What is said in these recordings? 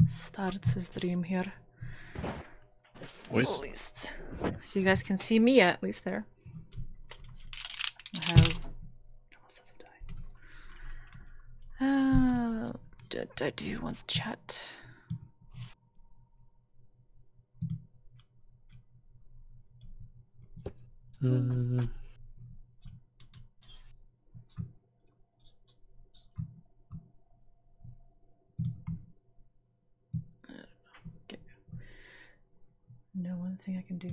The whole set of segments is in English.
starts his dream here. Nice. At least. So you guys can see me at least there. I have double sets of dice. I do want chat. Okay. No one thing I can do.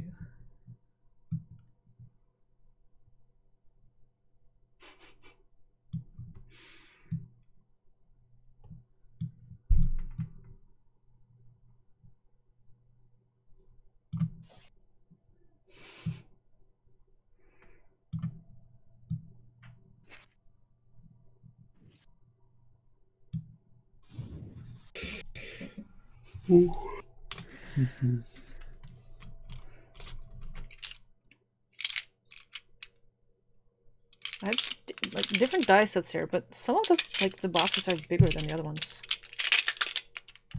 I have like different die sets here, but some of the boxes are bigger than the other ones.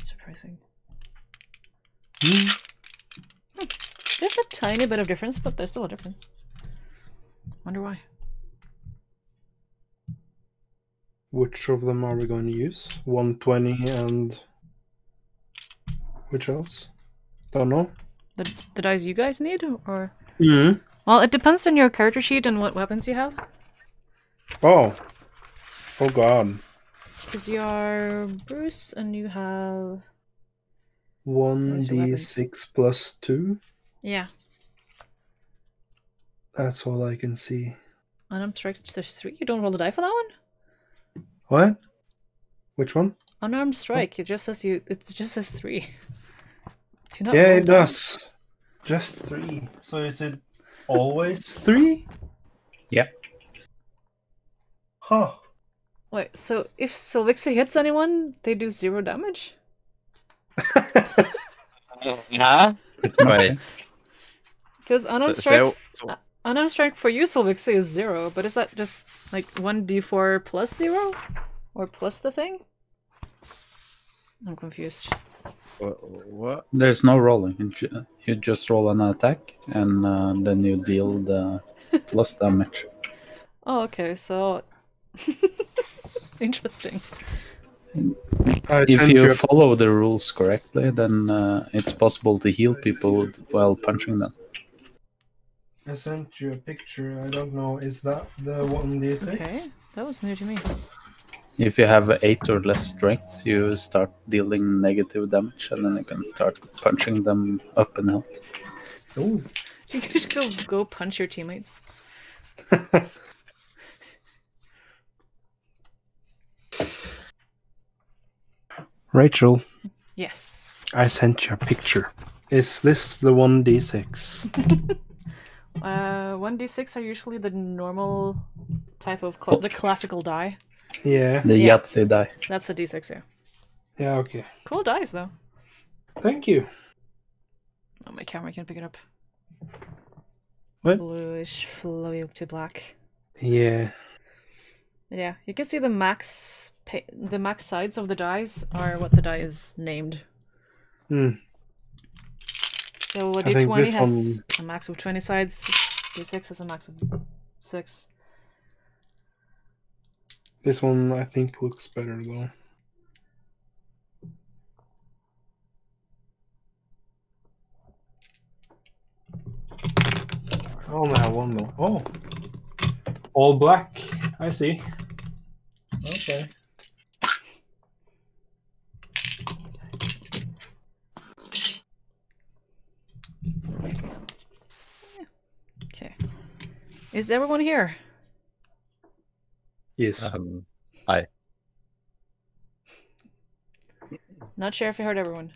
Surprising. There's a tiny bit of difference, but there's still a difference. Wonder why. Which of them are we going to use? 120 and which else? Don't know. The dice you guys need, or? Mm-hmm. Well, it depends on your character sheet and what weapons you have. Oh. Oh god. Because you are Bruz and you have 1d6 plus 2. Yeah. That's all I can see. Unarmed strike, there's 3. You don't roll the die for that one? What? Which one? Unarmed strike. It just says 3. Do you not Yeah, roll it die? does. Just 3. So is it always 3? Yeah. Huh. Wait, so if Sylvixi hits anyone, they do 0 damage? Huh? Wait. Because unarmed So- strike, unarmed strike for you, Sylvixi, is 0. But is that just like 1d4 plus 0, or plus the thing? I'm confused. What? There's no rolling. You just roll an attack, and then you deal the plus damage. Oh, okay. So interesting. If you follow the rules correctly, then it's possible to heal people while punching them. I sent you a picture. I don't know. Is that the 1d6? Okay, that was new to me. If you have 8 or less strength, you start dealing negative damage, and then you can start punching them up and out. Oh. You can just go punch your teammates. Rachel, Yes. I sent you a picture. Is this the 1d6? 1d6 are usually the normal type of the classical die. Yeah. The Yeah. Yahtzee die. That's a d6, yeah. Yeah, okay. Cool dice, though. Thank you. Oh, my camera can't pick it up. What? Bluish, flowy to black. It's Yeah. nice. But yeah, you can see the max sides of the dice are what the die is named. Hmm. So a I think d20 this has a max of 20 sides, d6 has a max of 6. This one I think looks better though. I only have one though. Oh. All black. I see. Okay. Okay. Is everyone here? Yes. Hi. Not sure if I heard everyone.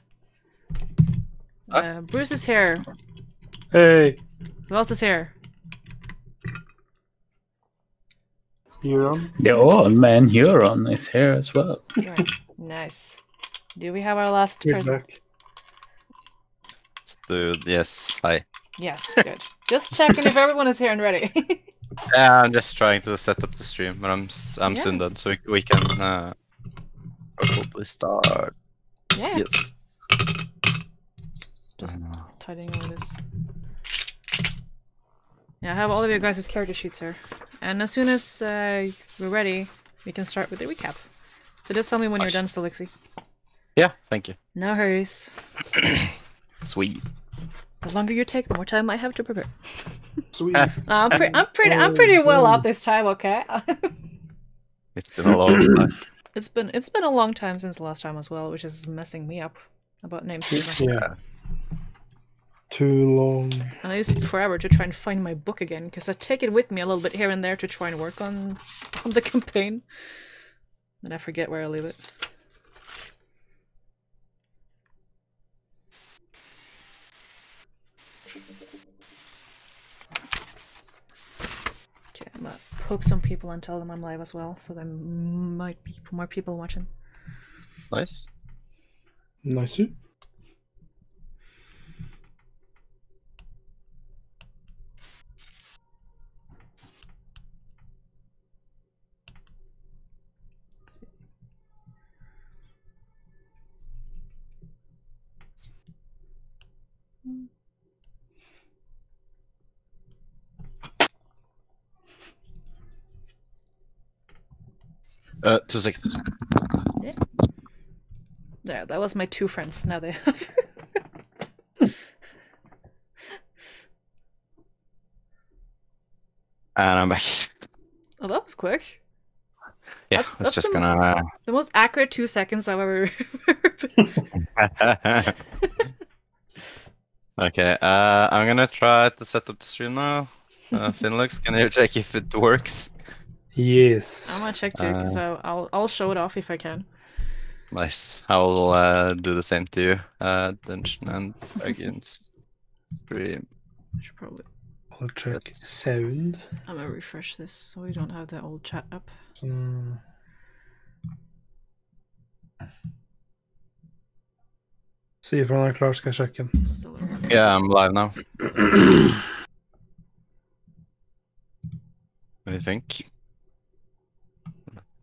Bruz is here. Hey, Who else is here? Huron. The old man Huron is here as well. Right. Nice. Do we have our last He's person? back. Dude, yes. Hi. Yes, good. Just checking if everyone is here and ready. Yeah, I'm just trying to set up the stream, but I'm Yeah. soon done, so we can probably start. Yeah. Yes. Just tidying all this. Yeah, I have all of your guys' character sheets here. And as soon as we're ready, we can start with the recap. So just tell me when you're done, Sylvixi. Yeah, thank you. No hurries. Sweet. The longer you take, the more time I have to prepare. Sweet. I'm pretty well out this time, okay? It's been a long time. It's been a long time since the last time as well, which is messing me up about names. Yeah. Too long. And I used forever to try and find my book again, because I take it with me a little bit here and there to try and work on the campaign. Then I forget where I leave it. Okay, I'm gonna poke some people and tell them I'm live as well, so there might be more people watching. Nice. Nice. Uh, 2 seconds. Yeah. There, that was my 2 friends. Now they have. And I'm back. Oh, that was quick. Yeah, That's I was just the- gonna... The most accurate 2 seconds I've ever. Okay, I'm gonna try to set up the stream now. Finlux, can you check if it works? Yes. I'm gonna check too, because I'll show it off if I can. Nice. I will do the same to you. Dungeon and Dragons stream. I should probably. I'll check That's- sound. I'm gonna refresh this so we don't have the old chat up. Se ifall han är klar ska jag checka. Still a little bit. Yeah, I'm live now. What do you think?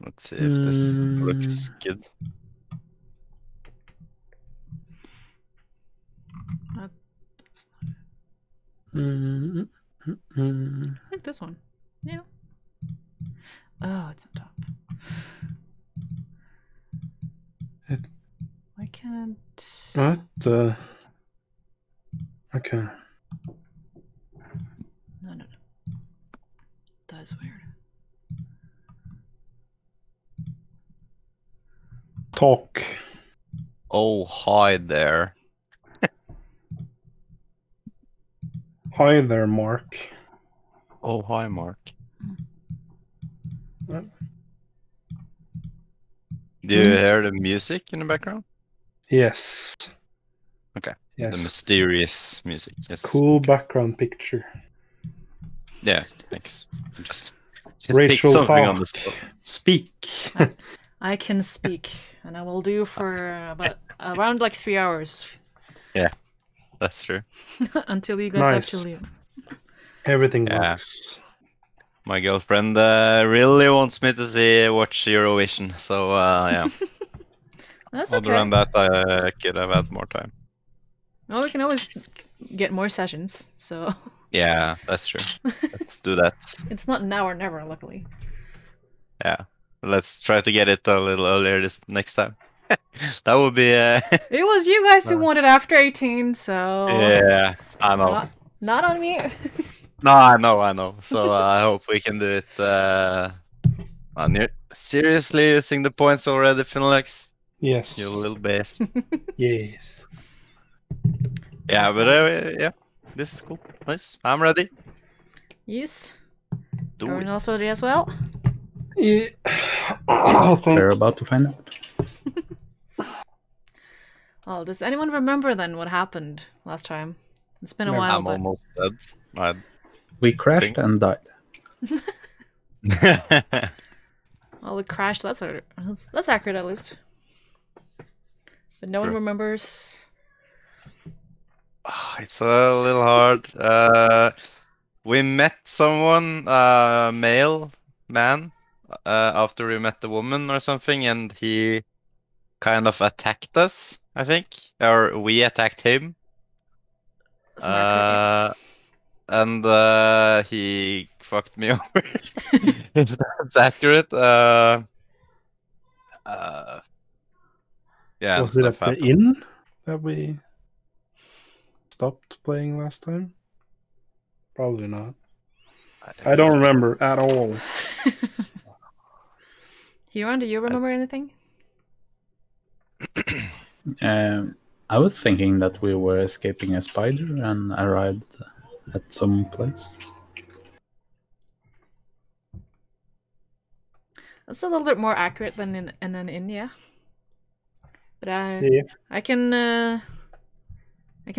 Let's see if this looks good. That's not Mm, mm, mm. I think this one. Yeah. Oh, it's on top. Why can't... What? Okay. No. That is weird. Talk. Oh, hi there. Hi there, Mark. Oh, hi, Mark. What? Do you hear the music in the background? Yes. Okay. Yes. The mysterious music. Yes. Cool background picture. Yeah, thanks. Just Rachel pick something on talk. the spot. Speak. I can speak, and I will do for around like 3 hours That's true. until you guys have to Nice. leave. Everything Yeah. works. My girlfriend really wants me to watch Eurovision, so yeah. That's Other okay. than that, I could have had more time. Well, we can always get more sessions, so Yeah, that's true. Let's do that. it's not now or never, luckily. Yeah. Let's try to get it a little earlier this next time. That would be It was you guys who wanted after 18, so yeah, I know. not on me. No, I know. So I hope we can do it. And you're seriously using the points already, Finlex? Yes. You little beast. Yes. Yeah, but yeah, this is cool. Nice. I'm ready. Yes. Do Everyone it. else ready as well? Yeah. I think We're about to find out. Oh, does anyone remember then what happened last time? It's been a No, while, I'm but almost dead. We crashed Think- and died. well, it crashed. That's accurate at least. But no one True. remembers. It's a little hard. We met someone, male man, after we met the woman or something, and he kind of attacked us. I think, or we attacked him. Smart. And he fucked me over. If that's accurate. Yeah, Was it stuff at the happened. inn that we stopped playing last time? Probably not. I don't remember at all. Huron, do you remember anything? I was thinking that we were escaping a spider and arrived at some place. That's a little bit more accurate than in an inn, yeah. But Yeah. I can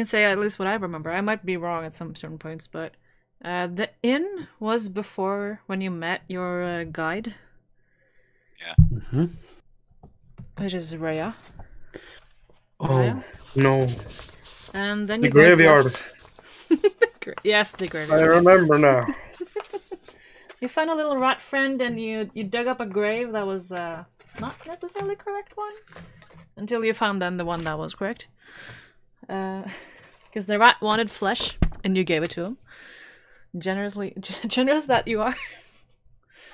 say at least what I remember. I might be wrong at some certain points, but the inn was before when you met your guide, Mm-hmm. which is Rhea. Oh, no. And then The you guys graveyard. left. Yes, the I graveyard. remember now. You found a little rat friend and you dug up a grave that was not necessarily correct one. Until you found then the one that was correct. Because the rat wanted flesh and you gave it to him. Generous that you are.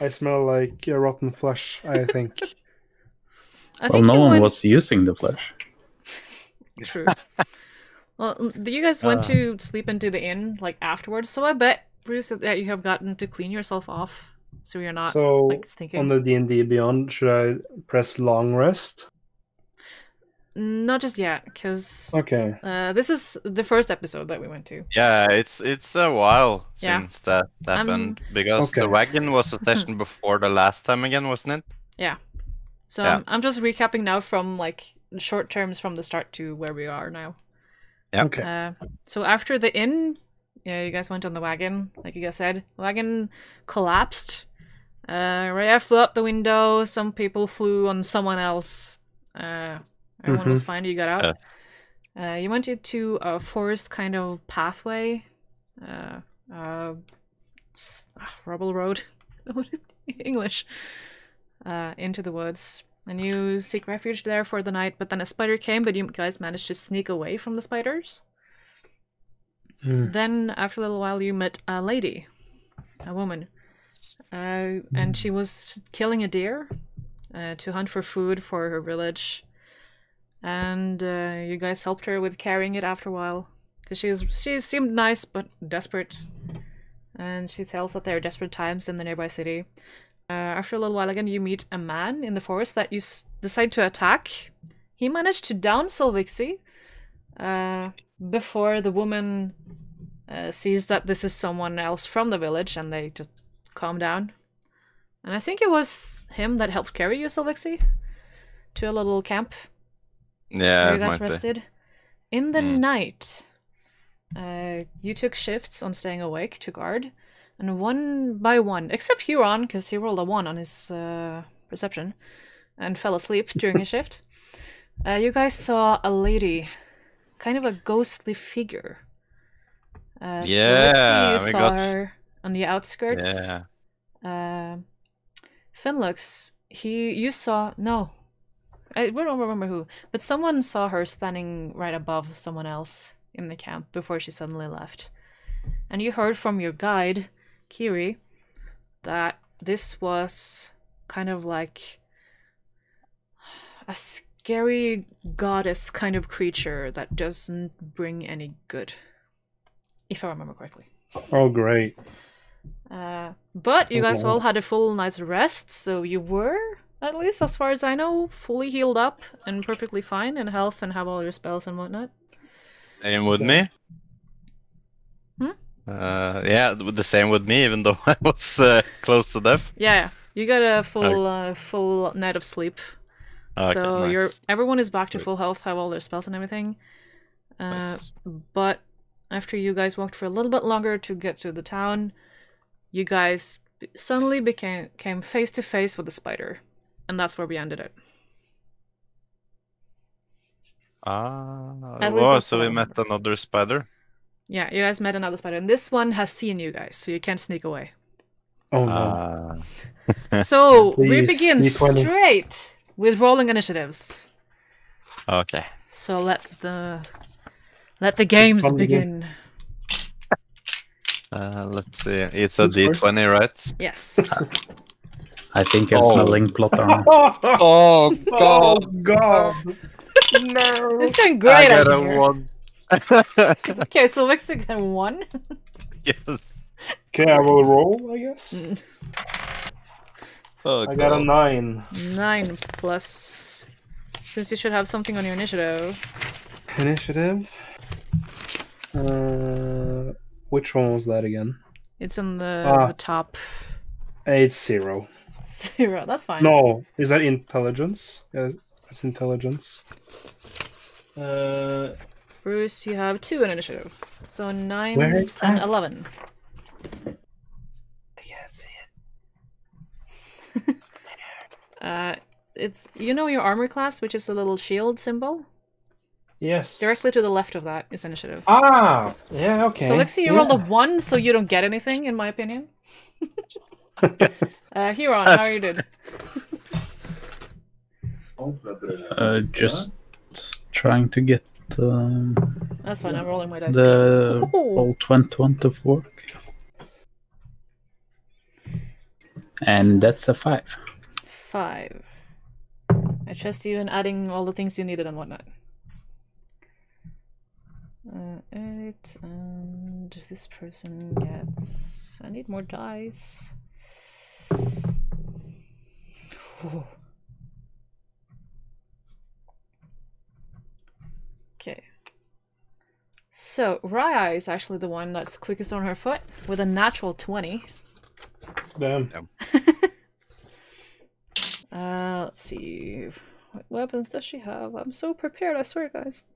I smell like rotten flesh, I think. Well, no one was using the flesh. True. Well, you guys went to sleep into the inn like afterwards, so I bet, Bruce, that you have gotten to clean yourself off, so you're not like stinking. On the D&D Beyond, should I press long rest? Not just yet, because Okay. this is the first episode that we went to. Yeah, it's a while Yeah. since that happened because Okay. the wagon was a session before the last time again, wasn't it? Yeah. So Yeah. I'm just recapping now from like short terms from the start to where we are now. Yeah. Okay. So after the inn, yeah, you guys went on the wagon, like you guys said. The wagon collapsed. Rhea flew out the window. Some people flew on someone else. Everyone was fine. You got out. You went into a forest kind of pathway. Rubble road. English. Into the woods. And you seek refuge there for the night, but then a spider came, but you guys managed to sneak away from the spiders. Then, after a little while, you met a lady. A woman. And she was killing a deer to hunt for food for her village. And you guys helped her with carrying it after a while. Because she seemed nice, but desperate. And she tells that there are desperate times in the nearby city. After a little while again, you meet a man in the forest that you decide to attack. He managed to down Sylvixi before the woman sees that this is someone else from the village, and they just calm down. And I think it was him that helped carry you, Sylvixi, to a little camp. Yeah, Where you it guys might be. rested. In the night, you took shifts on staying awake to guard. And one by one, except Huron, because he rolled a 1 on his perception and fell asleep during his shift, you guys saw a lady, kind of a ghostly figure. Yeah, Sylvixi, you we saw got- her on the outskirts. Yeah. Finlux, you saw, no, I don't remember who, but someone saw her standing right above someone else in the camp before she suddenly left. And you heard from your guide, Ciry, that this was kind of like a scary goddess kind of creature that doesn't bring any good, if I remember correctly. Oh, great. But you guys all had a full night's rest, so you were, at least as far as I know, fully healed up and perfectly fine in health and have all your spells and whatnot. And with me? Yeah, the same with me, even though I was close to death. Yeah, you got a full night of sleep. Okay, So nice. everyone is back to full health, have all their spells and everything. Nice. But after you guys walked for a little bit longer to get to the town, you guys suddenly came face to face with the spider, and that's where we ended it. At least that's So what I we met remember. another spider. Yeah, you guys met another spider, and this one has seen you guys, so you can't sneak away. Oh, no. So we Please, begin D20. straight with rolling initiatives. Okay. So let the games Fun begin. Let's see. It's a Who's first? D20, right? Yes. I think I'm Oh. smelling plot armor. Oh Oh god! god! No! It's going I great got out a here. 1. Okay, so Sylvixi got 1. Yes. Okay, I will roll, I guess. Oh I got a god. 9. 9 plus. Since you should have something on your initiative. Initiative. Which one was that again? It's in the top It's 0. 0. That's fine. No, is that intelligence? Yeah, it's intelligence. Bruce, you have 2 in initiative. So 9, Where is 10, that? 11. I can't see It's your armor class, which is a little shield symbol. Yes. Directly to the left of that is initiative. Ah, yeah, okay. So Lexi, you rolled a 1, so you don't get anything, in my opinion. Yes. Huron, how are you doing? Just trying to get That's fine, I'm rolling my dice. the Ooh. whole 21 to work. And that's a 5. 5. I trust you in adding all the things you needed and whatnot. 8, and this person gets... I need more dice. Ooh. Okay. So, Raya is actually the one that's quickest on her foot, with a natural 20. Damn. Let's see. What weapons does she have? I'm so prepared, I swear, guys.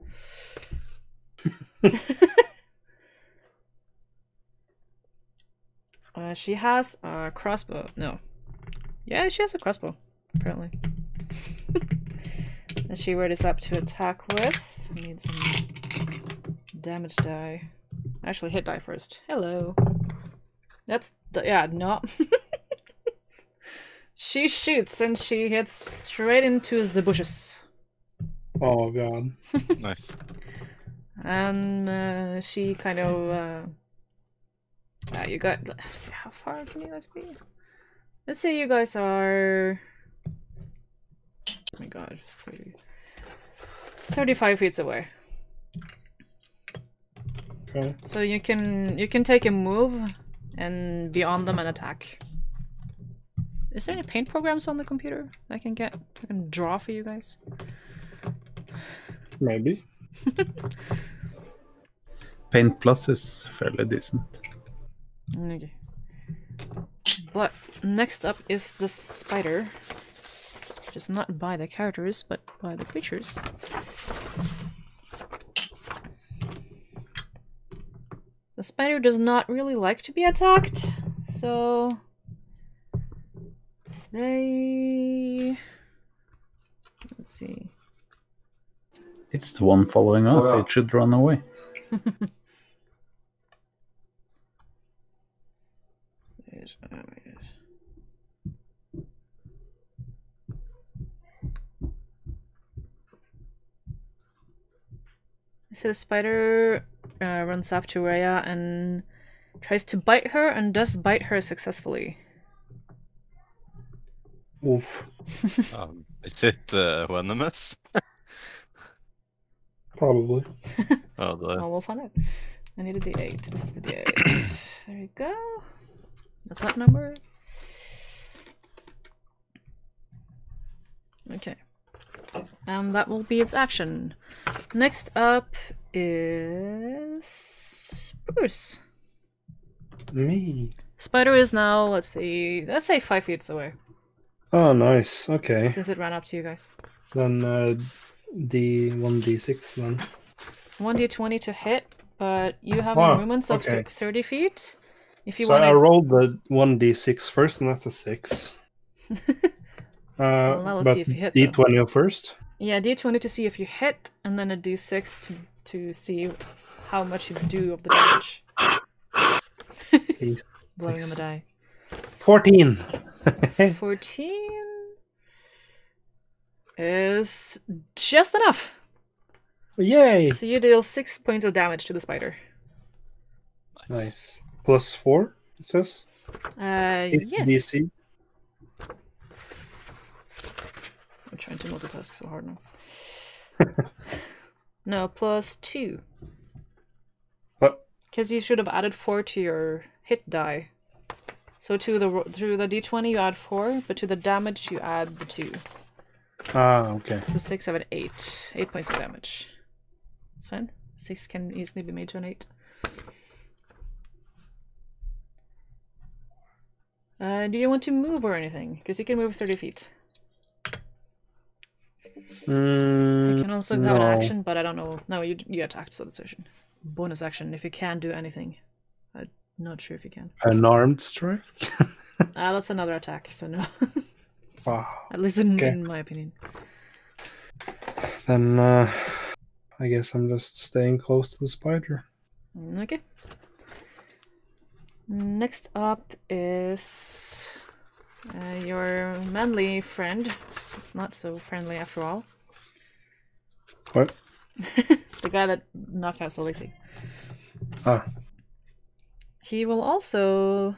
She has a crossbow. No. Yeah, she has a crossbow, apparently. Let's see where it is up to attack with. I need some damage die. Actually, hit die first. Hello. That's yeah, no. She shoots and she hits straight into the bushes. Oh god. Nice. And she kind of you got, let's see, how far can you guys be? Let's say you guys are, oh my god, 35 feet away. Okay. So you can take a move and be on them and attack. Is there any paint programs on the computer I can draw for you guys? Maybe. Paint Plus is fairly decent. Okay. But next up is the spider. Just not by the characters, but by the creatures. The spider does not really like to be attacked, so they... Let's see. It's the one following us, it should run away. So the spider runs up to Rhea and tries to bite her, and does bite her successfully. Oof. Is it venomous? Probably. Oh, Well, we'll find out. I need a D8. This is the D8. There you go. That's that number. Okay. And that will be its action. Next up is Bruce. Me. Spider is now, let's say 5 feet away. Oh, nice. Okay. Since it ran up to you guys. Then D1D6 then. 1d20 to hit, but you have Wow, movements of okay. 30 feet. If you So want I to... rolled the 1D6 first, and that's a 6. Well, now let's but see if you hit, though. D20 first. Yeah, d20 to see if you hit, and then a d6 to see how much you do of the damage. Please. Blowing on the die. 14. 14 is just enough. Yay! So you deal 6 points of damage to the spider. Nice. +4, it says. Yes. DC. I'm trying to multitask so hard now. No, +2. What? Because you should have added 4 to your hit die. So to the d20 you add 4, but to the damage you add the 2. Ah, okay. So 6, 7, 8. 8 points of damage. It's fine. 6 can easily be made to an 8. Do you want to move or anything? Because you can move 30 feet. You can also have an action, but I don't know. No, you attacked, so that's action. Bonus action if you can do anything. I'm not sure if you can. An armed strike? That's another attack, so no. Wow. At least in my opinion. Then I guess I'm just staying close to the spider. Okay. Next up is your manly friend. It's not so friendly after all. What? The guy that knocked out Sylvixi. Ah. He will also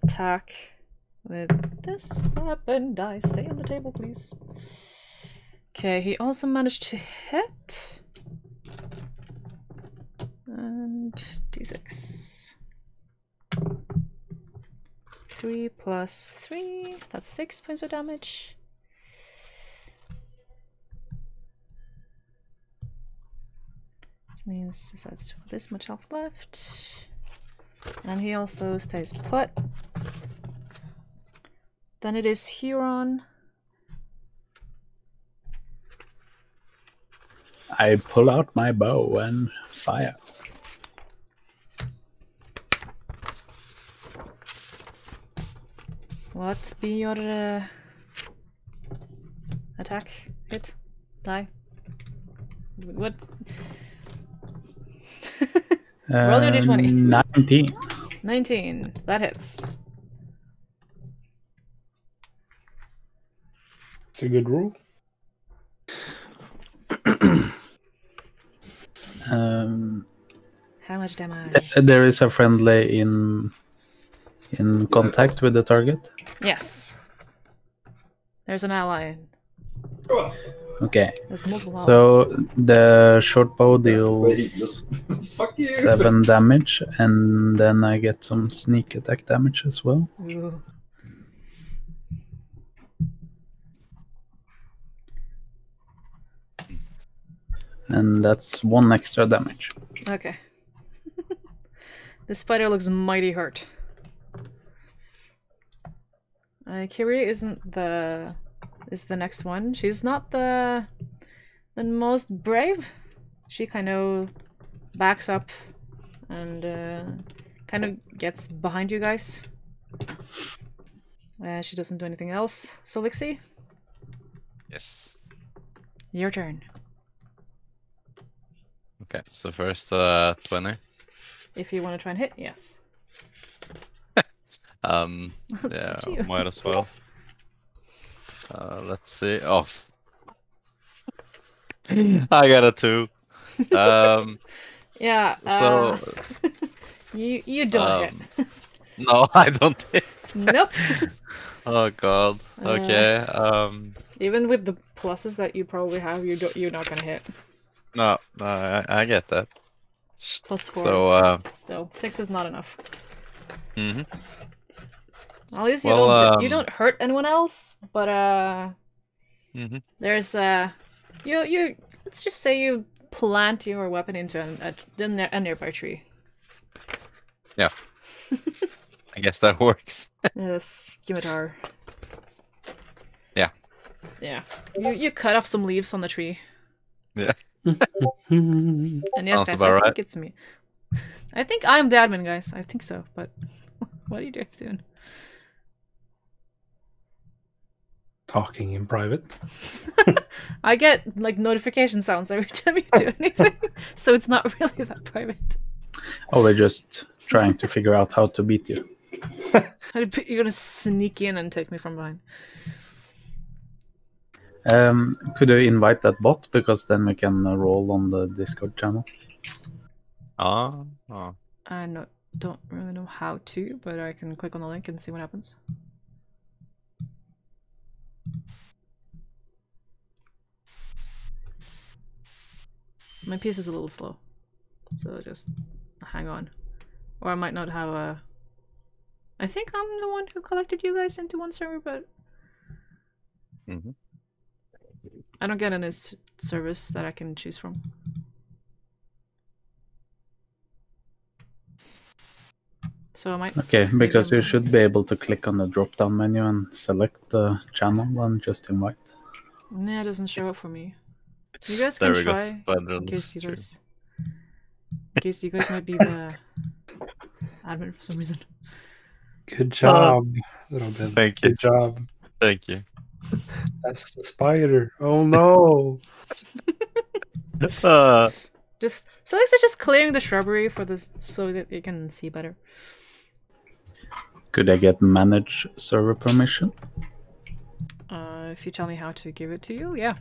attack with this weapon. Die. Stay on the table, please. Okay, he also managed to hit. And d6. 3 plus 3. That's 6 points of damage. Which means this has this much health left. And he also stays put. Then it is Huron. I pull out my bow and fire. What be your attack? Hit? Die? What? Roll your d20. 19. 19. That hits. It's a good roll. How much damage? There is a friendly in contact with the target. Yes. There's an ally. Okay. There's multiple allies. So the short bow deals 7 damage, and then I get some sneak attack damage as well. Ooh. And that's 1 extra damage. Okay. The spider looks mighty hurt. Ciry is the next one. She's not the most brave. She kind of backs up and kind of gets behind you guys. She doesn't do anything else. Sylvixi? Yes. Your turn. Okay, so first 20. If you want to try and hit, yes. Yeah, might as well. Let's see. Oh, I got a 2. Yeah. So you don't hit. No, I don't hit. Nope. Oh god. Okay. Even with the pluses that you probably have, you're not gonna hit. No, I get that. +4. So still 6 is not enough. Mm-hmm. At least you don't hurt anyone else, but Mm-hmm. there's you let's just say you plant your weapon into a nearby tree. Yeah. I guess that works. Scimitar. Yeah. Yeah. You cut off some leaves on the tree. Yeah. And yes, Sounds guys, about I right. think it's me. I think I'm the admin, guys. I think so, but what are you guys doing? Talking in private. I get like notification sounds every time you do anything, so it's not really that private. Oh, we're just trying to figure out how to beat you. You're gonna sneak in and take me from behind. Could you invite that bot? Because then we can roll on the Discord channel. Oh. I don't really know how to, but I can click on the link and see what happens. My piece is a little slow, so just hang on. Or I might not have a... I think I'm the one who collected you guys into one server, but... I don't get any service that I can choose from. So I might... Okay, because you should be able to click on the drop-down menu and select the channel and just invite. Nah, it doesn't show up for me. You guys can try, in case you guys might be the admin for some reason. Good job, Robin. Thank you. Good job. Thank you. That's the spider. Oh no. Sylvixi just clearing the shrubbery for this so that you can see better. Could I get manage server permission? If you tell me how to give it to you, yeah.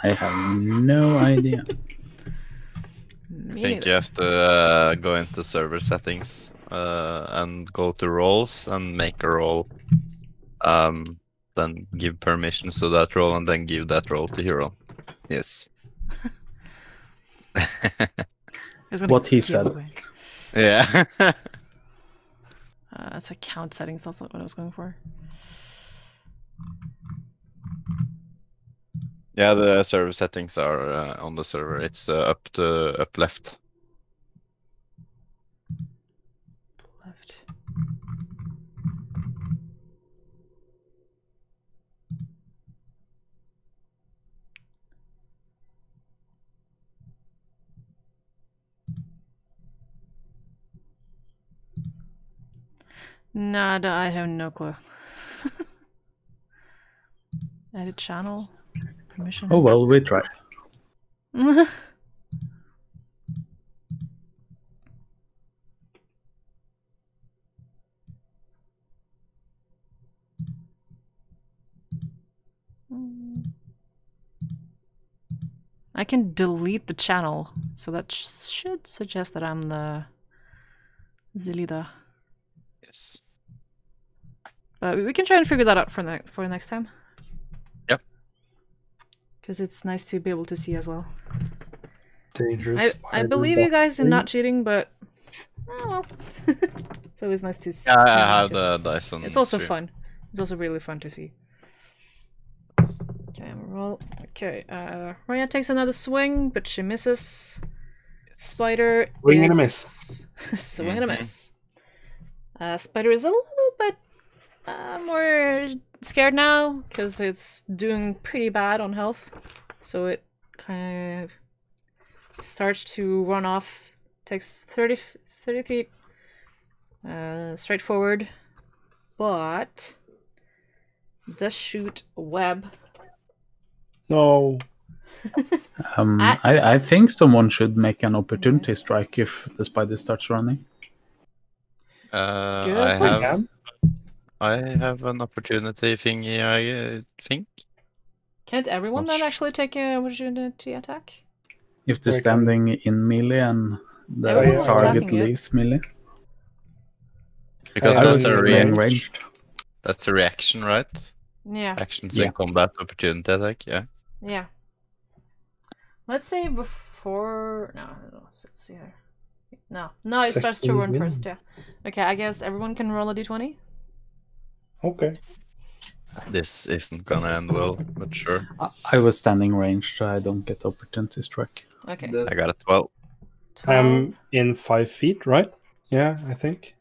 I have no idea. I think you have to go into server settings and go to roles and make a role. Then give permissions to that role and then give that role to Huron. Yes. What he said. Away. Yeah. It's account settings, that's not what I was going for. Yeah, the server settings are on the server. It's up left. Left. Nada, I have no clue. Edit channel. Permission. Oh well, we tried. I can delete the channel, so that should suggest that I'm the Zilida. Yes. We can try and figure that out for next time. Yep. Because it's nice to be able to see as well. Dangerous. I believe you guys in not cheating, but oh well. It's always nice to see. Yeah, I have the dice on. It's also stream. fun. It's also really fun to see. Okay, I'm roll. Okay, Raya takes another swing, but she misses. Spider Swing is... and a miss. Swing and a miss. Spider is a little bit more scared now because it's doing pretty bad on health, so it kind of starts to run off. Takes 30 feet straight forward, but does shoot a web. No. I think someone should make an opportunity strike if the spider starts running. I have an opportunity thingy, I think. Can't everyone then actually take an opportunity attack? If they're standing in melee and the Everyone's target attacking it. leaves melee. Because I that's was a reaction. ranged. That's a reaction, right? Yeah. Actions in combat, opportunity attack, yeah. Yeah. Let's say before... No, let's see here. No, it starts to run first, yeah. Okay, I guess everyone can roll a d20? Okay. This isn't gonna end well, but sure. I was standing ranged, so I don't get opportunity strike. Okay. I got a 12. 12. I'm in 5 feet, right? Yeah, I think.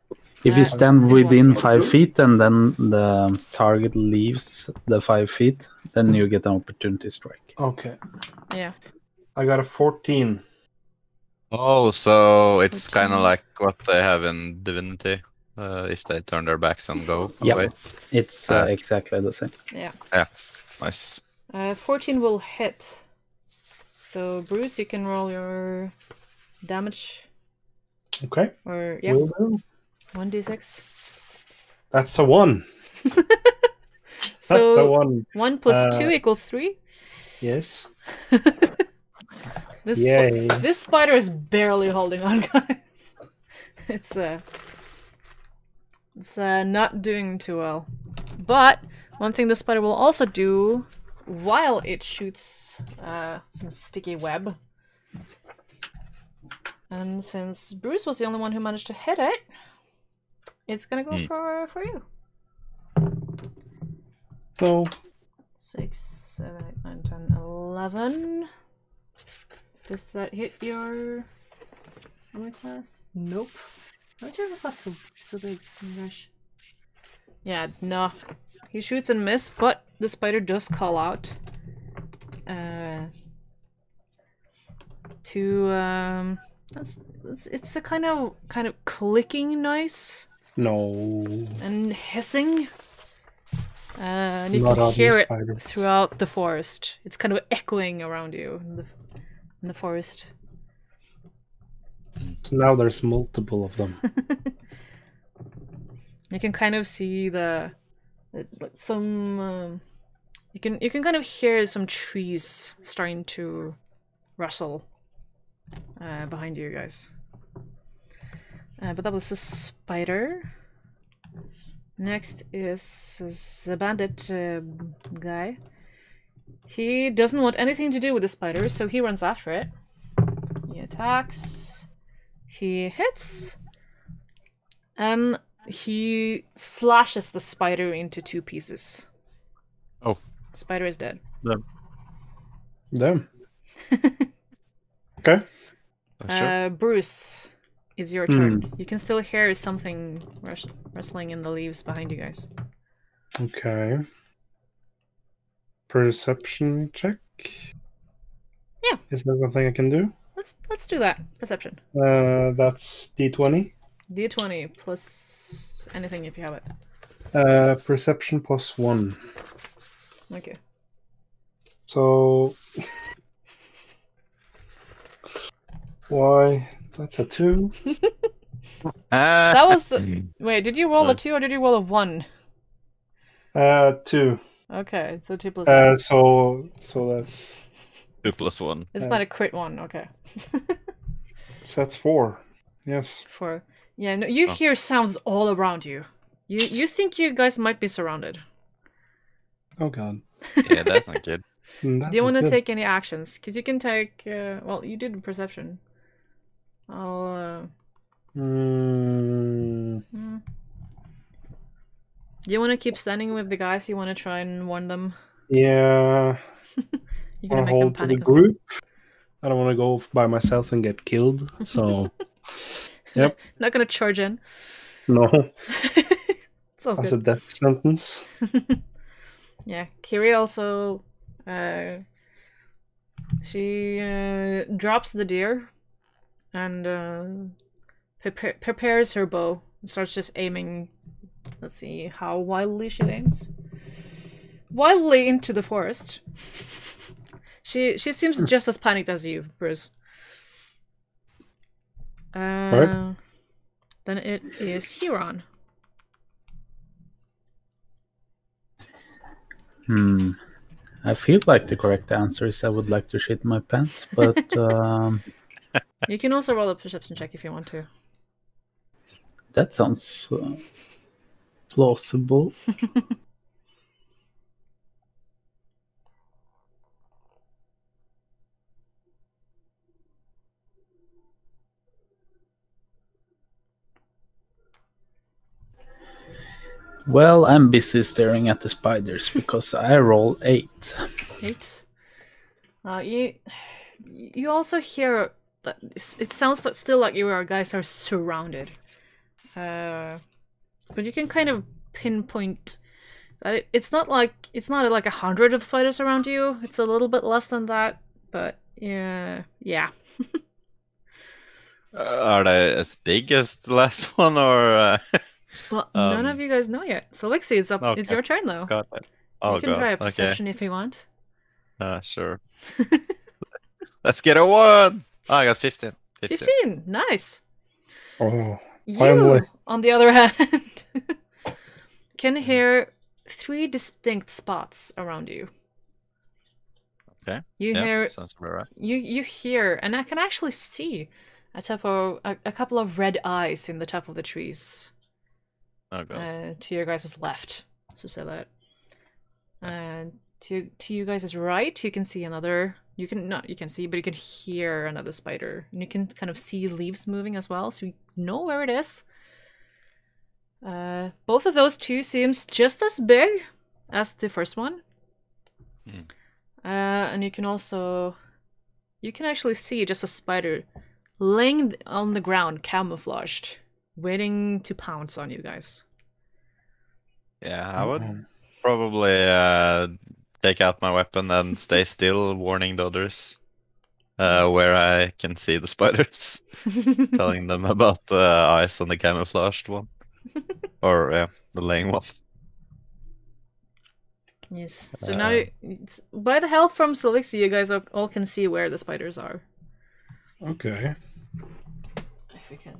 If you stand it was, within yeah. 5 feet and then the target leaves the 5 feet, then you get an opportunity strike. Okay. Yeah. I got a 14. Oh, so it's kind of 14. like what they have in Divinity, if they turn their backs and go Yeah, away. it's exactly the same. Yeah. Yeah, nice. 14 will hit. So, Bruce, you can roll your damage. Okay. Or, yeah, Will do. 1d6. That's a 1. So, So 1. 1 plus 2 equals 3. Yes. This Yay. this spider is barely holding on, guys. It's not doing too well. But one thing the spider will also do while it shoots some sticky web. And since Bruz was the only one who managed to hit it, it's gonna go for you. So 6, 7, 8, 9, 10, 11. Does that hit your armor class? Nope. Why's your armor class so big? Oh my gosh. Yeah, no. He shoots and miss, but the spider does call out. It's a kind of clicking noise. no. And hissing. And you Not can hear it spiders. throughout the forest. It's kind of echoing around you in the forest. So now there's multiple of them. You can kind of see some. You can kind of hear some trees starting to rustle behind you guys. But that was a spider. Next is the bandit guy. He doesn't want anything to do with the spider, so he runs after it. He attacks. He hits. And he slashes the spider into 2 pieces. Oh. Spider is dead. Damn. Okay. Bruz, it's your turn. You can still hear something rustling in the leaves behind you guys. Okay. Perception check. Yeah. Is there something I can do? Let's do that. Perception. That's D20. D20 plus anything if you have it. Perception plus 1. Okay. So why? That's a 2. That was. Wait, did you roll a 2 or did you roll a 1? 2. Okay, so 2 plus 1. So that's 2 plus 1. It's not a crit 1. Okay. so that's 4. Yes. 4. Yeah, no, you hear sounds all around you. You think you guys might be surrounded. Oh god. Yeah, that's not good. Do you want to take any actions? Because you can take. Well, you did perception. I'll. Do you want to keep standing with the guys? You want to try and warn them? Yeah. You're gonna I make them hold to the panic as well. group. I don't want to go by myself and get killed. So. Yep. Not gonna charge in. No. Sounds That's good. a death sentence. Yeah, Ciry also. She drops the deer and prepares her bow and starts just aiming. Let's see how wildly she aims. Wildly into the forest. She seems just as panicked as you, Bruz. Right. Then it is Huron. I feel like the correct answer is I would like to shit my pants, but You can also roll a perception check if you want to. that sounds plausible. Well, I'm busy staring at the spiders because I roll 8. 8. You also hear that it sounds like still like you guys are surrounded. But you can kind of pinpoint that it's not like 100 of spiders around you. It's a little bit less than that, but yeah. Are they as big as the last one, or? Well, none of you guys know yet. Sylvixi, it's up. Okay. It's your turn though. Got it. Oh, You can God. try a Okay. perception if you want. Sure. Let's get a 1. Oh, I got 15. 15. Nice. Oh, You, finally. on the other hand, can hear 3 distinct spots around you. Okay. You hear sounds about right. you hear, and I can actually see a couple of red eyes in the top of the trees. Oh god. To your guys' left, so say that. And to you guys' right, you can see another. You can see, but you can hear another spider, and you can kind of see leaves moving as well, so you know where it is. Both of those two seems just as big as the first one. And you can actually see just a spider laying on the ground, camouflaged, waiting to pounce on you guys. Yeah, I would probably take out my weapon and stay still, warning the others where I can see the spiders, telling them about the eyes on the camouflaged one, or the laying one. Yes. So now, by the help from Sylvixi, you guys all can see where the spiders are. Okay. If we can,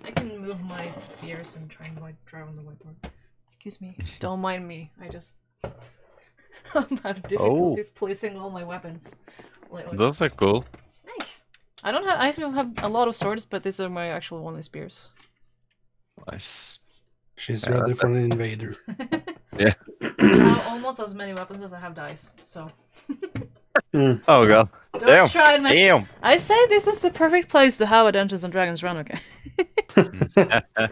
I can move my spears and try and draw on the whiteboard. Excuse me. Don't mind me. I'm having difficulties placing all my weapons lately. Those are cool. Nice. I don't have a lot of swords, but these are my actual only spears. Nice. She's ready for an invader. Yeah. I have almost as many weapons as I have dice, so. Oh god. Don't try and mess. Damn. I say this is the perfect place to have a Dungeons and Dragons run, okay?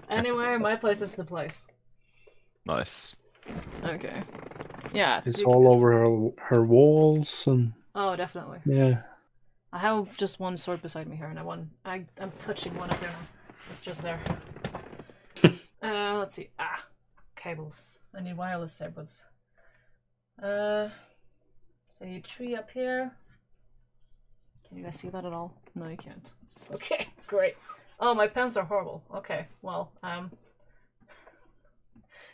Anyway, my place is the place. Nice. Okay. Yeah. It's all over her walls and. Oh, definitely. Yeah. I have just one sword beside me here, and I'm touching one up there now. It's just there. Let's see. Cables. I need wireless earbuds. So a tree up here. Can you guys see that at all? No, you can't. Okay, great. Oh, my pens are horrible. Okay, well,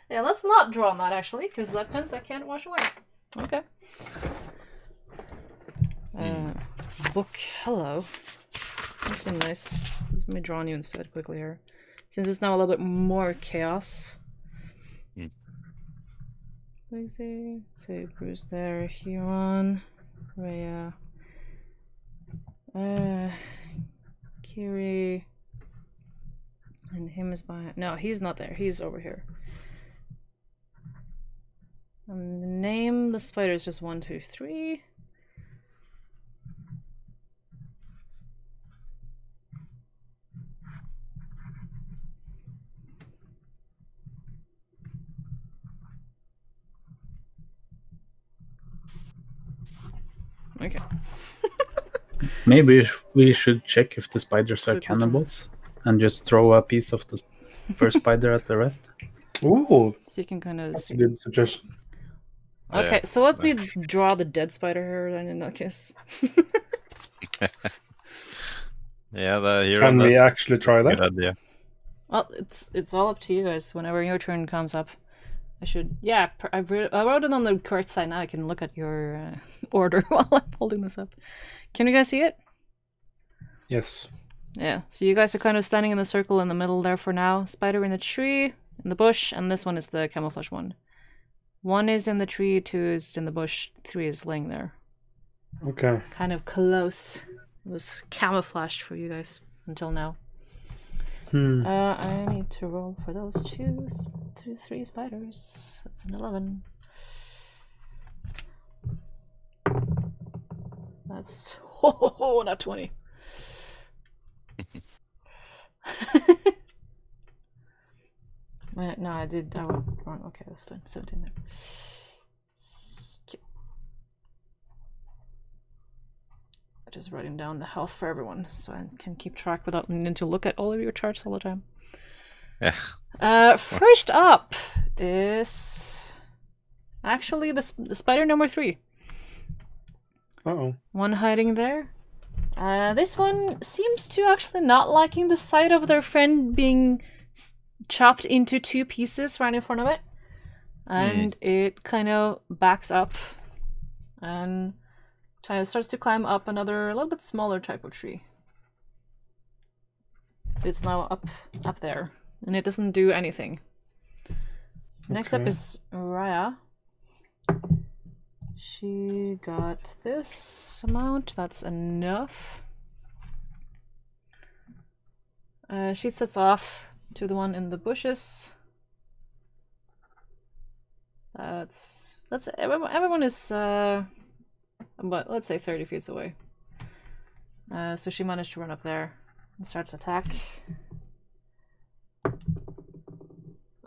yeah, let's not draw on that actually, because that pens I can't wash away. Okay. Book. Hello. This is nice. Let me draw on you instead quickly here, since it's now a little bit more chaos. Sylvixi, say Bruz there, Huron, Rhea, Ciry, and him is behind. No, he's not there. He's over here. Name the spiders just 1, 2, 3. Okay. Maybe we should check if the spiders are cannibals and just throw a piece of the first spider at the rest. Ooh, So you can kind of that's a good suggestion. Okay, Yeah. so let me draw the dead spider here then in that case. Yeah, the hero. Can we actually try Good that? idea. Well, it's all up to you guys. Whenever your turn comes up, I should. Yeah, I wrote it on the correct side. Now I can look at your order while I'm holding this up. Can you guys see it? Yes. Yeah. So you guys are kind of standing in the circle in the middle there for now. Spider in the tree, in the bush, and this one is the camouflage one. 1 is in the tree, 2 is in the bush, 3 is laying there. Okay. Kind of close. It was camouflaged for you guys until now. I need to roll for those 2, 3 spiders. That's an 11. That's not 20. No, I did. I went wrong. Okay, that's fine. 17 there. Okay. Just writing down the health for everyone so I can keep track without needing to look at all of your charts all the time. Yeah. First up is actually the spider number 3. Uh-oh. One hiding there. This one seems to actually not liking the sight of their friend being chopped into 2 pieces right in front of it. And it kind of backs up and starts to climb up another, a little bit smaller type of tree. It's now up there, and it doesn't do anything. Next up is Raya. She got this amount. That's enough. She sets off to the one in the bushes. Everyone is but let's say 30 feet away. So she managed to run up there and starts attack.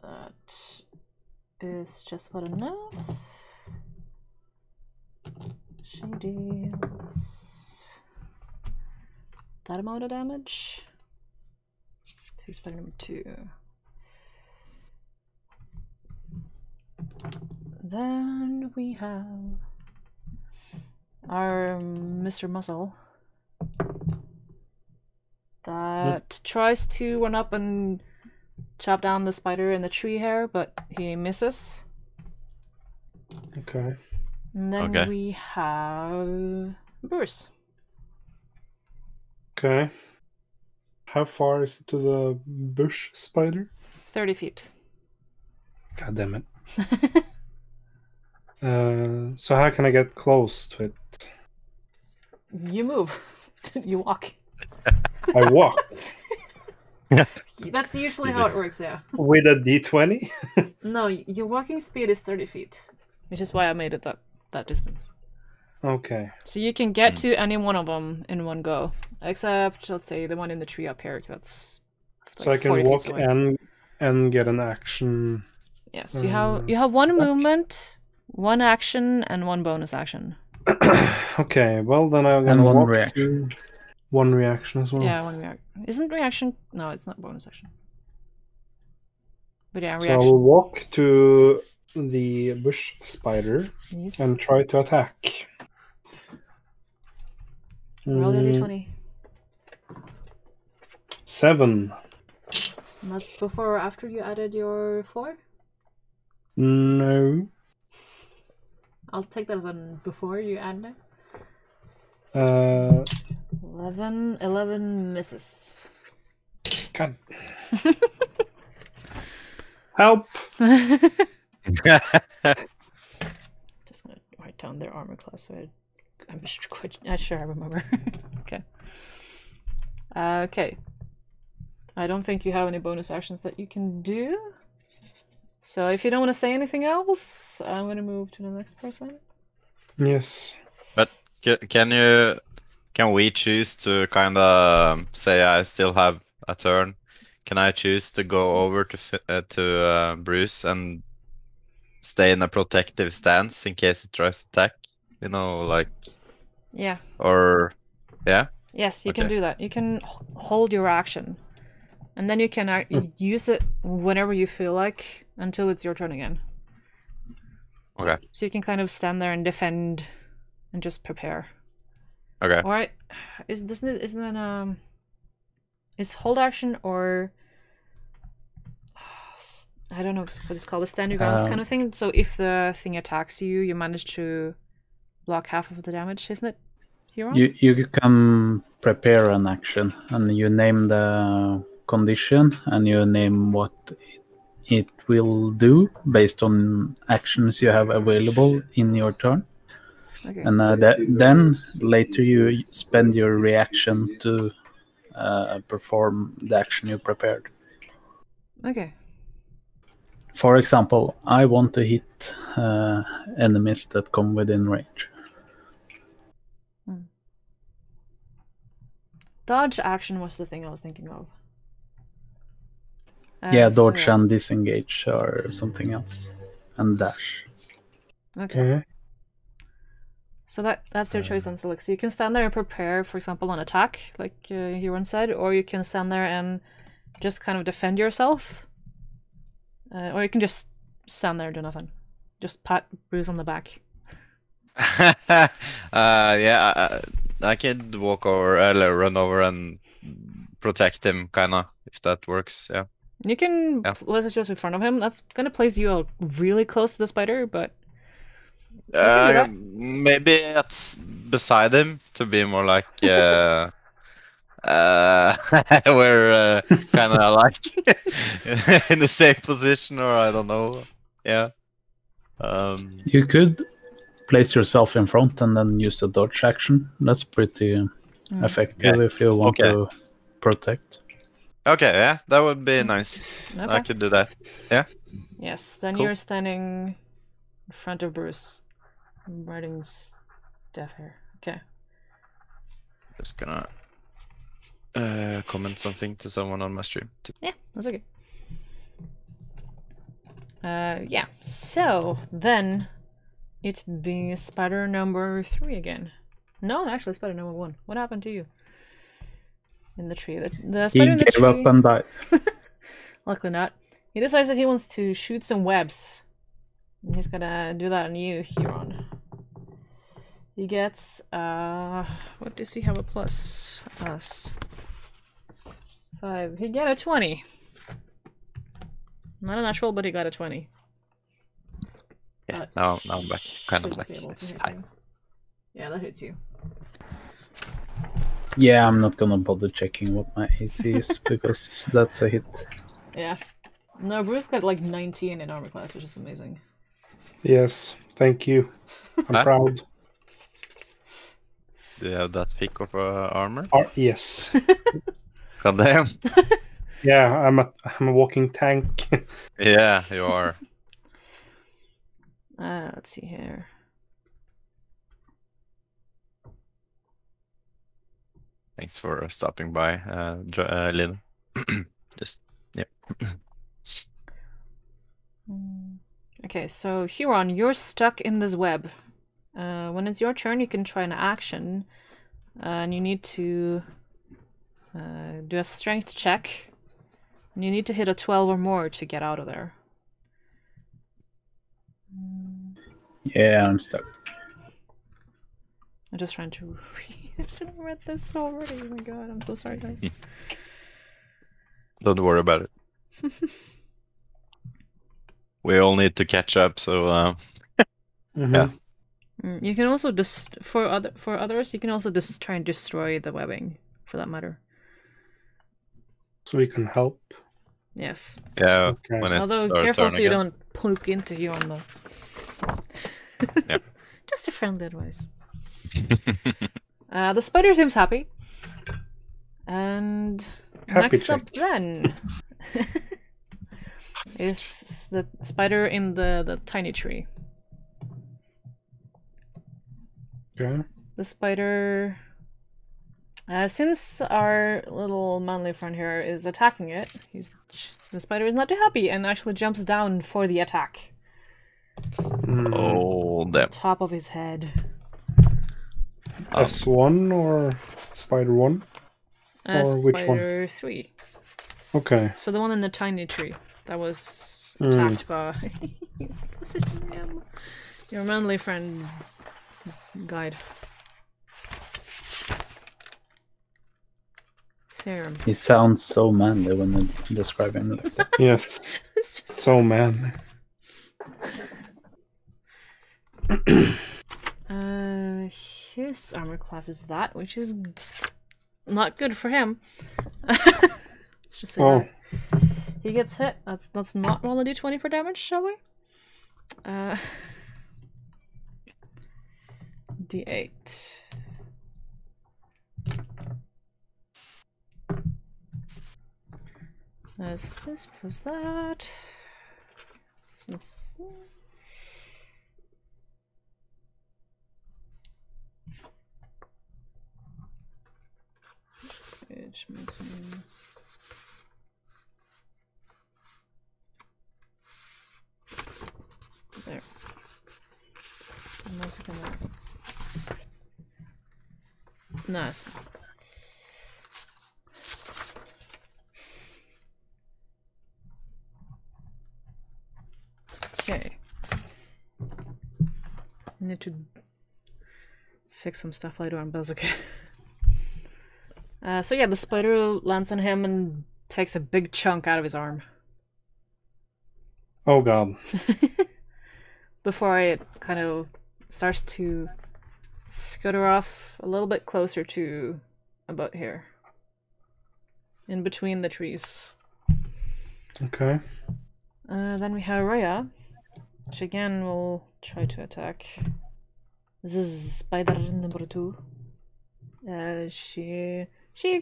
That is just about enough. She deals that amount of damage to spider number 2. Then we have our Mr. Muscle that tries to run up and chop down the spider in the tree here, but he misses. Okay. And then we have Bruz. Okay. How far is it to the bush spider? 30 feet. God damn it. So how can I get close to it? You move. You walk. I walk. That's usually how it works, yeah. With a D20? No, your walking speed is 30 feet, which is why I made it that distance. Okay. So you can get to any one of them in one go, except, let's say, the one in the tree up here, that's like so I can walk and get an action. Yes, you have one movement, one action, and one bonus action. Okay, well then I'm gonna walk to one reaction as well. Yeah, one reaction. Isn't reaction? No, it's not bonus action. But yeah, So reaction. I will walk to the bush spider and try to attack. Roll your d20. 7. And that's before or after you added your 4? No. I'll take that as a before you add it. 11 misses. God. Help! Just gonna write down their armor class so I'm quite sure I remember. Okay. Okay. I don't think you have any bonus actions that you can do. So if you don't want to say anything else, I'm going to move to the next person. Yes. But can we choose to kind of say I still have a turn? Can I choose to go over to Bruz and stay in a protective stance in case it tries to attack? You know, like... Yeah. Or... Yeah? Yes, you can do that. You can hold your action. And then you can use it whenever you feel like, until it's your turn again. Okay. So you can kind of stand there and defend and just prepare. Okay. Alright. Is hold action or... I don't know what it's called, a stand your grounds kind of thing. So if the thing attacks you, you manage to block half of the damage, isn't it? Huron? You can prepare an action and you name the condition and you name what it will do based on actions you have available in your turn. Okay. And then later you spend your reaction to perform the action you prepared. Okay. For example, I want to hit enemies that come within range. Dodge action was the thing I was thinking of. Yeah, dodge and disengage or something else. And dash. Okay. So that's your choice on Sylvixi. You can stand there and prepare, for example, an attack, like Huron said, or you can stand there and just kind of defend yourself. Or you can just stand there and do nothing. Just pat Bruz on the back. Yeah, I could walk over, run over and protect him, kind of, if that works, yeah. You can let's just in front of him. That's gonna place you really close to the spider, but maybe it's beside him to be more like we're kind of like in the same position, or I don't know. Yeah. You could place yourself in front and then use the dodge action. That's pretty effective if you want to protect. Okay, yeah, that would be nice. Okay. I could do that. Yeah. Yes, then Cool. you're standing in front of Bruz. I'm writing stuff here. Okay. Just gonna comment something to someone on my stream. Yeah, that's okay. Yeah, so then it be spider number 3 again. No, actually spider number 1. What happened to you? In the tree. The spider in the He tree. gave up and died. Luckily not. He decides that he wants to shoot some webs. And he's gonna do that on you, Huron. He gets, what does he have a plus? Us. 5. He got a 20. Not a natural, but he got a 20. Yeah, now I'm back. Kind of Should back. be able to Yes. hit Hi. you. Yeah, that hits you. Yeah, I'm not gonna bother checking what my AC is because that's a hit. Yeah. No, Bruce got like 19 in armor class, which is amazing. Yes, thank you. I'm proud. Do you have that thick of armor? Yes. God damn. Yeah, I'm a walking tank. Yeah, you are. Let's see here. Thanks for stopping by, Lynn. Just, yeah. Okay, so Huron, you're stuck in this web. When it's your turn, you can try an action, and you need to do a strength check. And you need to hit a 12 or more to get out of there. Yeah, I'm stuck. I'm just trying to I should have read this already. Oh my god, I'm so sorry, guys. Don't worry about it. We all need to catch up, so yeah. You can also just for others, you can also just try and destroy the webbing, for that matter. So we can help. Yes. Yeah. Okay. When it's Although our careful turn so you again. don't poke into you on the. Yeah. Just a friendly advice. The spider seems happy. And Happy next up check. then is the spider in the tiny tree. Okay. The spider, since our little manly friend here is attacking it, the spider is not too happy and actually jumps down for the attack. Oh, damn. Top of his head. S1 or Spider 1? Or which one? Spider 3. Okay. So the one in the tiny tree that was attacked by what's his name? Your manly friend guide. Therum. He sounds so manly when you describe him like that. Yes. It's just So manly. his armor class is that, which is not good for him. Let's just say that. He gets hit. Let's not roll a d20 for damage, shall we? D8. That's this plus that. Since which makes him there. I'm also gonna no, it's fine. Okay. I need to fix some stuff later on, but that's okay. So yeah, the spider lands on him and takes a big chunk out of his arm. Oh god. Before it kind of starts to scutter off a little bit closer to about here. In between the trees. Okay. Then we have Raya. which again will try to attack. This is spider number 2. She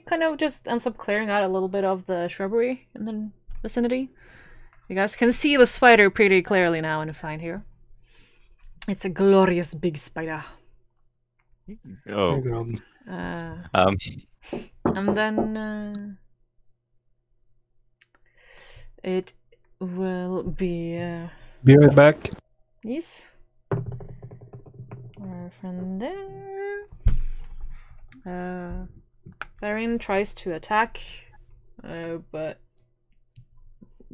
kind of just ends up clearing out a little bit of the shrubbery in the vicinity. You guys can see the spider pretty clearly now and fine here. It's a glorious big spider. Oh. And then it will be Be right back. yes. Or from there. Varian tries to attack, but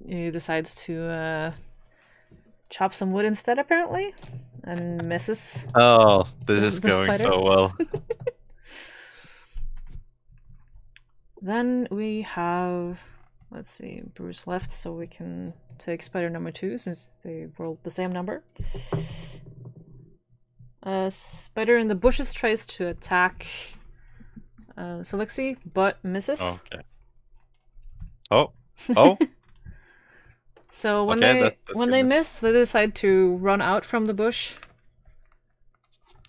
he decides to chop some wood instead, apparently, and misses. Oh, this is The going spider? so well. Then we have, let's see, Bruz left, so we can take spider number 2 since they rolled the same number. Spider in the bushes tries to attack Sylvixi, but misses. Okay. Oh. Oh. So when Okay, they that's when good they news. miss, they decide to run out from the bush.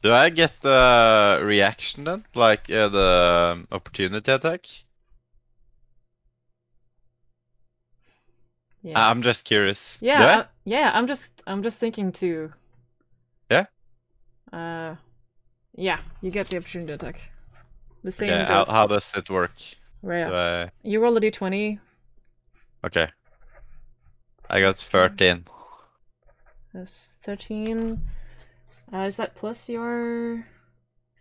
Do I get the reaction then? Like the opportunity attack? Yes. I'm just curious. Do I? yeah, yeah. I'm just thinking too. Yeah? Yeah. You get the opportunity attack. The same Okay, goes. how does it work? Right. Do I... You roll a d20. Okay. I got 13. That's 13. Is that plus your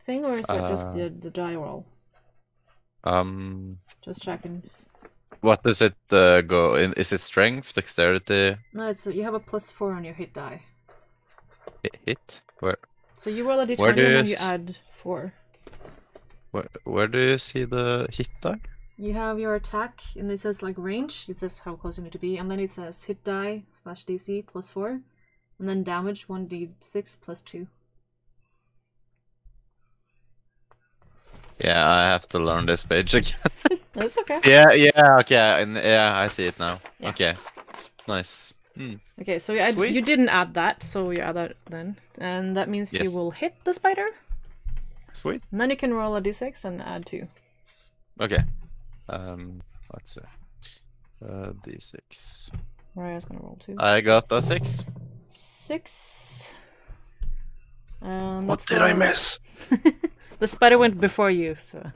thing, or is that just the die roll? Just checking. What does it go in? Is it strength, dexterity, No, it's you have a +4 on your hit die. hit? Where So you roll a d20 Where and do you then you s- add 4. where do you see the hit die? You have your attack, and it says like range. It says how close you need to be, and then it says hit die /DC +4, and then damage 1d6 +2. Yeah, I have to learn this page again. That's okay. yeah, okay, and yeah, I see it now. Yeah. Okay, nice. Okay, so Sweet. you didn't add that, so you add that then, and that means you Yes. will hit the spider. Sweet. And then you can roll a d6 and add 2. Okay. Let's see. D6. Mariah's gonna roll 2. I got a 6. 6. What did I miss? The spider went before you, so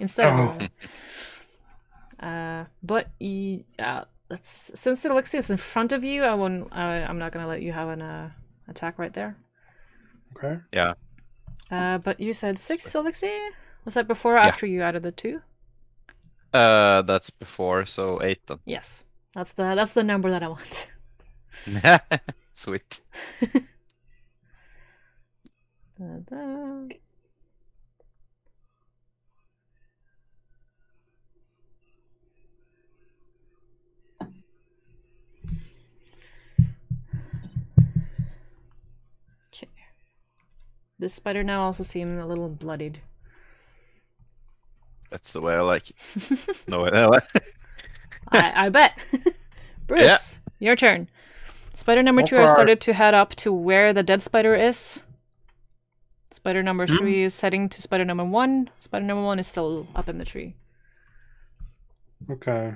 instead of but that's since Sylvixi is in front of you, I'm not gonna let you have an attack right there. Okay. Yeah. But you said 6, Sylvixi? Was that before or after you added the 2? That's before, so 8 then. Yes. That's the number that I want. Sweet. Da-da. Okay. This spider now also seems a little bloodied. That's the way I like it. No way. No way. I bet. Bruce, your turn. Spider number 2 has started to head up to where the dead spider is. Spider number 3 is heading to spider number 1. Spider number 1 is still up in the tree. Okay.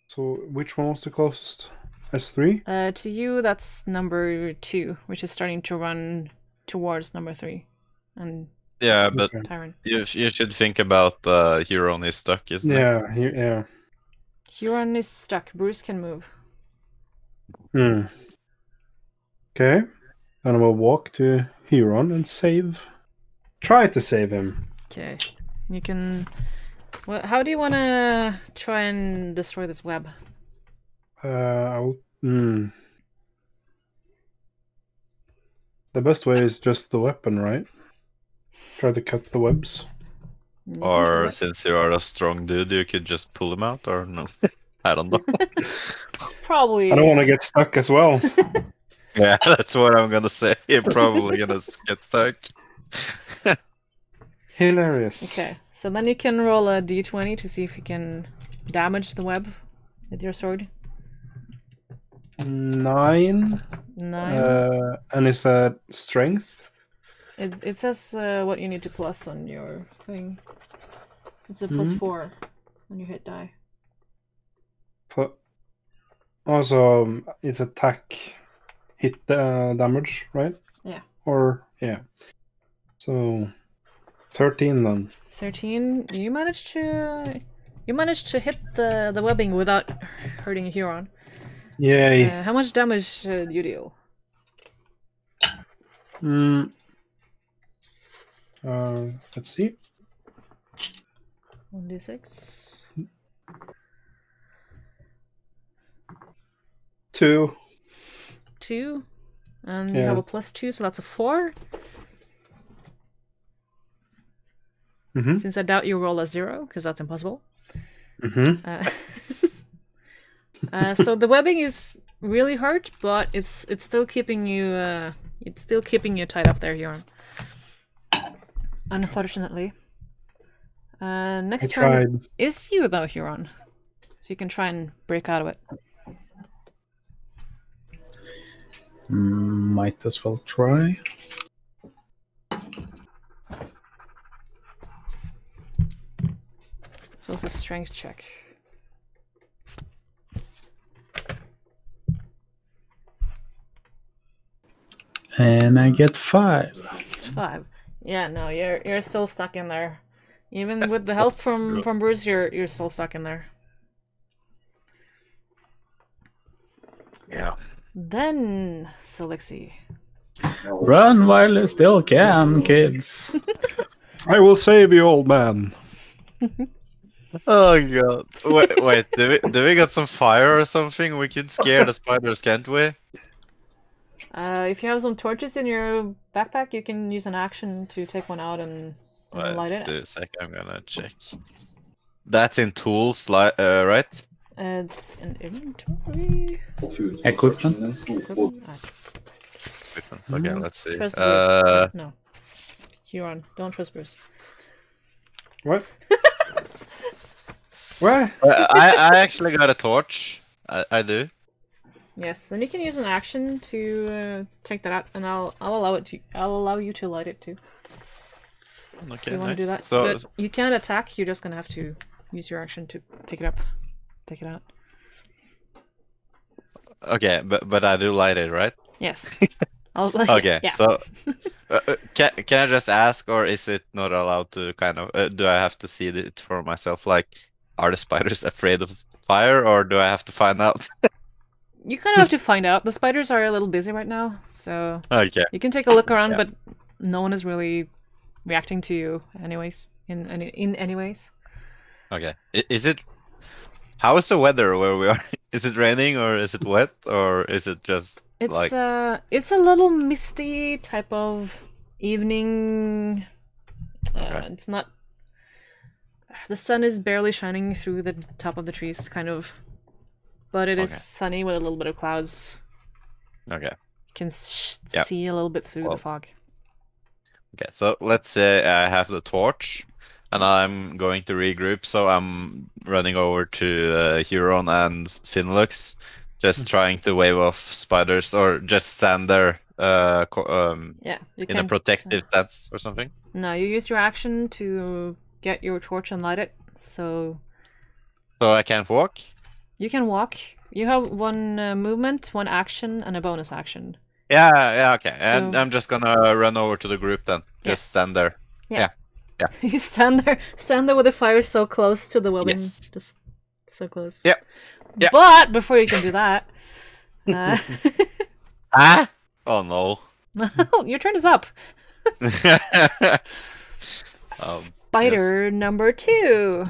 So which one was the closest? S3? To you, that's number 2, which is starting to run towards number 3. And Yeah, but Tyron. you should think about Huron is stuck, isn't it? Yeah, yeah. Huron is stuck. Bruce can move. Okay. Then I will walk to Huron and save. Try to save him. Okay. You can... How do you want to try and destroy this web? The best way is just the weapon, right? Try to cut the webs. You can try Or that. since you are a strong dude, you could just pull him out, or no? I don't know. It's probably... I don't want to get stuck as well. Yeah, that's what I'm gonna say. You're probably gonna get stuck. Hilarious. Okay, so then you can roll a d20 to see if you can damage the web with your sword. 9 9. And is that strength? It says what you need to plus on your thing. It's a +4 when you hit die. Also, it's attack hit damage, right? Yeah. Or yeah. So 13 then. 13. You managed to hit the webbing without hurting a Huron. Yay. How much damage did you deal? 'Let's see. 1d6. 2. 2. And you have a +2, so that's a 4. Since I doubt you roll a 0, because that's impossible. So the webbing is really hurt, but it's still keeping you tied up there, Huron. Unfortunately. Next turn is you though, Huron. So you can try and break out of it. Might as well try. So it's a strength check. And I get 5. 5. Yeah, no, you're still stuck in there. Even with the help from Bruz, you're still stuck in there. Yeah. Then Sylvixi. Run while you still can, kids. I will save you, old man. Oh god. Wait, do we got some fire or something? We can scare the spiders, can't we? If you have some torches in your backpack, you can use an action to take one out and light it. Wait a sec, I'm gonna check. That's in tools, right? It's an inventory. Equipment. Okay, let's see. Trust Bruce. No. Huron, don't trust Bruce. What? What? I actually got a torch. I do. Yes, then you can use an action to take that out, and I'll allow you to light it too. Okay, you want to do that? So but you can't attack. You're just gonna have to use your action to pick it up, take it out. okay, but I do light it, right? Yes. Okay, yeah. so can I just ask, or is it not allowed to kind of? Do I have to see it for myself? Like, are the spiders afraid of fire, or do I have to find out? You kind of have to find out. The spiders are a little busy right now, so Okay. you can take a look around, but no one is really reacting to you, anyways. In any ways. Okay. Is it? How is the weather where we are? Is it raining, or is it wet, or is it just? It's a little misty type of evening. Okay. It's not. The sun is barely shining through the top of the trees, kind of, but it is sunny with a little bit of clouds. Okay. You can see a little bit through the fog. Okay, so let's say I have the torch, and I'm going to regroup. So I'm running over to Huron and Finlux, just trying to wave off spiders, or just stand there in a protective stance or something. No, you used your action to get your torch and light it, so I can't walk? You can walk. You have one movement, one action, and a bonus action. Yeah, okay. So... And I'm just gonna run over to the group then. Just stand there. Yeah. You stand there with the fire so close to the webbing. Yes. Just so close. Yeah. But before you can do that... Ah? Oh no. Your turn is up. Spider number 2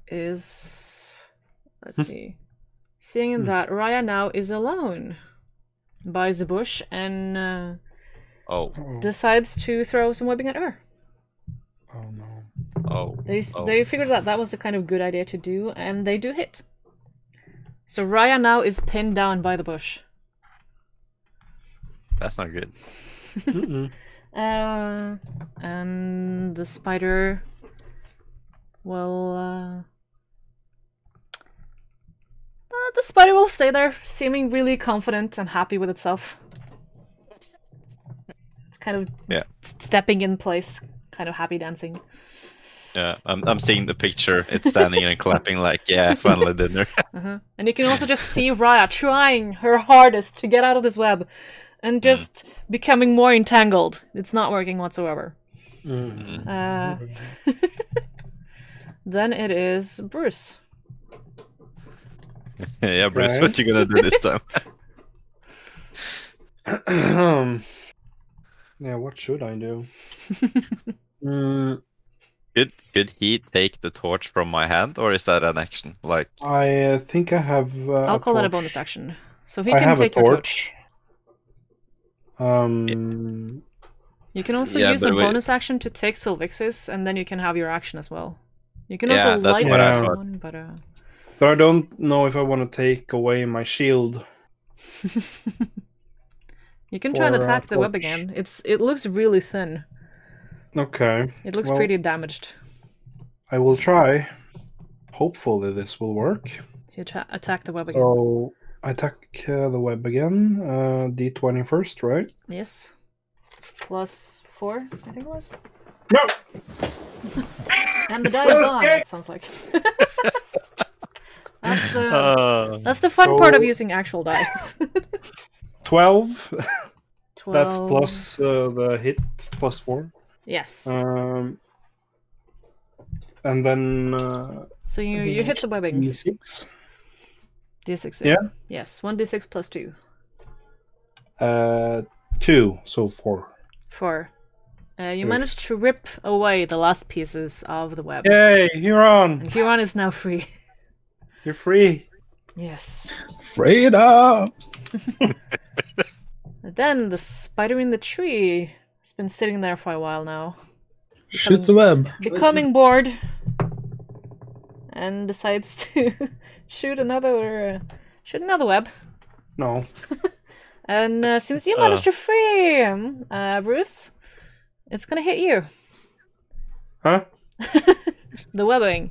is... Let's see. Seeing that Raya now is alone by the bush and decides to throw some webbing at her. Oh no. They figured that was a kind of good idea to do, and they do hit. So Raya now is pinned down by the bush. That's not good. And the spider will... the spider will stay there, seeming really confident and happy with itself. It's kind of stepping in place, kind of happy dancing. Yeah, I'm seeing the picture. It's standing and clapping like, yeah, finally dinner. And you can also just see Raya trying her hardest to get out of this web and just becoming more entangled. It's not working whatsoever. Then it is Bruz. Yeah, Bruz, what you gonna do this time? Yeah, what should I do? Could he take the torch from my hand, or is that an action? Like, I think I have. I'll call that a bonus action. So he can take your torch. You You can also use a bonus action to take Sylvixi's, and then you can have your action as well. You can also that's light what I thought. one, but I don't know if I want to take away my shield. You can try and attack the web again. It looks really thin. Okay. It looks pretty damaged. I will try. Hopefully this will work. So you attack the web again. So I attack the web again. D20 first, right? Yes. +4, I think it was. No. And the die is gone. It sounds like. That's the fun part of using actual dice. 12. 12. That's plus the hit +4. Yes. And then. So you hit the webbing. D6. D6. Yeah. Yes. 1d6 + 2. 2, so 4. 4. You managed to rip away the last pieces of the web. Yay, Huron! And Huron is now free. You're free. Yes. Freedom! Then the spider in the tree has been sitting there for a while now. Shoots the web. Becoming bored. And decides to shoot another web. No. And since you managed to free him, Bruz, it's gonna hit you. Huh? The webbing.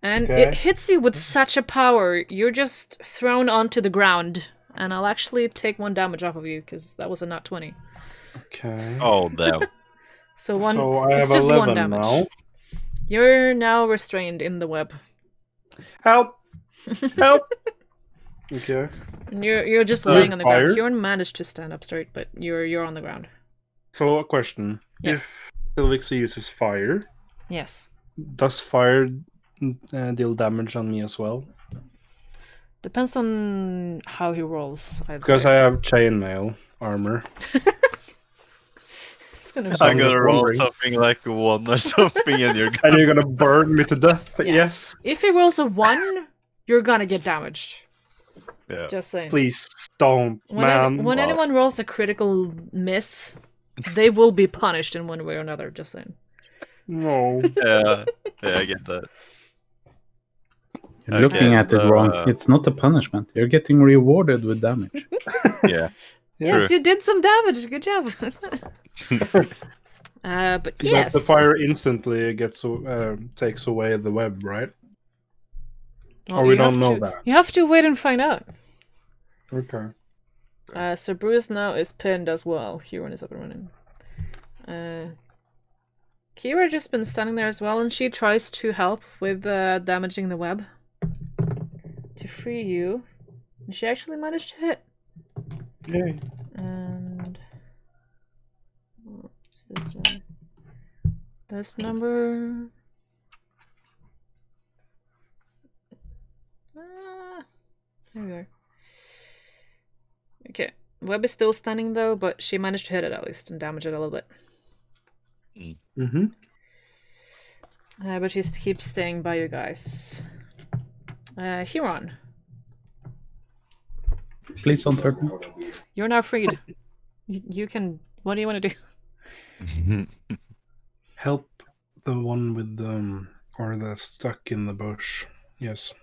And it hits you with such a power, you're just thrown onto the ground. And I'll actually take 1 damage off of you, because that was a nat 20. Okay. oh damn. So I it's have just 11 1 damage. now. You're now restrained in the web. Help! Help! Okay. And you're just laying on the ground. Fire? Huron managed to stand up straight, but you're on the ground. So a question. Yes. If Sylvixi uses fire, Yes. does fire deal damage on me as well? Depends on how he rolls, I'd Because say. I have chainmail armor. I'm gonna roll something like 1 or something, and you're And you're gonna burn me to death? Yeah. Yes. If he rolls a 1, you're gonna get damaged. Yeah. Just saying. Please don't, man. When anyone rolls a critical miss, they will be punished in one way or another, just saying. No. Yeah, I get that. You're looking at it wrong. It's not a punishment. You're getting rewarded with damage. Yeah. Yes, True. you did some damage. Good job. But yes. The fire instantly takes away the web, right? Well, or we you don't have know to- that. You have to wait and find out. Okay. So Bruz now is pinned as well. Huron is up and running. Kira just been standing there as well, and she tries to help with damaging the web to free you. And she actually managed to hit. Yay. And what's this one? This number. There we are. Okay, web is still standing though, but she managed to hit it at least and damage it a little bit. Mm-hmm. But she keeps staying by you guys. Huron, Please don't hurt me. you're now freed. You can. What do you want to do? Help the one with or the stuck in the bush. Yes.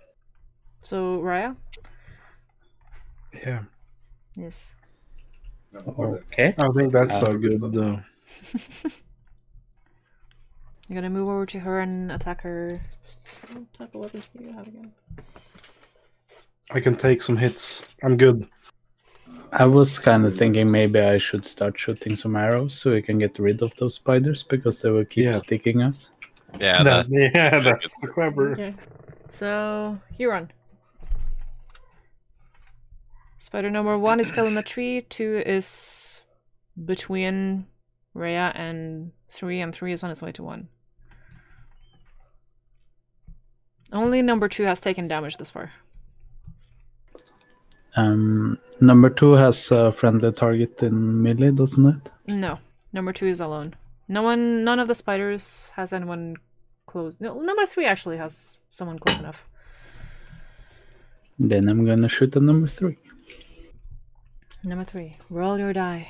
So Raya? Yeah. Yes. Okay. I think that's a good. You're gonna move over to her and attack her. What type of weapons do you have again? I can take some hits. I'm good. I was kind of thinking maybe I should start shooting some arrows so we can get rid of those spiders because they will keep sticking us. Yeah, that's clever. Okay. So, Huron. Spider number 1 is still in the tree. 2 is between Rhea and 3 is on its way to 1. Only number 2 has taken damage this far. Number 2 has a friendly target in melee, doesn't it? No, number 2 is alone. None of the spiders has anyone close. No, number 3 actually has someone close enough. Then I'm gonna shoot at number 3. Number 3, roll your die.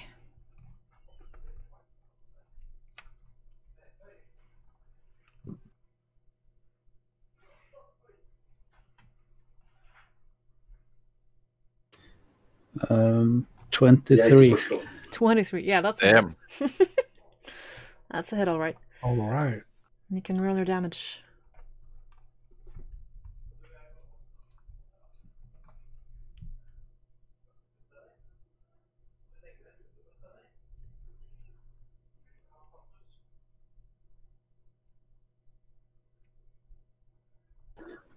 Um, 23. 23. Yeah, that's Damn. a hit. That's a hit, all right. All right. You can roll your damage.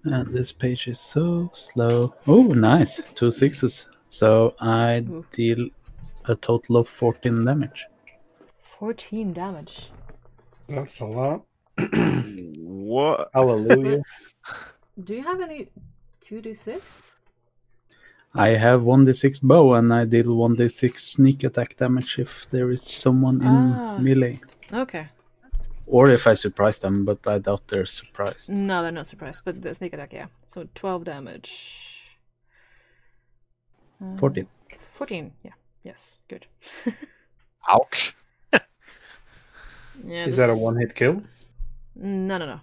And this page is so slow. Oh, nice. 2 6s. So I deal a total of 14 damage. 14 damage. That's a lot. What? Hallelujah. Do you have any 2d6? I have 1d6 bow and I deal 1d6 sneak attack damage if there is someone in melee. Okay. Or if I surprise them, but I doubt they're surprised. No, they're not surprised, but the sneak attack, yeah. So 12 damage. 14. 14, yeah. Yes, good. Ouch. Yeah, Is that a one-hit kill? No.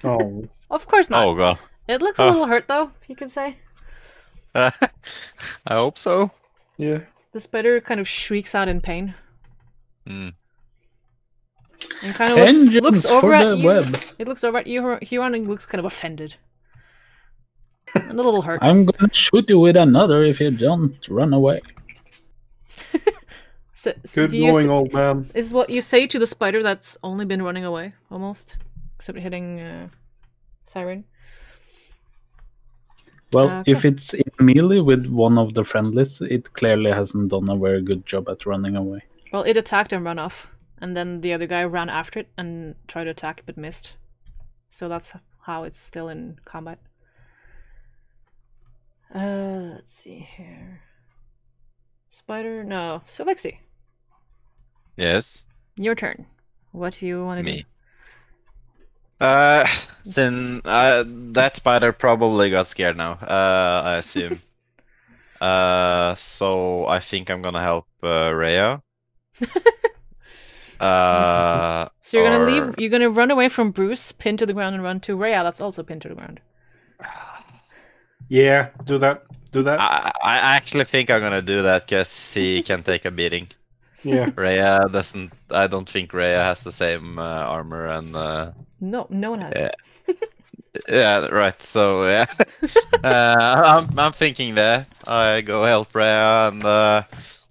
Oh. Of course not. Oh god. It looks a little hurt, though, if you could say. I hope so. Yeah. The spider kind of shrieks out in pain. Hmm. And kind of looks over at you. Web. It looks over at you, Huron, and looks kind of offended. And a little hurt. I'm gonna shoot you with another if you don't run away. So Good going, old man. Is what you say to the spider that's only been running away, almost. Except hitting Siren. Well, if it's in melee with one of the friendlies, it clearly hasn't done a very good job at running away. Well, it attacked and ran off. And then the other guy ran after it and tried to attack but missed. So that's how it's still in combat. Let's see here. Spider, no, Sylvixi. Yes. Your turn. What do you want to do? Since that spider probably got scared now, I assume. So I think I'm gonna help Rhea. So you're gonna leave. You're gonna run away from Bruz, pin to the ground, and run to Rhea. That's also pinned to the ground. Yeah, do that. Do that. I actually think I'm gonna do that because he can take a beating. Yeah. Rhea doesn't. I don't think Rhea has the same armor and. No one has. Yeah. Yeah, right. So yeah, I'm thinking there. I go help Rhea and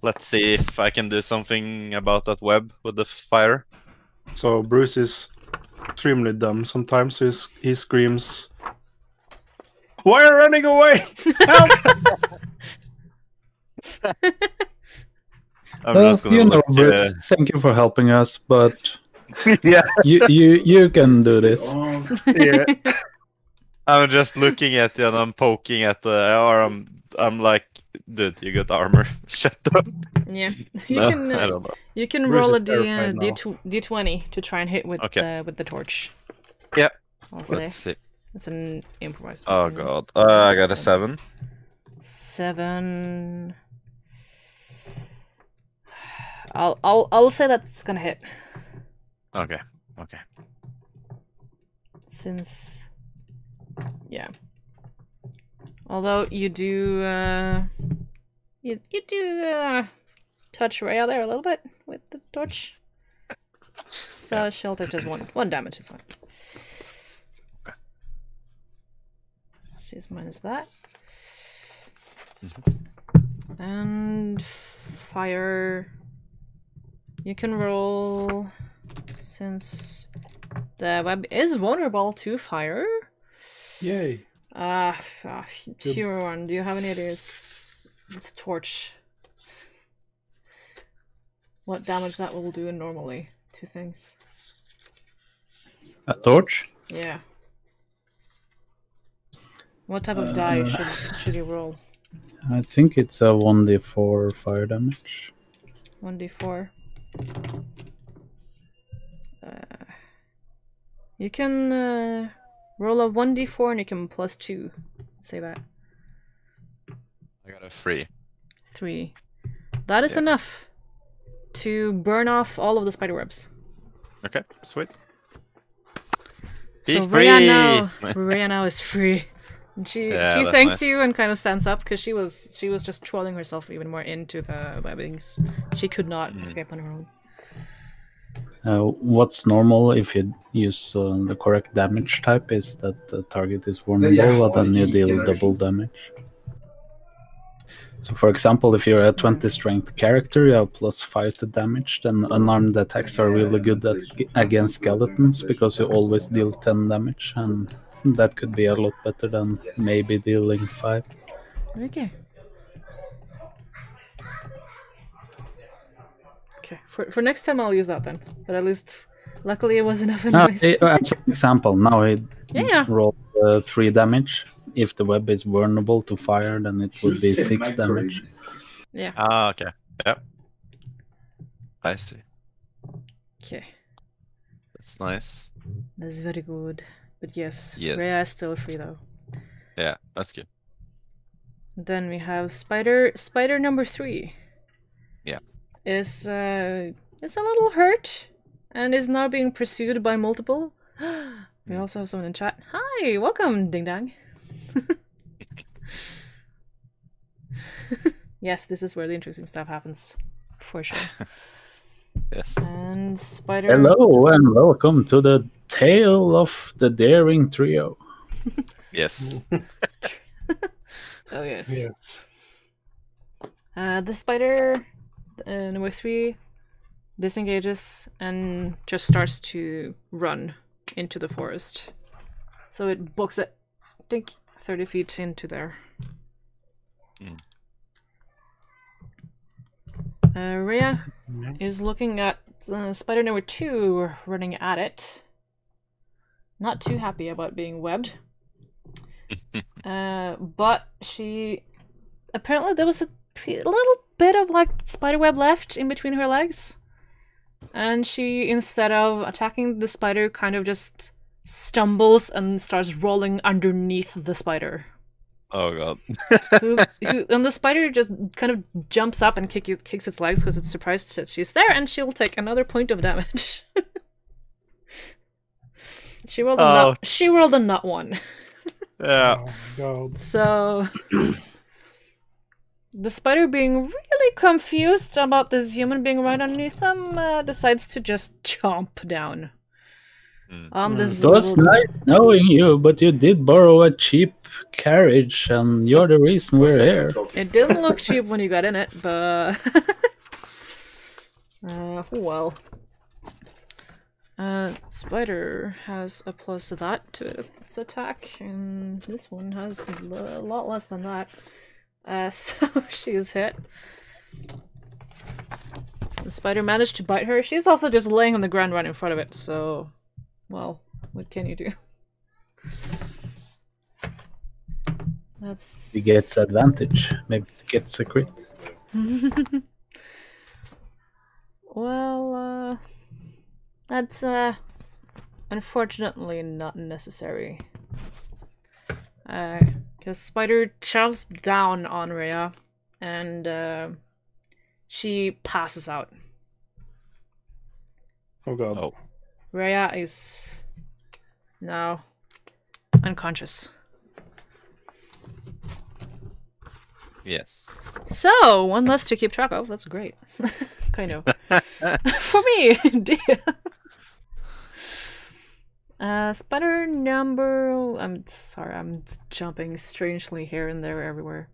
let's see if I can do something about that web with the fire. So Bruce is extremely dumb. Sometimes he screams, "Why are you running away? Help!" I'm just gonna look, Bruce, thank you for helping us, but Yeah. you can do this. Yeah. I'm just looking at you and I'm poking at the arm. I'm like, dude, you got armor. Shut up. Yeah, No, I don't know. You can Bruce roll a is terrified now. d20 to try and hit with the torch. Yeah. I'll say Let's see. it's an improvised. Oh weapon. god. I got a 7. 7. I'll say that's gonna hit. Okay. Okay. Since, yeah. Although you do, you do touch Rhea there a little bit with the torch. So she'll take just one damage is fine. Okay. She's minus that. And fire. You can roll, since the web is vulnerable to fire. Yay. Huron, do you have any ideas with torch? What damage that will do normally to things? A torch? Yeah. What type of die should you roll? I think it's a 1d4 fire damage. 1d4. You can roll a 1d4 and you can +2. Say that. I got a 3. 3. That is enough to burn off all of the spider webs. Okay, sweet. So Be free! Rhea now is free. And she that's thanks nice. you and kind of stands up because she was just trolling herself even more into the webbings. She could not escape on her own. What's normal if you use the correct damage type is that the target is vulnerable, and then you deal double damage. So, for example, if you're a 20 strength character, you have +5 to damage, then unarmed attacks are really good against skeletons because you always deal 10 damage, and that could be a lot better than maybe dealing 5. Okay. Okay. For next time I'll use that then. But at least, luckily, it was enough anyways. As an example, now I Yeah. rolled 3 damage. If the web is vulnerable to fire, then it would be 6 damage. Yeah. Ah, okay. Yep. I see. Okay. That's nice. That's very good. But yes, Yes. Rhea is still free though. Yeah, that's good. Then we have Spider number 3. Yeah. Is a little hurt and is now being pursued by multiple. We also have someone in chat. Hi, welcome, Ding Dang. Yes, this is where the interesting stuff happens, for sure. Yes. And Spider. Hello and welcome to the Tale of the Daring Trio. Yes. Oh yes. Yes. The spider number 3 disengages and just starts to run into the forest. So it books it, I think, 30 feet into there. Rhea is looking at spider number 2 running at it. Not too happy about being webbed. But she... Apparently there was a little bit of like spider web left in between her legs. And she, instead of attacking the spider, kind of just stumbles and starts rolling underneath the spider. Oh god. And the spider just kind of jumps up and kicks its legs because it's surprised that she's there, and she'll take another point of damage. She rolled a nut 1. Yeah. Oh my god. So the spider, being really confused about this human being right underneath them, decides to just chomp down. This It was nice knowing you, but you did borrow a cheap carriage, and you're the reason we're here. It didn't look cheap when you got in it, but well. Spider has a plus of that to its attack, and this one has a lot less than that. So she's hit. The spider managed to bite her. She's also just laying on the ground right in front of it, so... Well, what can you do? That's... He gets advantage. Maybe he gets a crit. Well, that's unfortunately not necessary. Because Spider chomps down on Rhea, and she passes out. Oh god. Oh. Rhea is now unconscious. Yes. So, one less to keep track of. That's great. Kind of. For me, spider number... I'm sorry, I'm jumping strangely here and there everywhere.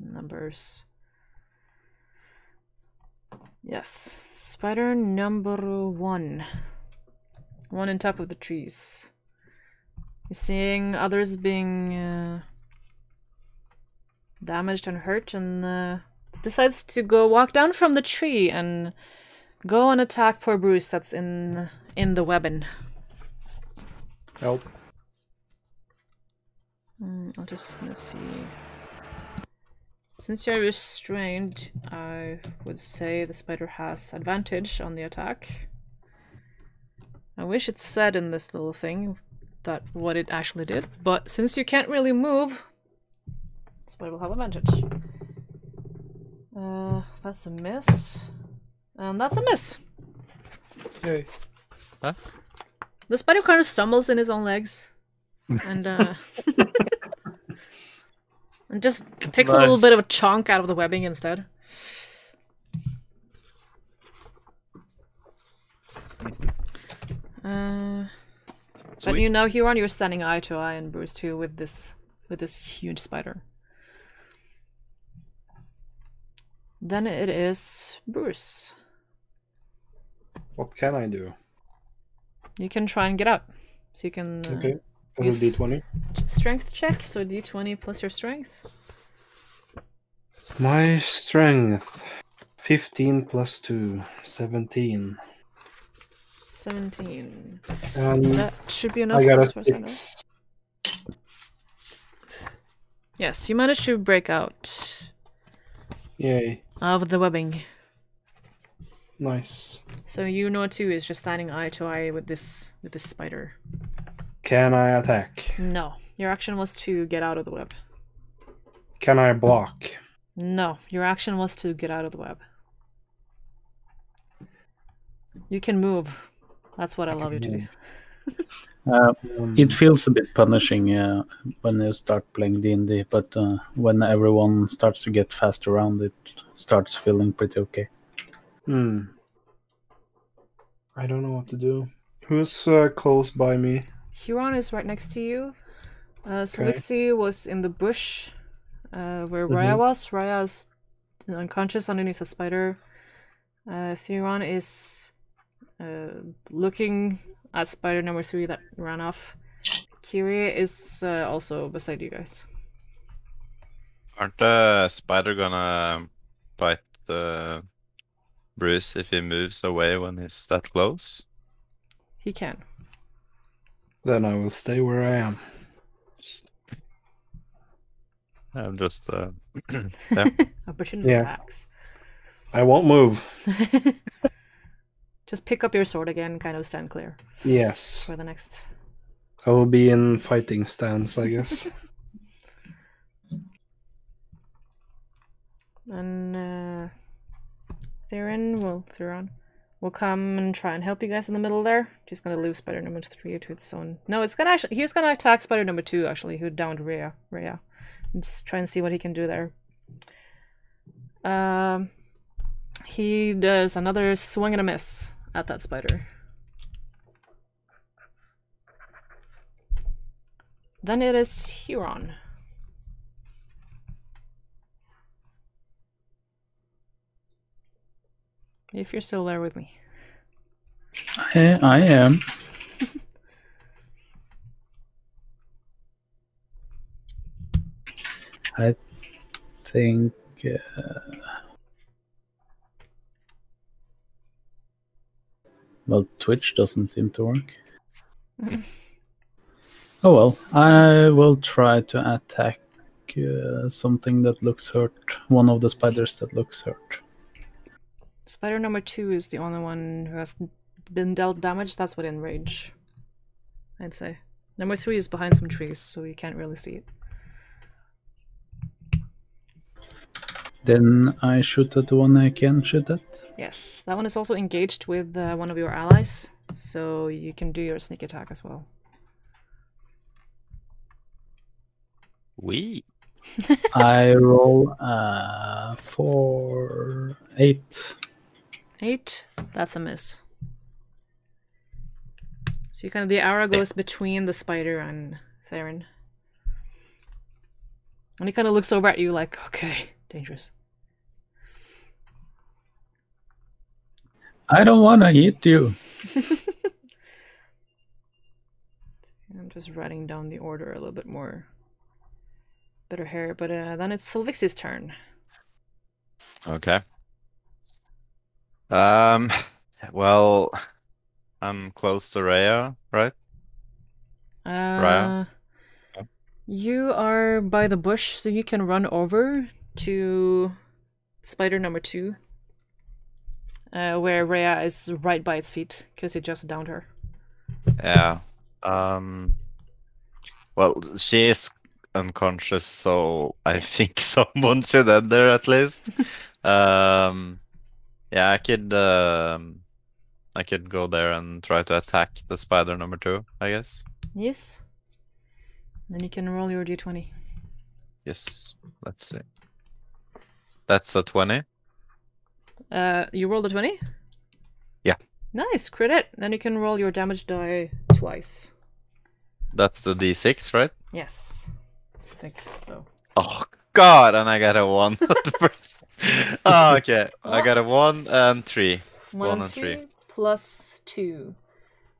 numbers. Yes, spider number 1. One on top of the trees. You're seeing others being damaged and hurt, and decides to go walk down from the tree and go and attack poor Bruz that's in the webbing. Help. I'm just gonna see. Since you're restrained, I would say the spider has advantage on the attack. I wish it said in this little thing that what it actually did, but since you can't really move, the spider will have advantage. That's a miss. And that's a miss. Yay. Huh? The spider kind of stumbles in his own legs. And and just takes a little bit of a chunk out of the webbing instead. But you know, Huron, you're standing eye to eye and Bruz too with this huge spider. Then it is Bruz. What can I do? You can try and get out. So you can Okay. use D20. strength check, so d20 plus your strength. My strength. 15 plus 2. 17. 17. And That should be enough. I got a as far as I know. 6. Yes, you managed to break out Yay. of the webbing. Nice. So you know too is just standing eye to eye with this spider. Can I attack? No, your action was to get out of the web. Can I block? No, your action was to get out of the web. You can move. That's what I love you to do. It feels a bit punishing when you start playing D&D, but when everyone starts to get fast around, it starts feeling pretty okay. I don't know what to do. Who's close by me? Huron is right next to you. Sylvixi was in the bush where Raya was. Raya's unconscious underneath a spider. Huron is looking at spider number 3 that ran off. Ciry is also beside you guys. Aren't the spider gonna bite Bruz if he moves away when he's that close? He can. Then I will stay where I am. I'm just Opportunity Yeah. attacks. I won't move. Just pick up your sword again, kind of stand clear Yes. for the next. I will be in fighting stance, I guess. And Huron will come and try and help you guys in the middle there. Just gonna leave spider number 3 to its own. No, he's gonna attack spider number 2 actually, who downed Rhea. And just try and see what he can do there. He does another swing and a miss at that spider. Then it is Huron. If you're still there with me. I am. I think... well, Twitch doesn't seem to work. Oh well, I will try to attack something that looks hurt. One of the spiders that looks hurt. Spider number 2 is the only one who has been dealt damage. That's within range, I'd say. Number 3 is behind some trees, so you can't really see it. Then I shoot at the one I can shoot at. Yes, that one is also engaged with one of your allies, so you can do your sneak attack as well. We. I roll for 8. 8, that's a miss. So you kind of, the arrow goes between the spider and Theron. And he kind of looks over at you like, okay, dangerous. I don't want to eat you. I'm just writing down the order a little bit more. Better here, but then it's Sylvixi's turn. Okay. Well, I'm close to Rhea, right? Rhea? You are by the bush, so you can run over to spider number 2. Where Rhea is right by its feet, because you just downed her. Yeah. Well, she is unconscious, so I think someone should enter at least. Yeah, I could go there and try to attack the spider number 2, I guess. Yes. Then you can roll your d20. Yes. Let's see. That's a 20. You rolled a 20? Yeah. Nice, crit it. Then you can roll your damage die twice. That's the d6, right? Yes. I think so. Oh god, and I got a 1 at the first. Oh, okay. I got a 1 and 3. 1 and 3. Plus 2.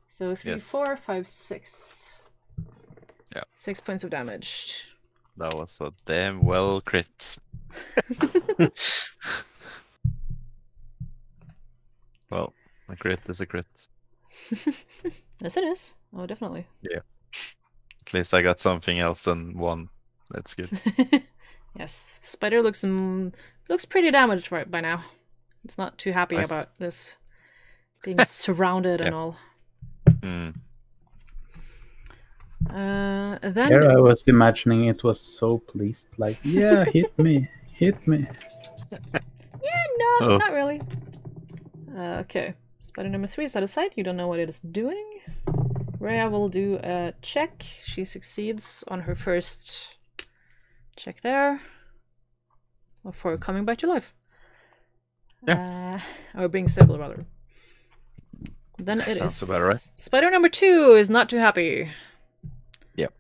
So 3, Yes. 4, 5, 6. Yeah. 6 points of damage. That was a damn well crit. Well, a crit is a crit. Yes, it is. Oh, definitely. Yeah. At least I got something else than 1. That's good. Yes, spider looks pretty damaged right by now. It's not too happy Nice. about this being surrounded and all. Hmm. Then Here I was imagining it was so pleased, like, yeah, hit me, hit me. yeah, no, Oh. not really. Okay, spider number 3 is out of sight. You don't know what it is doing. Rhea will do a check. She succeeds on her first check there. For coming back to life. Yeah. Or being stable, rather. Then it Sounds is... about right. Spider number 2 is not too happy. Yep.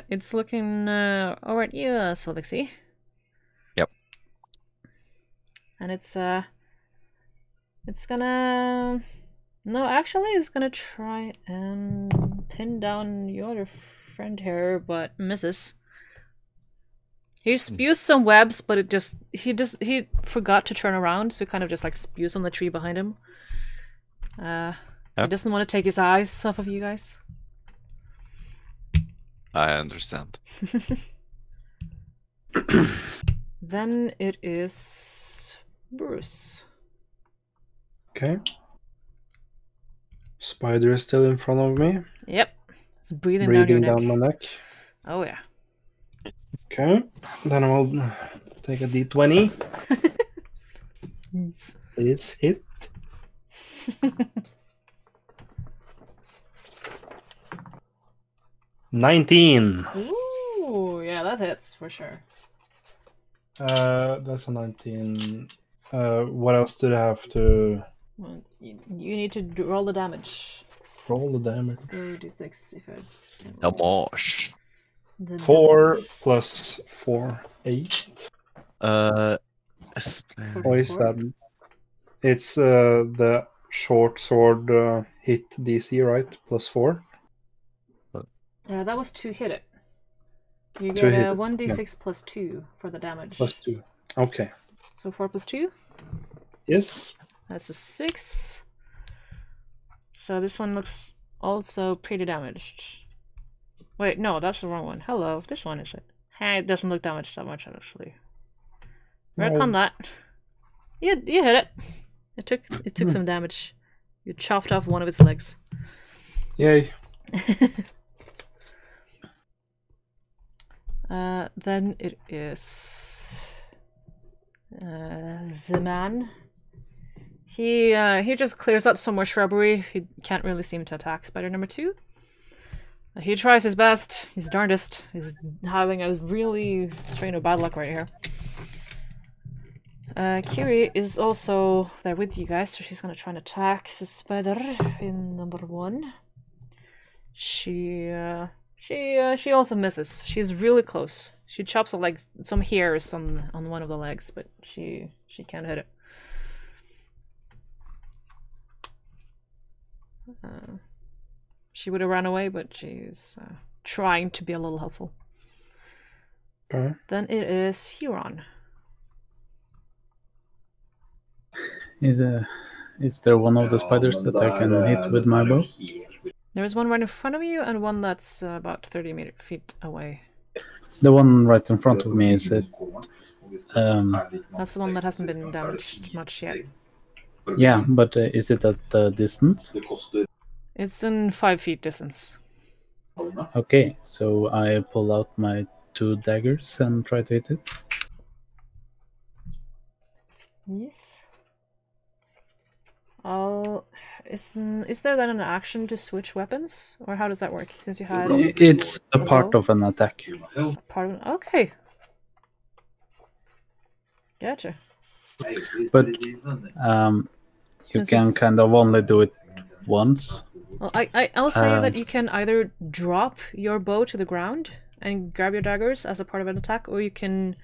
It's looking over at you, Sylvixi. Yep. And it's gonna... No, actually, it's gonna try and pin down your other friend here, but misses. He spews some webs, but he forgot to turn around, so he kind of just like spews on the tree behind him. He doesn't want to take his eyes off of you guys. I understand. Then it is Bruz. Okay. Spider is still in front of me, Yep, it's breathing breathing down down your my neck. neck. Oh yeah. Okay. Then I will take a d20. Yes. Please hit. $19. Ooh, yeah, that hits for sure. That's a 19. What else did I have to Well, you need to roll the damage. roll the damage? So d6 if I can No roll more. the 4 plus 4, 8. damage. What is that? It's the short sword hit DC, right? Plus 4. That was to hit it. You To get hit a it, 1d6 plus 2 for the damage. Plus 2. Okay. So 4 plus 2? Yes. That's a 6. So this one looks also pretty damaged. Wait, no, that's the wrong one. Hello, this one is it. Hey, it doesn't look damaged that much actually. Work on that. You hit it. It took some damage. You chopped off one of its legs. Yay. Then it is the man. He just clears out some more shrubbery. He can't really seem to attack spider number 2. He tries his best. He's darndest. He's having a really strain of bad luck right here. Ciry is also there with you guys, so she's gonna try and attack the spider in number 1. She She also misses. She's really close. She chops off like some hairs on one of the legs, but she can't hit it. She would have run away, but she's trying to be a little helpful. Okay. Then it is Huron. Is there one of the spiders that I can hit with my bow? There's one right in front of you and one that's about 30 feet away. The one right in front of me, is it? That's the one that hasn't been damaged much yet. Yeah, but is it at the distance? It's in 5 feet distance. Okay, so I pull out my 2 daggers and try to hit it. Yes. Is there then an action to switch weapons, or how does that work? Since you had It's a part of an attack. Okay. Gotcha. But you can kind of only do it once. Well, I'll say that you can either drop your bow to the ground and grab your daggers as a part of an attack, or you can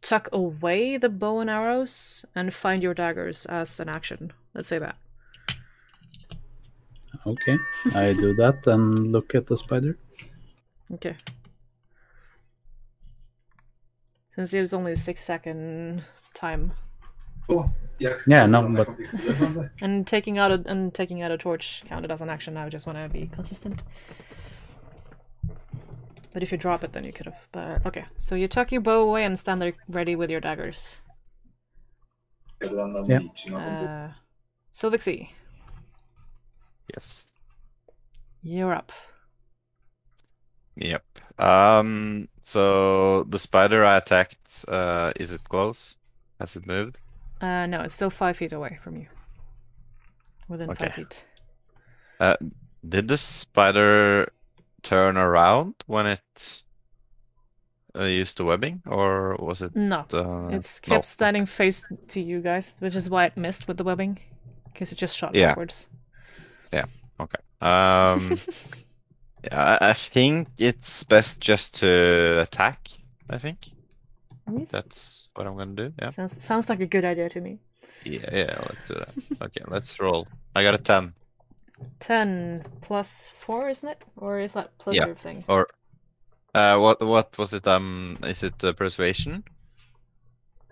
tuck away the bow and arrows and find your daggers as an action. Let's say that. Okay, I do that and look at the spider. Okay. Since it was only a 6-second time. Yeah, no, but And taking out a torch counted as an action. I just want to be consistent. But if you drop it, then you could have. But okay, so you tuck your bow away and stand there ready with your daggers. Yeah. Sylvixi, Yes. you're up. Yep. So the spider I attacked, is it close? Has it moved? No, it's still 5 feet away from you. Within Okay. 5 feet. Did the spider turn around when it used the webbing, or was it? No, it's kept standing face to you guys, which is why it missed with the webbing, because it just shot backwards. Yeah. Okay. Yeah, I think it's best just to attack. I think Yes. that's what I'm gonna do. Yeah. Sounds like a good idea to me. Yeah. Let's do that. Okay, let's roll. I got a 10. 10 plus 4, isn't it? Or is that plus Yeah. your thing? Or what was it? Is it persuasion?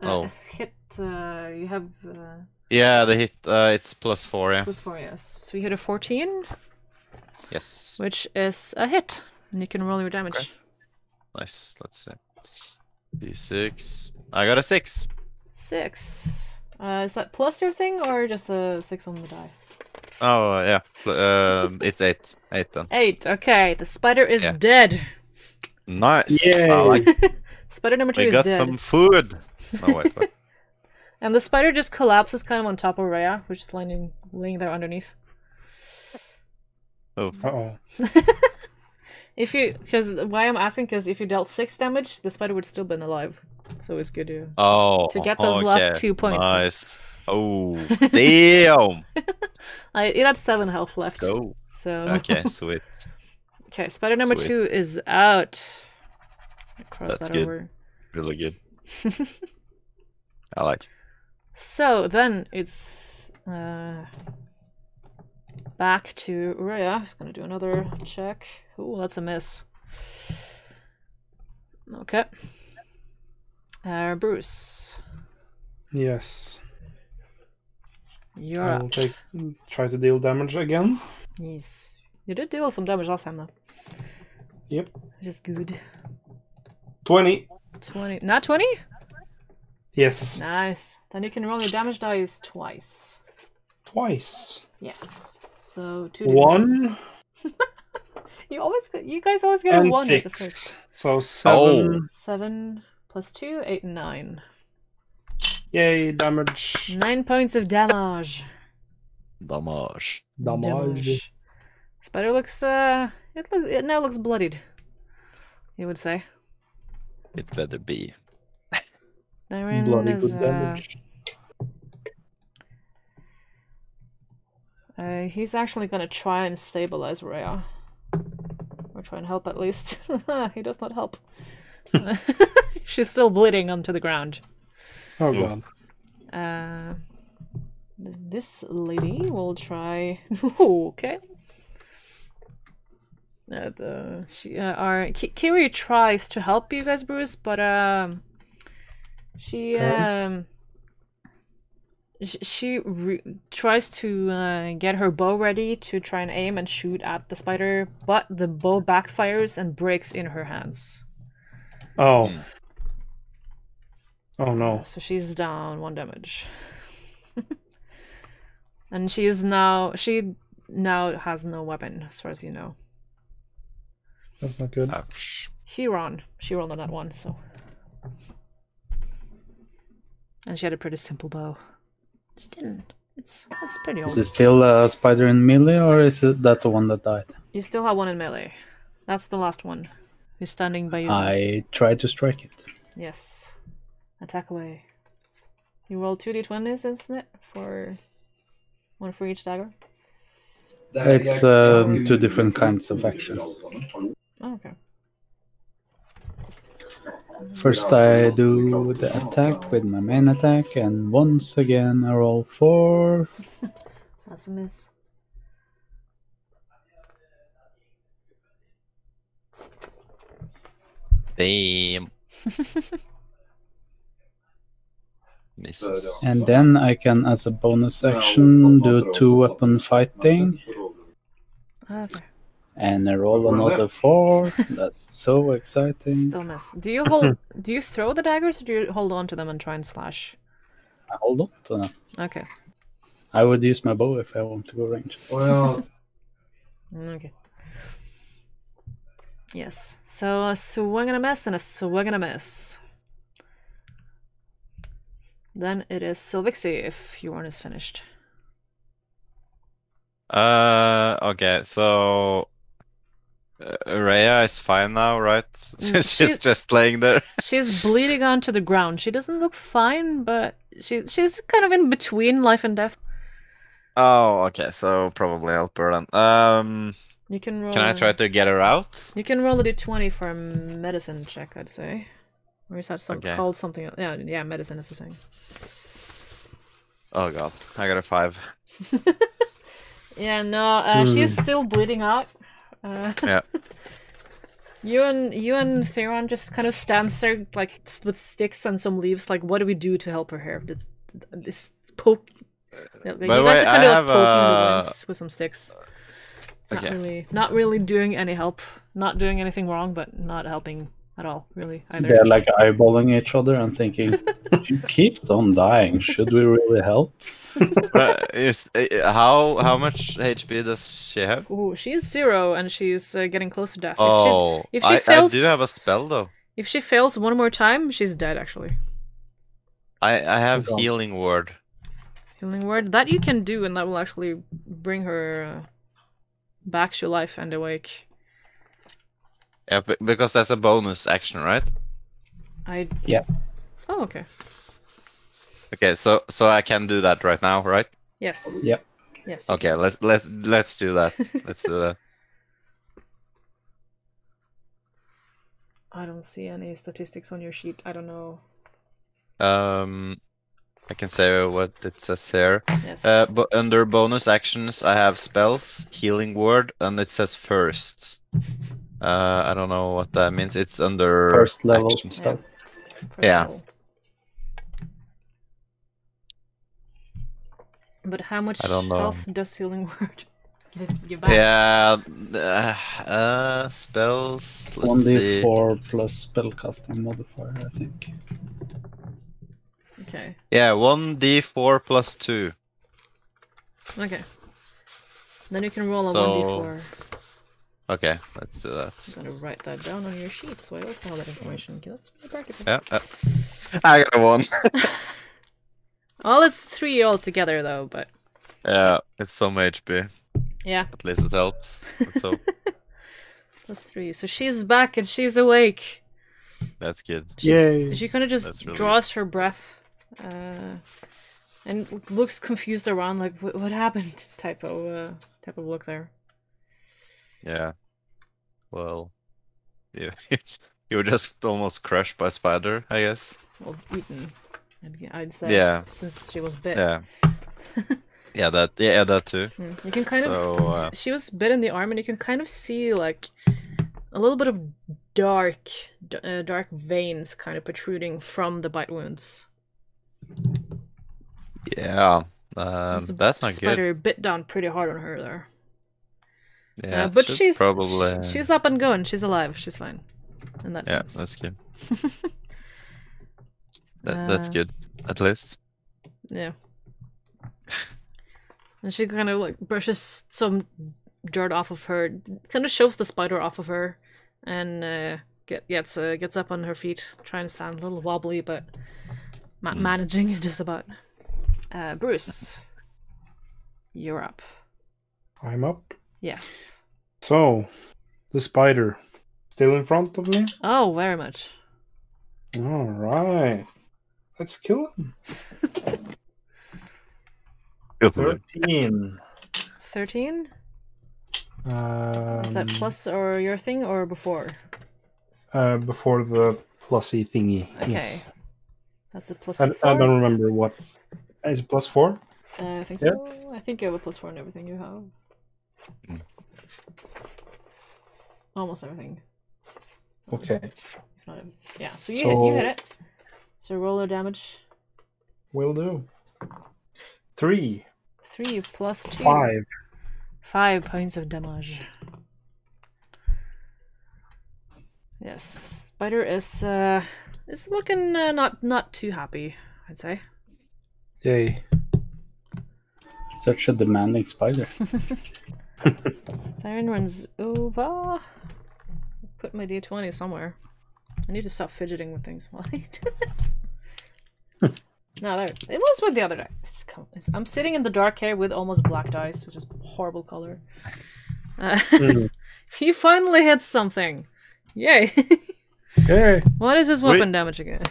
Oh. Hit. You have. Yeah, the hit. It's plus 4. Yeah. Plus 4, yes. So you hit a 14, Yes. which is a hit. And you can roll your damage. Okay. Nice. Let's see. D6. I got a 6. 6. Is that plus your thing or just a 6 on the die? Oh yeah. It's 8. 8 then. 8. Okay, the spider is Yeah. dead. Nice. Yay. I like. Spider number 2 We is got dead. some food. No wait. What? And the spider just collapses kind of on top of Rhea, which is laying there underneath. Oh. Uh-oh. Why I'm asking, because if you dealt 6 damage, the spider would still been alive. So it's good to Oh. get those last 2 points. Nice. Oh damn. It had 7 health left. Go. So Okay. Sweet. okay, spider number Sweet. 2 is out. Cross That's that good. over. Really good. I like. So then it's back to Rhea. He's gonna do another check. Ooh, that's a miss. Okay. Bruce, Yes. you're I up. will try to deal damage again. Yes. You did deal some damage last time though. Yep. Which is good. 20. 20. Not 20? Yes. Nice. Then you can roll your damage dice twice. Twice. Yes. So 2d6. 1 You guys always get a and 1 at the first. 6. So 7. 7 plus 2, 8 and 9. Yay, damage. 9 points of damage. Damage. Damage. Spider looks it now looks bloodied. You would say. It better be. Therein Bloody is good damage. he's actually gonna try and stabilize Rhea. Or Or try and help at least. He does not help. She's still bleeding onto the ground. Oh god. This lady will try. Okay. Ciry tries to help you guys, Bruz, but she tries to get her bow ready to try and aim and shoot at the spider, but the bow backfires and breaks in her hands. Oh. Oh no. So she's down 1 damage. And she now has no weapon, as far as you know. That's not good. Ouch. Huron. She rolled on that one, so. And she had a pretty simple bow. She didn't. It's pretty old. Is it still a spider in melee, or is it that the one that died? You still have one in melee. That's the last one. Who's standing by you guys. I tried to strike it. Yes. Attack away. You roll 2d20s, isn't it? For one for each dagger? It's 2 different kinds of actions. Oh, okay. First I do the attack with my main attack, and once again I roll 4. That's a miss. Damn. Misses. And then I can, as a bonus action, do 2 weapon fighting. Okay. And I roll another 4. That's so exciting. Still miss. Do you hold? Do you throw the daggers, or do you hold on to them and try and slash? I hold on to them. Okay. I would use my bow if I want to go range. Well, Okay. Yes. So a swing and a miss and a swing and a miss. Then it is Sylvixi if Huron is finished. Okay, so Rhea is fine now, right? She's just laying there. She's bleeding onto the ground. She doesn't look fine, but she's kind of in between life and death. Oh, okay, so probably help her then. You can roll. Can I try to get her out? You can roll a d20 for a medicine check, I'd say. Or is that Okay. called something else? Yeah, medicine is the thing. Oh god, I got a 5. Yeah, no, she's still bleeding out. Yeah. You and Theron just kind of stands there, like, with sticks and some leaves, like, what do we do to help her here? This poke... You By the guys way, are kind I of have poking the a- wounds with some sticks. Okay. Not really doing any help. Not doing anything wrong, but not helping at all, really, either. They're like eyeballing each other and thinking, she keeps on dying. Should we really help? How much HP does she have? Ooh, she's 0 and she's getting close to death. Oh, if she I fails, do have a spell though. If she fails one more time, she's dead, actually. I have Hold on. healing word. Healing word. That you can do, and that will actually bring her back to life and awake. Yeah, because that's a bonus action, right? Yeah. Oh, okay. Okay, so I can do that right now, right? Yes. Yep. Yes. you Okay, let's do that. Let's do that. I don't see any statistics on your sheet. I don't know. I can say what it says here. Yes. But under bonus actions, I have spells, healing word, and it says first. I don't know what that means. It's under First level actions. spell. First yeah. level. But how much I don't know. health does healing word give back? Yeah, spells. Let's see. 1d4 plus spellcasting modifier, I think. Okay. Yeah, 1d4 plus 2. Okay. Then you can roll a So- 1d4. Okay, let's do that. I'm gonna write that down on your sheet so I also have that information. Okay, that's really practical. Yeah, I got a 1. Well, it's 3 altogether though, but Yeah, it's some HP. yeah, At least it helps. Let's hope. that's 3. So she's back and she's awake. That's good. yay. She kind of just That's really draws her breath and looks confused around, like what happened? Type of look there. Yeah. well, you you were just almost crushed by a spider, I guess. Well, eaten, I'd say. Yeah. Since she was bit. Yeah. Yeah, that too. You can kind So, of... She was bit in the arm, and you can kind of see, like, a little bit of dark veins kind of protruding from the bite wounds. Yeah. The That's not good. spider bit down pretty hard on her there. Yeah, but should she's probably... she's up and going. She's alive. She's fine. In that sense. That's good. That's good, at least. Yeah. And she kind of like brushes some dirt off of her, kind of shoves the spider off of her, and gets up on her feet, trying to stand a little wobbly, but managing just about. Bruce, you're up. I'm up. Yes. So, the spider still in front of me? Oh, very much. All right. Let's kill him. 13. 13? Is that plus or your thing or before? Before the plusy thingy. Okay. Yes. That's a plus I 4? don't remember what. Is it plus 4? I think so. Yeah. I think you have a plus 4 in everything you have. Almost everything. Okay. If not, yeah. So you hit it. So roll your damage. Will do. 3. 3 plus 2. 5. 5 points of damage. Yes, spider is looking not too happy, I'd say. Yay. Such a demanding spider. Tyron runs over. Put my d20 somewhere. I need to stop fidgeting with things while I do this. No, there. It was with the other die. I'm sitting in the dark here with almost black dice, which is horrible color. He finally hit something. Yay! Yay! What is his weapon damage again?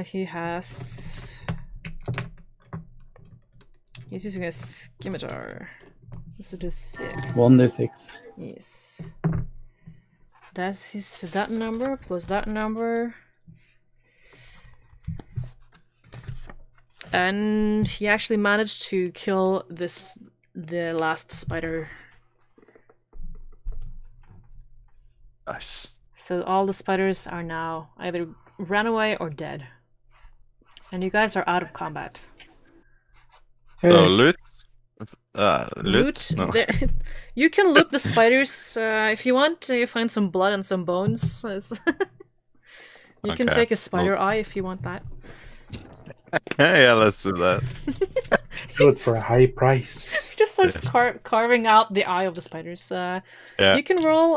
He has... He's using a scimitar. So it is 6. 1d6. Yes. That's that number plus that number. And he actually managed to kill the last spider. Nice. So all the spiders are now either ran away or dead. And you guys are out of combat. So loot? Loot? No. You can loot the spiders if you want. You find some blood and some bones. You can take a spider eye if you want that. Yeah, let's do that. Do it for a high price. He just starts carving out the eye of the spiders. Yeah. You can roll,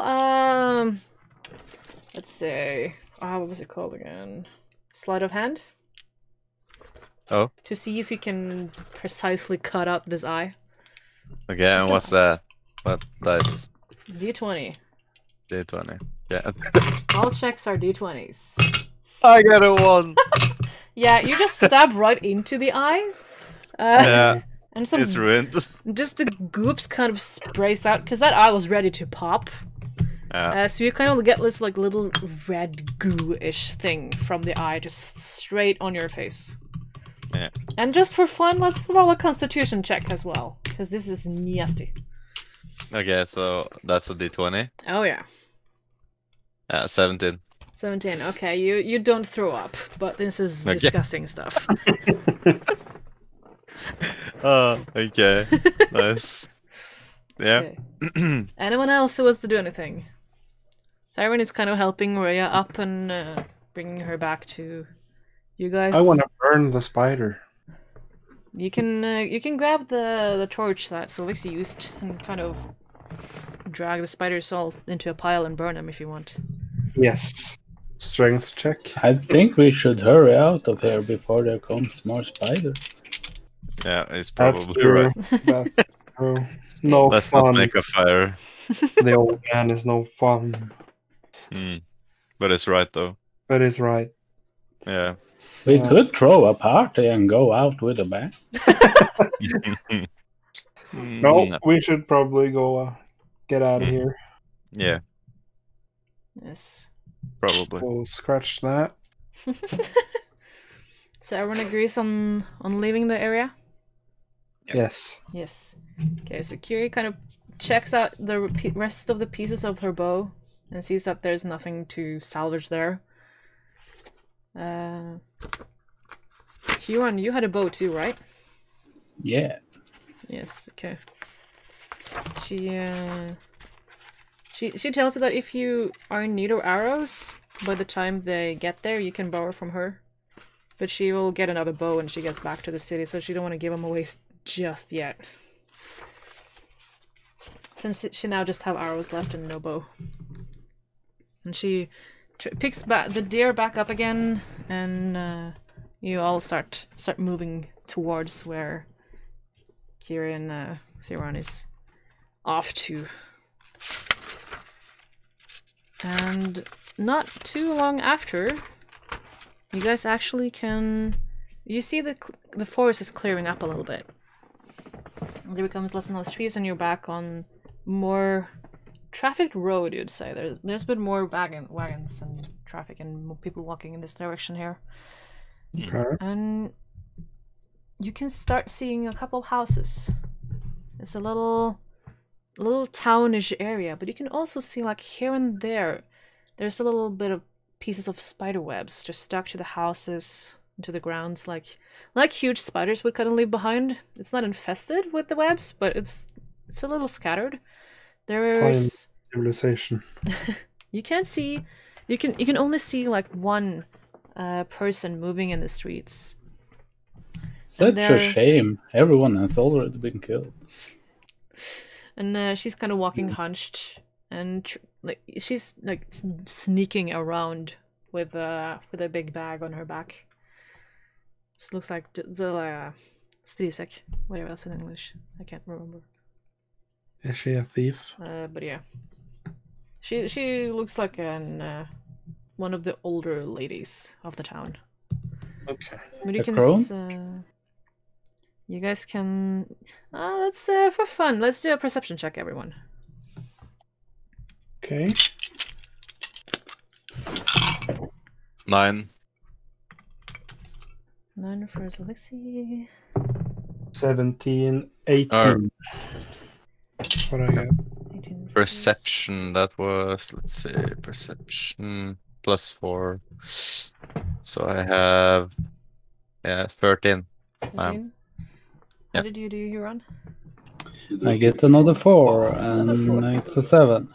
let's say, what was it called again? Sleight of hand? Oh. To see if you can precisely cut out this eye. Okay, and what's that? What dice? D20. D20. Yeah. All checks are D20s. I got a 1! Yeah, you just stab right into the eye. Yeah. And some, it's ruined. Just the goops kind of sprays out, because that eye was ready to pop. Yeah. So you kind of get this like little red goo-ish thing from the eye, just straight on your face. Yeah. And just for fun, let's roll a constitution check as well, because this is nasty. Okay, so that's a D20. Oh yeah. 17. 17. Okay, you don't throw up, but this is disgusting stuff. Oh, okay. Nice. Yeah. Okay. Anyone else who wants to do anything? Tyron is kind of helping Rhea up and bringing her back to you guys. I want to burn the spider. You can grab the torch that Sylvixi used and kind of drag the spider's soul into a pile and burn them if you want. Yes. Strength check. I think we should hurry out of here before there comes more spiders. Yeah, it's That's probably true. right. That's true. No Let's fun. not make a fire. The old man is no fun. But it's right though. That is right. Yeah. We could throw a party and go out with a bang. No, we should probably go get out of here. Yeah, Yes. probably. We'll scratch that. So everyone agrees on leaving the area? Yep. Yes. Yes. Okay, so Ciry kind of checks out the rest of the pieces of her bow and sees that there's nothing to salvage there. Huron, you had a bow too, right? Yeah. Yes, okay. She tells you that if you are in need of arrows, by the time they get there, you can borrow from her. But she will get another bow when she gets back to the city, so she don't want to give them away just yet. Since she now just have arrows left and no bow. And she picks the deer back up again, and you all start moving towards where Ciry and Huron is off to. And not too long after, you guys actually can... You see the forest is clearing up a little bit. There becomes less and less trees, and you're back on more trafficked road, you'd say. There's been more wagons and traffic and more people walking in this direction here. Okay. And you can start seeing a couple of houses. It's a little townish area, but you can also see, like, here and there's a little bit of pieces of spider webs just stuck to the houses, to the grounds, like huge spiders would kind of leave behind. It's not infested with the webs, but it's a little scattered. There's civilization. you can't see. You can only see like one person moving in the streets. Such a shame. Everyone has already been killed. And she's kind of walking hunched, and she's like sneaking around with a big bag on her back. This looks like the Strisek, whatever else in English. I can't remember. Is she a thief? But yeah, she looks like one of the older ladies of the town. Okay. But you can you guys can let's for fun. Let's do a perception check, everyone. Okay. 9. 9 for Sylvixi. 17, 18. What I got? 18 for Perception, that was, let's see, perception +4. So I have, 13. 13. How did you do, Huron? I get another 4, and it's a 7.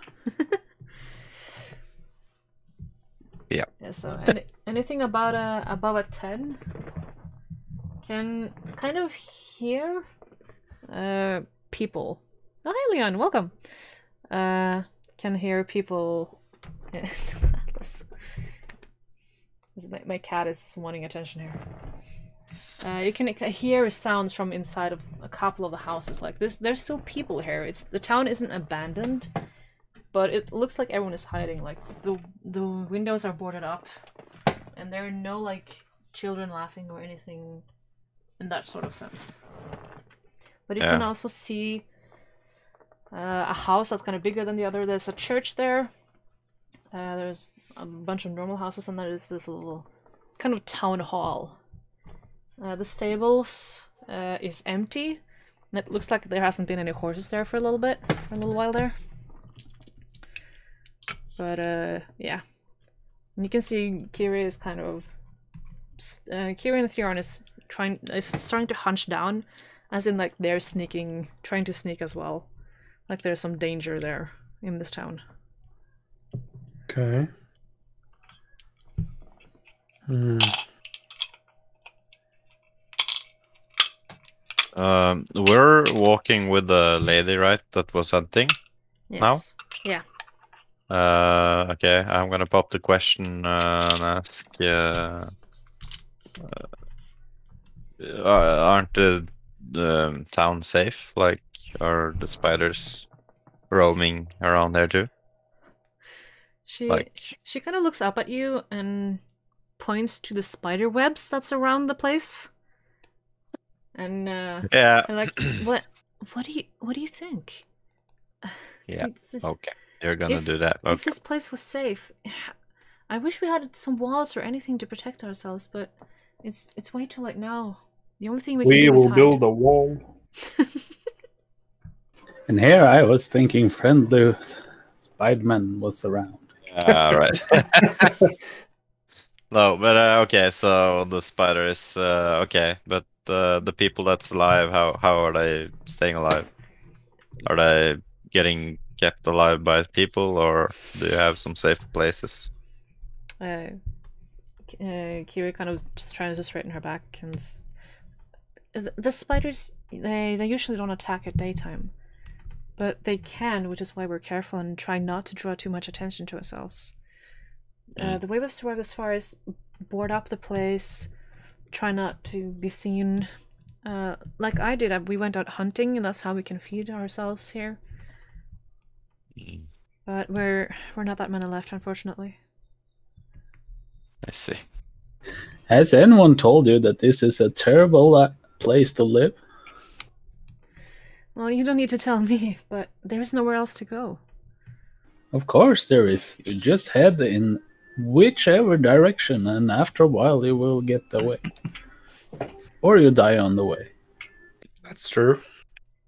Yeah. Yeah. So anything above a 10 can kind of hear people. Oh, hi, Leon. Welcome. Can hear people. My cat is wanting attention here. You can hear sounds from inside of a couple of the houses like this. There's still people here. The town isn't abandoned, but it looks like everyone is hiding. Like the windows are boarded up, and there are no like children laughing or anything in that sort of sense. But you can also see a house that's kind of bigger than the other. There's a church there. There's a bunch of normal houses, and there is this little kind of town hall. The stables is empty. And it looks like there hasn't been any horses there for a little while there. But yeah, and you can see Ciry is kind of Ciry and Huron is starting to hunch down, as in like they're trying to sneak as well. Like there's some danger there in this town. Okay. We're walking with the lady, right? That was hunting. Yes. Yeah. Okay, I'm gonna pop the question and ask. Aren't the town safe? Like, are the spiders roaming around there too? She kind of looks up at you and points to the spider webs that's around the place. And yeah, like, what do you think? Yeah. This- Okay. You're gonna do that. If Okay. this place was safe, I wish we had some walls or anything to protect ourselves, but it's way too late now. The only thing we can We do is will hide. build a wall. And here I was thinking friendly Spider-Man was around. Yeah, right. No, but okay. So the spider is okay, but the people that's alive, how are they staying alive? Are they getting kept alive by people, or do you have some safe places? Kiri kind of just trying to straighten her back, and the spiders they usually don't attack at daytime, but they can, which is why we're careful and try not to draw too much attention to ourselves. The way we've survived as far as board up the place, try not to be seen. Like I did, we went out hunting, and that's how we can feed ourselves here. But we're not that many left, unfortunately. I see. Has anyone told you that this is a terrible place to live? Well, you don't need to tell me, but there's nowhere else to go. Of course there is. You just head in whichever direction, and after a while you will get away. Or you die on the way. That's true.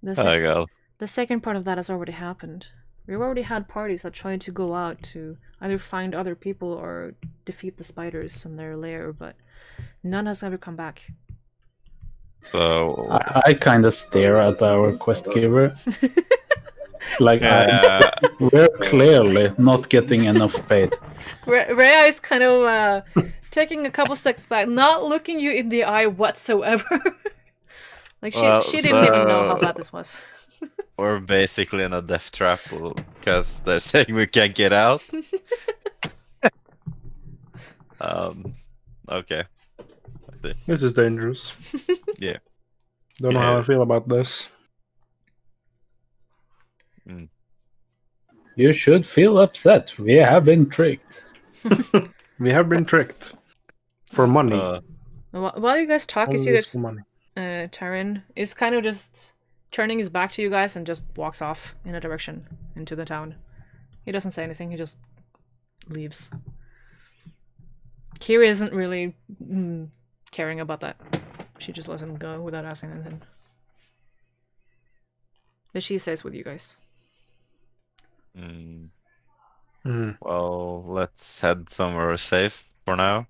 The second part of that has already happened. We've already had parties that tried to go out to either find other people or defeat the spiders in their lair, but none has ever come back. So I kind of stare at our quest giver. Like, we're clearly not getting enough paid. Rhea is kind of taking a couple steps back, not looking you in the eye whatsoever. Like she didn't even know how bad this was. we're basically in a death trap because they're saying we can't get out. Okay. I see. This is dangerous. Yeah. Don't know how I feel about this. You should feel upset. We have been tricked. We have been tricked. For money. While you guys talk, All you this guys, for money. Tyrion is kind of just turning his back to you guys and just walks off in a direction into the town. He doesn't say anything, he just leaves. Kiri isn't really caring about that. She just lets him go without asking anything. But she stays with you guys. Well, let's head somewhere safe for now.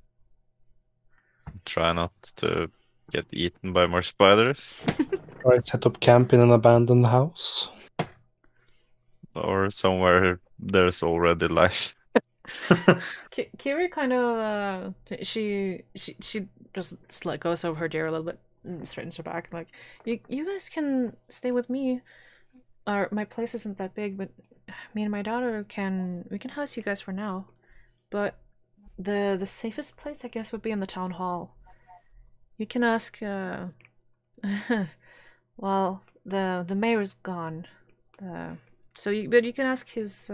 Try not to get eaten by more spiders. Try to set up camp in an abandoned house. Or somewhere there's already life. Kiri kind of she just like goes over her deer a little bit and straightens her back, like you guys can stay with me. My place isn't that big, but me and my daughter we can house you guys for now. But the safest place, I guess, would be in the town hall. You can ask well, the mayor's gone. But you can ask his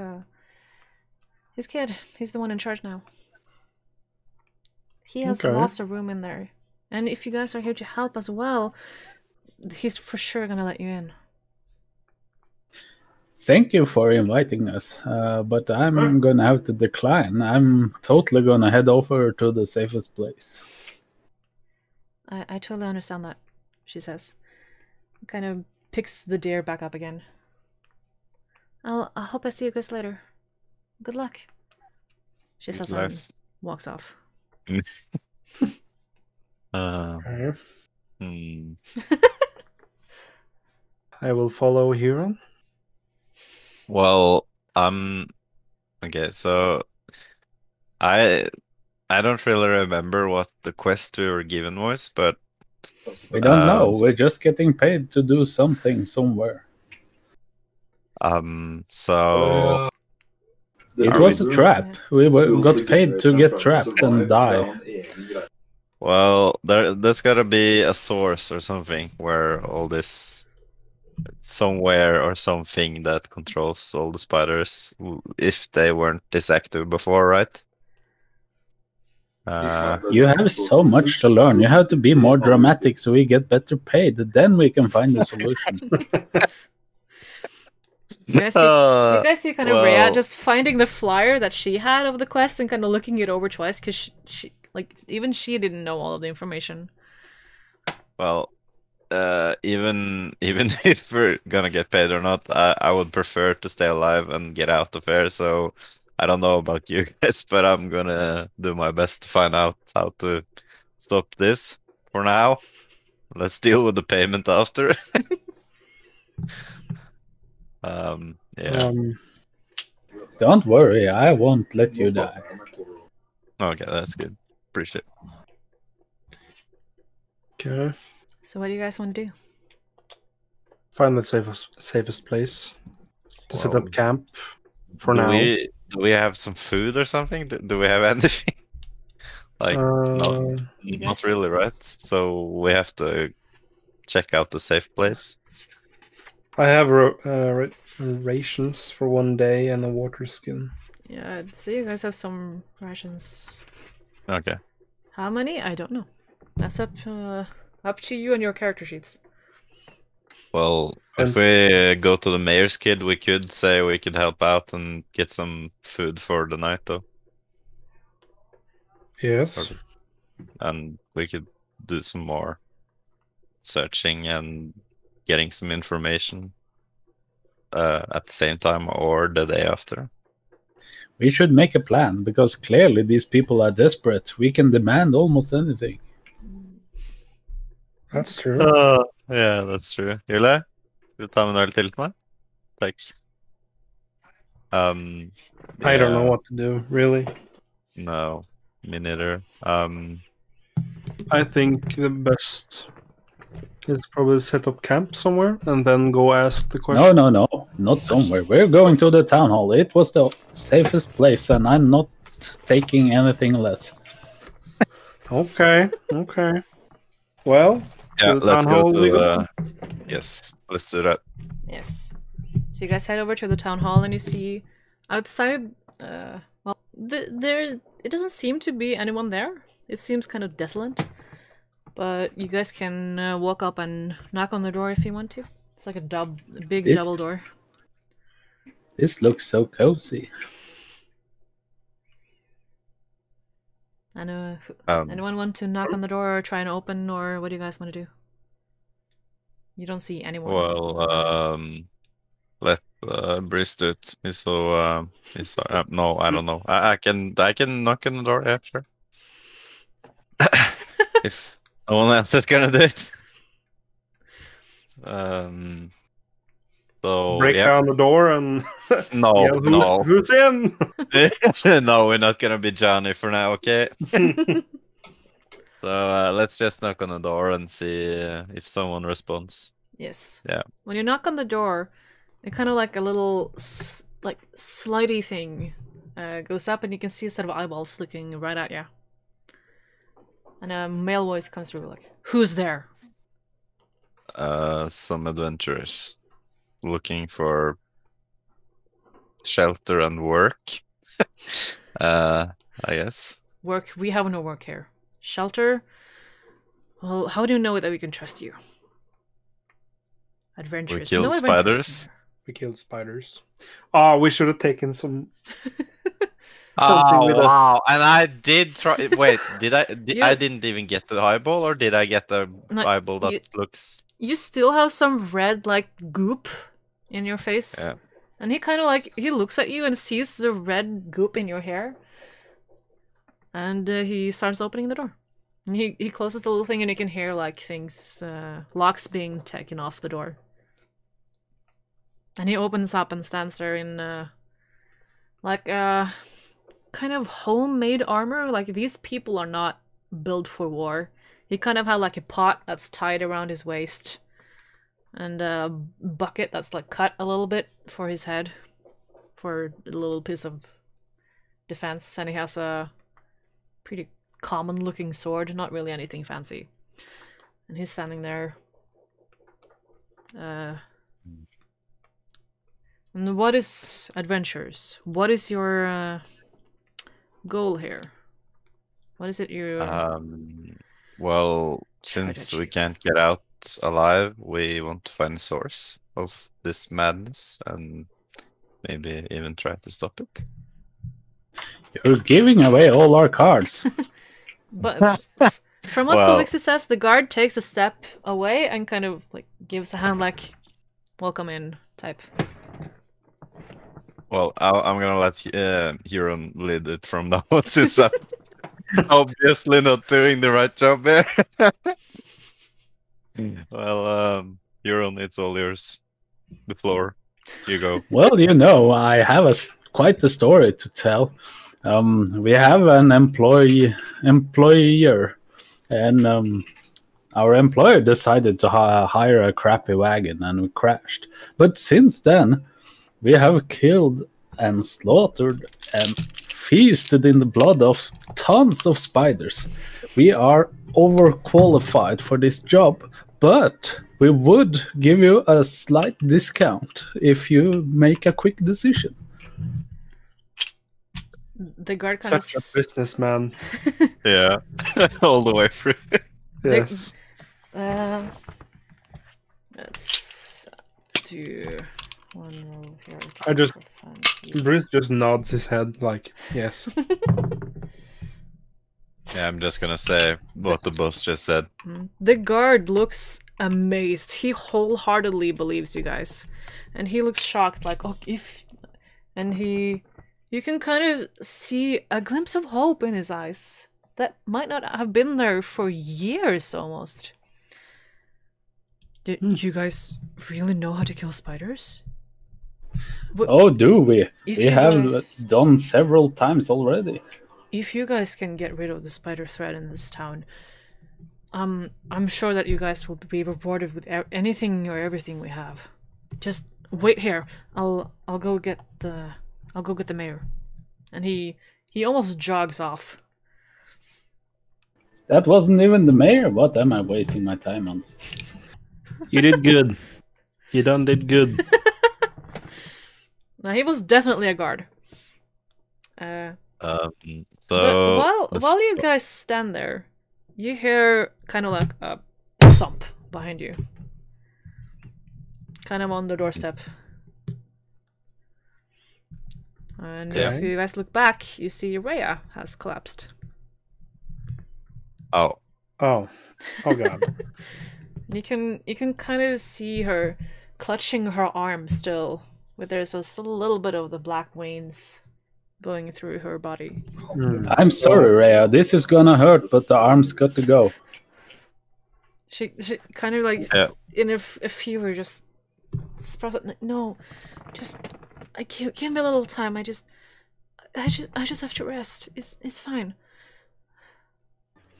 kid. He's the one in charge now. He has lots of room in there. And if you guys are here to help as well, he's for sure gonna let you in. Thank you for inviting us, but I'm gonna have to decline. I'm totally gonna head over to the safest place. I totally understand that, she says. Kind of picks the deer back up again. I hope I see you guys later. Good luck. She says and walks off. I will follow Huron. Well, okay, so I don't really remember what the quest we were given was, but we don't know. We're just getting paid to do something somewhere. So it was a trap. We got paid to get trapped and die. Well, there's gotta be a source or something where all this somewhere or something that controls all the spiders if they weren't this active before, right? You have so much to learn. You have to be more dramatic so we get better paid. Then we can find the solution. You guys see kind of Rhea well, just finding the flyer that she had of the quest and kind of looking it over twice because she like even she didn't know all of the information. well, even if we're gonna get paid or not, I would prefer to stay alive and get out of here. So I don't know about you guys, but I'm gonna do my best to find out how to stop this for now. Let's deal with the payment after. Yeah. Don't worry, I won't let you die. Okay, that's good. Appreciate it. Okay. So what do you guys want to do? Find the safest place to set up camp for do now. Do we have some food or something? Do we have anything? Like, no, not really, right? So we have to check out the safe place. I have rations for 1 day and a water skin. Yeah, so you guys have some rations. Okay. How many? I don't know. That's up to you and your character sheets. Well, if we go to the mayor's kid, we could say we could help out and get some food for the night, though. Yes. And we could do some more searching and getting some information at the same time or the day after. We should make a plan, because clearly these people are desperate. We can demand almost anything. That's true. Yeah, that's true. Jule, skal du ta med noe til meg? Takk. I don't know what to do, really. No, me neither. I think the best is probably set up camp somewhere and then go ask the question. No, not somewhere. We're going to the town hall. It was the safest place, and I'm not taking anything less. Okay. Well, yeah, to the let's town go hall to we go? Yes, let's do that. Yes. So you guys head over to the town hall and you see outside, well, there it doesn't seem to be anyone there. It seems kind of desolate. But you guys can walk up and knock on the door if you want to. It's like a big double door. This looks so cozy. And anyone want to knock on the door or try and open, or what do you guys want to do? You don't see anyone. Well, let Bruz do it. No, I don't know. I can knock on the door. Yeah, sure. If no one else is gonna do it. So break down the door and no, who's in? No, we're not gonna be Johnny for now, okay? So let's just knock on the door and see if someone responds. Yes. Yeah. When you knock on the door, it kind of like a little slidey thing goes up, and you can see a set of eyeballs looking right at you. And a male voice comes through like, "Who's there?" Some adventurers looking for shelter and work. I guess. Work? We have no work here. Shelter? Well, how do you know that we can trust you? Adventurers. We killed spiders. We killed spiders. Oh, we should have taken some. Something with us. And I did try. Wait, did I? I didn't even get the eyeball, or did I get the eyeball that looks? You still have some red like goop in your face. Yeah. And he kind of like he looks at you and sees the red goop in your hair. And he starts opening the door. And he closes the little thing, and you can hear like things, locks being taken off the door. And he opens up and stands there in like kind of homemade armor. Like these people are not built for war. He kind of had like a pot that's tied around his waist, and a bucket that's like cut a little bit for his head, for a little piece of defense. And he has a pretty common looking sword, not really anything fancy. And he's standing there. And what is adventures? What is your goal here? What is it you... Well, since we can't get out alive, we want to find the source of this madness and maybe even try to stop it. You're giving away all our cards. But from what Well- Sylvixi says, the guard takes a step away and kind of like gives a hand like, welcome in type. Well, I'm gonna let Huron lead it from now on, since I'm obviously not doing the right job there. Well, Huron, it's all yours. The floor. You go. Well, you know, I have quite a story to tell. We have an employer, and our employer decided to hire a crappy wagon, and we crashed. But since then, we have killed and slaughtered and feasted in the blood of tons of spiders. We are overqualified for this job, but we would give you a slight discount if you make a quick decision. The guard kind Such a businessman. Yeah, all the way through. Yes. Let's do one roll here. I just- for fancies. Bruce just nods his head like, yes. Yeah, I'm just gonna say what the boss just said. The guard looks amazed. He wholeheartedly believes you guys, and he looks shocked, like, "Oh, if," and you can kind of see a glimpse of hope in his eyes that might not have been there for years almost. Did you guys really know how to kill spiders? Oh, do we? If We you have guys- done several times already. If you guys can get rid of the spider threat in this town, I'm sure that you guys will be rewarded with anything or everything we have. Just wait here. I'll go get the mayor. And he almost jogs off. That wasn't even the mayor. What am I wasting my time on? You did good. You done did good. Now he was definitely a guard. So But while you guys stand there, you hear kind of like a thump behind you. Kind of on the doorstep. And Yeah. if you guys look back, you see Rhea has collapsed. oh, Oh. Oh god. You can kind of see her clutching her arm still, but there's a little bit of the black veins going through her body. I'm sorry, Rhea. This is gonna hurt, but the arm's got to go. She kind of like Yeah. in a fever just no, just give me a little time. I just have to rest. It's fine.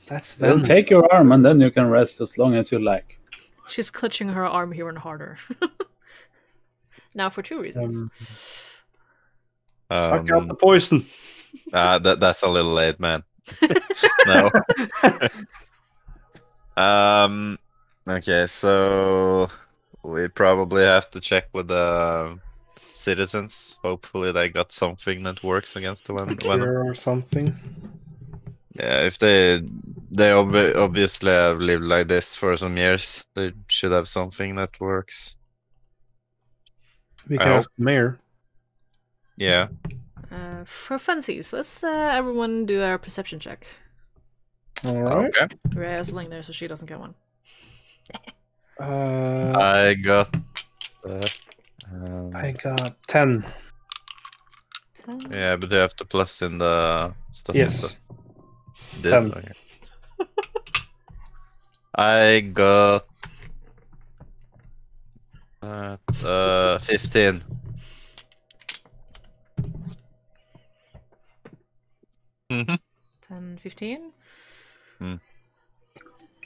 That's Then very take your arm, and then you can rest as long as you like. She's clutching her arm here and harder. Now for two reasons. suck out the poison. that's a little late, man. No. Okay, so we probably have to check with the citizens. Hopefully, they got something that works against the one. Cure or something. Yeah, if they obviously have lived like this for some years, they should have something that works. We can I ask the mayor. Yeah. For funsies, let's everyone do a perception check. Alright. Okay. Rhea's laying there, so she doesn't get one. I got. I got 10. 10. Yeah, but you have to plus in the stuff. Yes. Did, 10. okay. I got 15. Mm-hmm. 10, 15.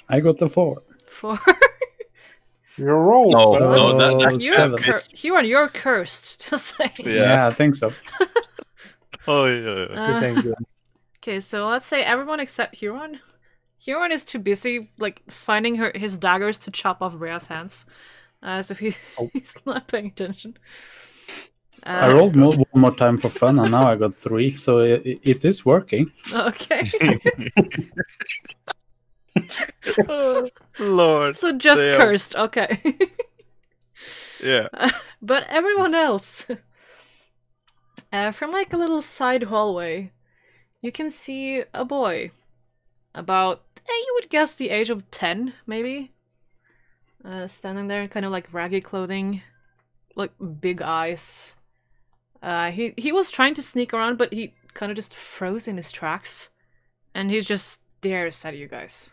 I got the 4. 4. Your rolls. No, no, that's You're seven. Huron, you're cursed. Just saying. Yeah. I think so. Oh yeah. This ain't good. Okay, so let's say everyone except Huron. Huron is too busy like finding his daggers to chop off Rhea's hands, so he's not paying attention. I rolled one more time for fun, and now I got 3, so it is working. Okay, Oh, Lord. so just Damn. cursed. Okay, Yeah. but everyone else, From like a little side hallway, you can see a boy, about you would guess the age of 10, maybe. Standing there, kind of like raggy clothing, like big eyes. He was trying to sneak around, but he kind of just froze in his tracks, and he just stares at you guys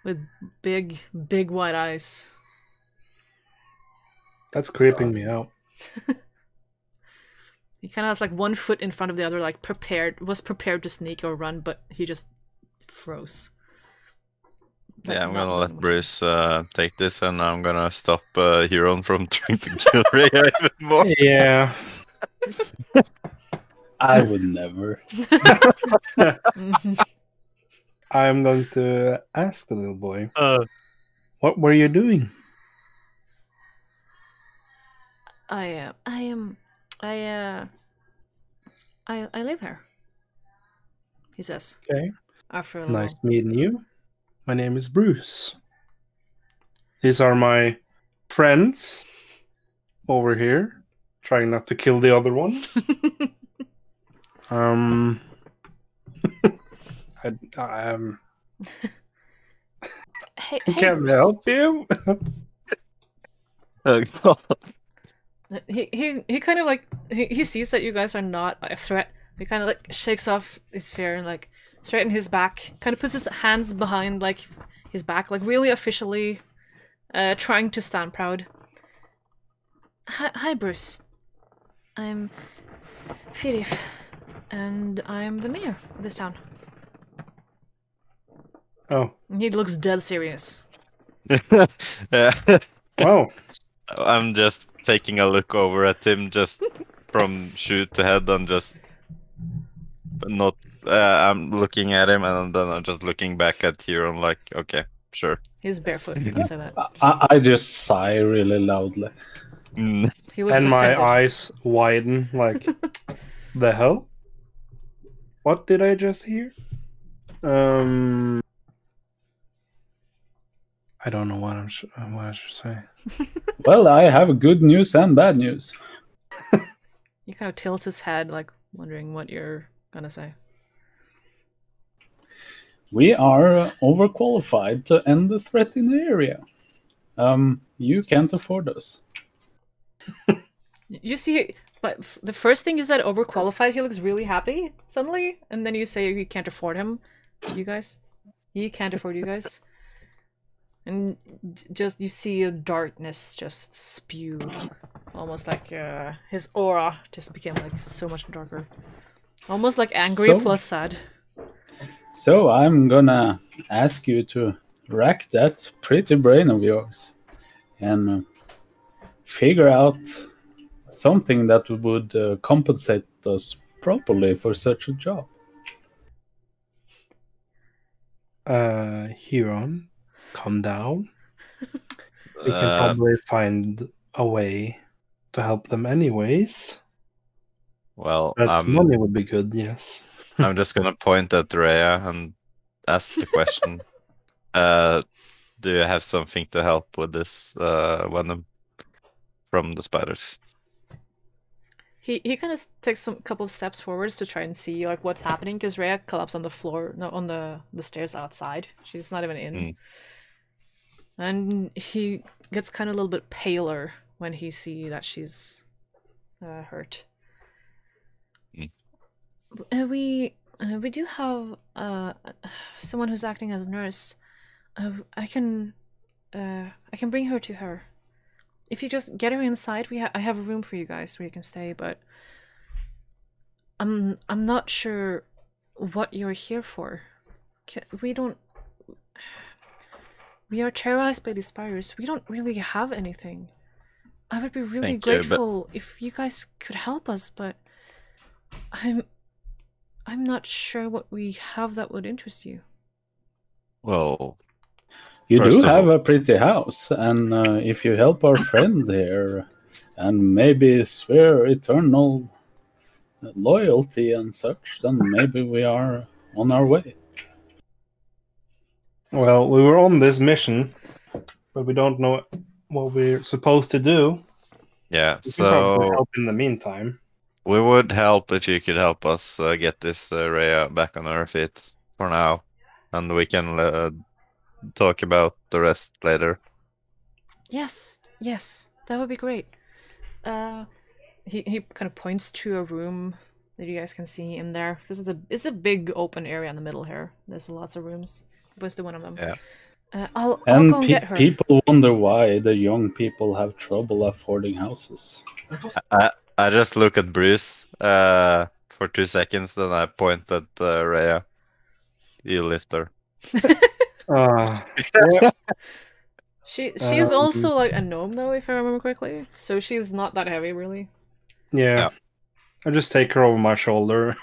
with big white eyes. That's creeping me out. He kind of has like one foot in front of the other, like was prepared to sneak or run, but he just froze. Like, Yeah, I'm gonna not let moving. Bruce take this, and I'm gonna stop Huron from trying to kill Rhea even more. Yeah. I would never. I'm going to ask the little boy, what were you doing? I live here, he says. Okay. After a Nice little. meeting you. My name is Bruce. These are my friends over here, trying not to kill the other one. Hey, Can I Bruce. help you? He kind of like he sees that you guys are not a threat. He kind of like shakes off his fear and like straightens his back. Kind of puts his hands behind like his back, like really officially, trying to stand proud. Hi, Bruce. I'm Firif, and I'm the mayor of this town. Oh. He looks dead serious. Yeah. Wow. I'm just taking a look over at him, just from shoe to head, and just not. I'm looking at him, and then I'm just looking back at Huron, like, okay, sure. He's barefoot. You can say that. I just sigh really loudly. He looks And my offended. eyes widen, like, the hell? What did I just hear? I don't know what I should say. Well, I have good news and bad news. He kind of tilts his head, like wondering what you're gonna say. We are overqualified to end the threat in the area. You can't afford us. You see, but the first thing you said, overqualified. He looks really happy suddenly, and then you say you can't afford him. You guys, he can't afford you guys, and just you see a darkness just spew, almost like his aura just became like so much darker, almost like angry plus sad. So I'm gonna ask you to rack that pretty brain of yours and figure out something that would compensate us properly for such a job. Huron, calm down. We can probably find a way to help them anyways. Well, But money would be good, yes. I'm just gonna point at Rhea and ask the question. Do you have something to help with this venom from the spiders? He kind of takes a couple of steps forwards to try and see like what's happening, because Rhea collapsed on the floor, no, on the stairs outside. She's not even in. And he gets kind of a little bit paler when he see that she's hurt. We do have someone who's acting as nurse. I can bring her to her. If you just get her inside, I have a room for you guys where you can stay. But I'm not sure what you're here for. We are terrorized by these spiders. We don't really have anything. I would be really grateful if you guys could help us, but I'm not sure what we have that would interest you. Well, you do have a pretty house, and if you help our friend here and maybe swear eternal loyalty and such, then maybe we are on our way. Well, we were on this mission, but we don't know what we're supposed to do. Yeah, we can probably help in the meantime. We would help if you could help us get this Rhea back on her feet for now, and we can talk about the rest later. Yes, that would be great. He kind of points to a room that you guys can see in there. It's a big open area in the middle here. There's lots of rooms. He points to one of them. Yeah. I'll And go and get her. people wonder why the young people have trouble affording houses. I just look at Bruce for 2 seconds, then I point at Rhea. You lift her. Yeah. She is also like a gnome though, if I remember correctly. So she's not that heavy, really. Yeah. I just take her over my shoulder.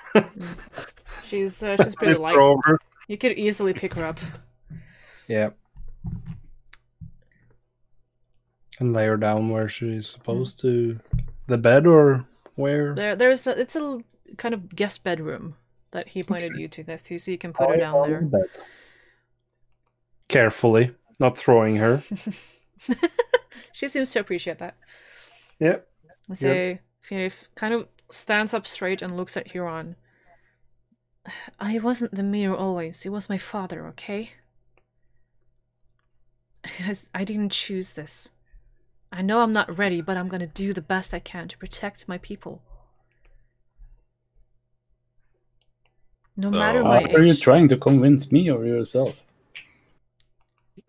She's pretty Lift light. her over. You could easily pick her up. Yeah. And lay her down where she's supposed to. The bed or where? It's a kind of guest bedroom that he pointed you to guys to, so you can put her down On there. the bed. Carefully, not throwing her. She seems to appreciate that. Yep. I say, Finif kind of stands up straight and looks at Huron. I wasn't the mayor always. It was my father, okay? I didn't choose this. I know I'm not ready, but I'm gonna do the best I can to protect my people. No matter my age. Are you trying to convince me or yourself?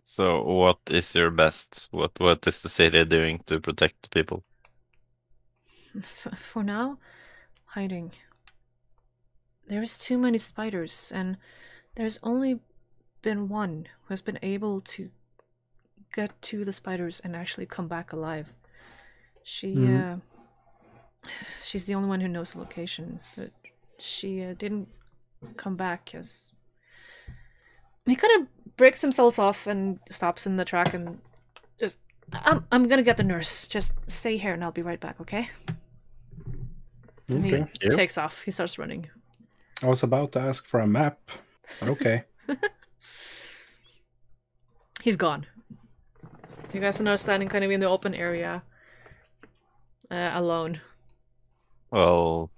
So what is your best? What is the city doing to protect the people? For now, hiding. There's too many spiders, and there's only been one who has been able to get to the spiders and actually come back alive. She's the only one who knows the location, but she didn't come back as... He kind of breaks himself off and stops in the track and just... I'm gonna get the nurse. Just stay here and I'll be right back, okay? And he takes off. He starts running. I was about to ask for a map. But okay. He's gone. So you guys are now standing kind of in the open area. Alone. Well,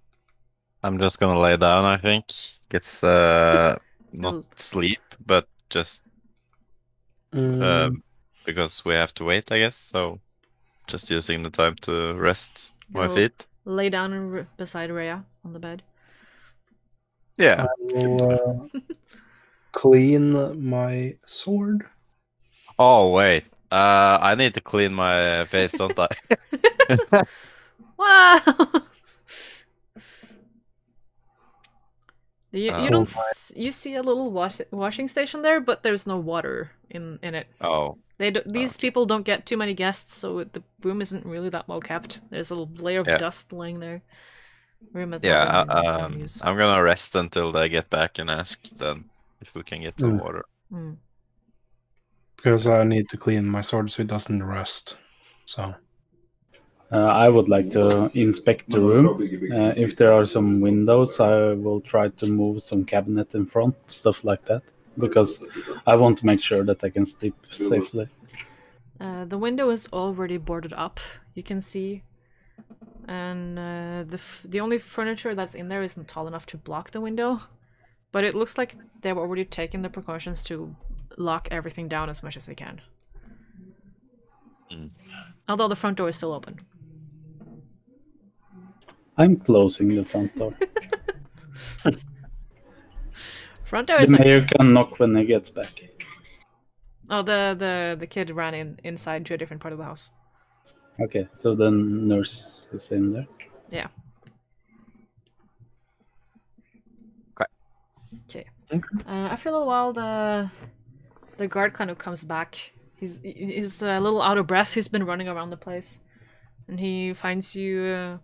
I'm just gonna lay down, I think. It's not sleep, but just because we have to wait, I guess. So just using the time to rest my feet. Lay down beside Rhea on the bed. Yeah. I will clean my sword. Oh, wait. I need to clean my face, don't I? Wow! You see a little washing station there, but there's no water in it. Oh. These people don't get too many guests, so the room isn't really that well kept. There's a little layer of dust laying there. Room is I'm gonna rest until they get back and ask then if we can get some water. Because I need to clean my sword so it doesn't rust. So I would like to inspect the room. If there are some windows, I will try to move some cabinet in front, stuff like that, because I want to make sure that I can sleep safely. The window is already boarded up, you can see, and the only furniture that's in there isn't tall enough to block the window, but it looks like they've already taken the precautions to lock everything down as much as they can. Although the front door is still open. I'm closing the front door. Front door is the mayor can knock when he gets back. Oh, the kid ran inside to a different part of the house. Okay, so the nurse is in there. Yeah. Okay. After a little while, the guard kind of comes back. He's a little out of breath. He's been running around the place, and he finds you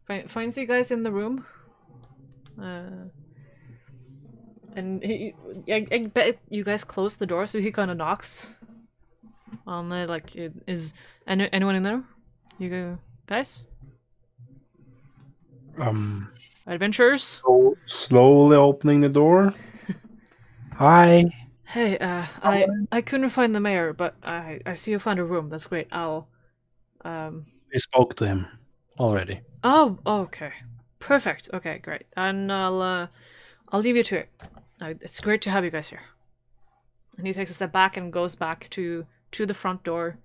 guys in the room. And I bet you guys close the door, so he kind of knocks on the is anyone in there? You guys? Adventurers? Slowly opening the door. Hi. Hey, I couldn't find the mayor, but I see you found a room. That's great. I'll We spoke to him already. Oh, okay. Perfect. Okay, great. And I'll leave you to it. It's great to have you guys here. And he takes a step back and goes back to the front door,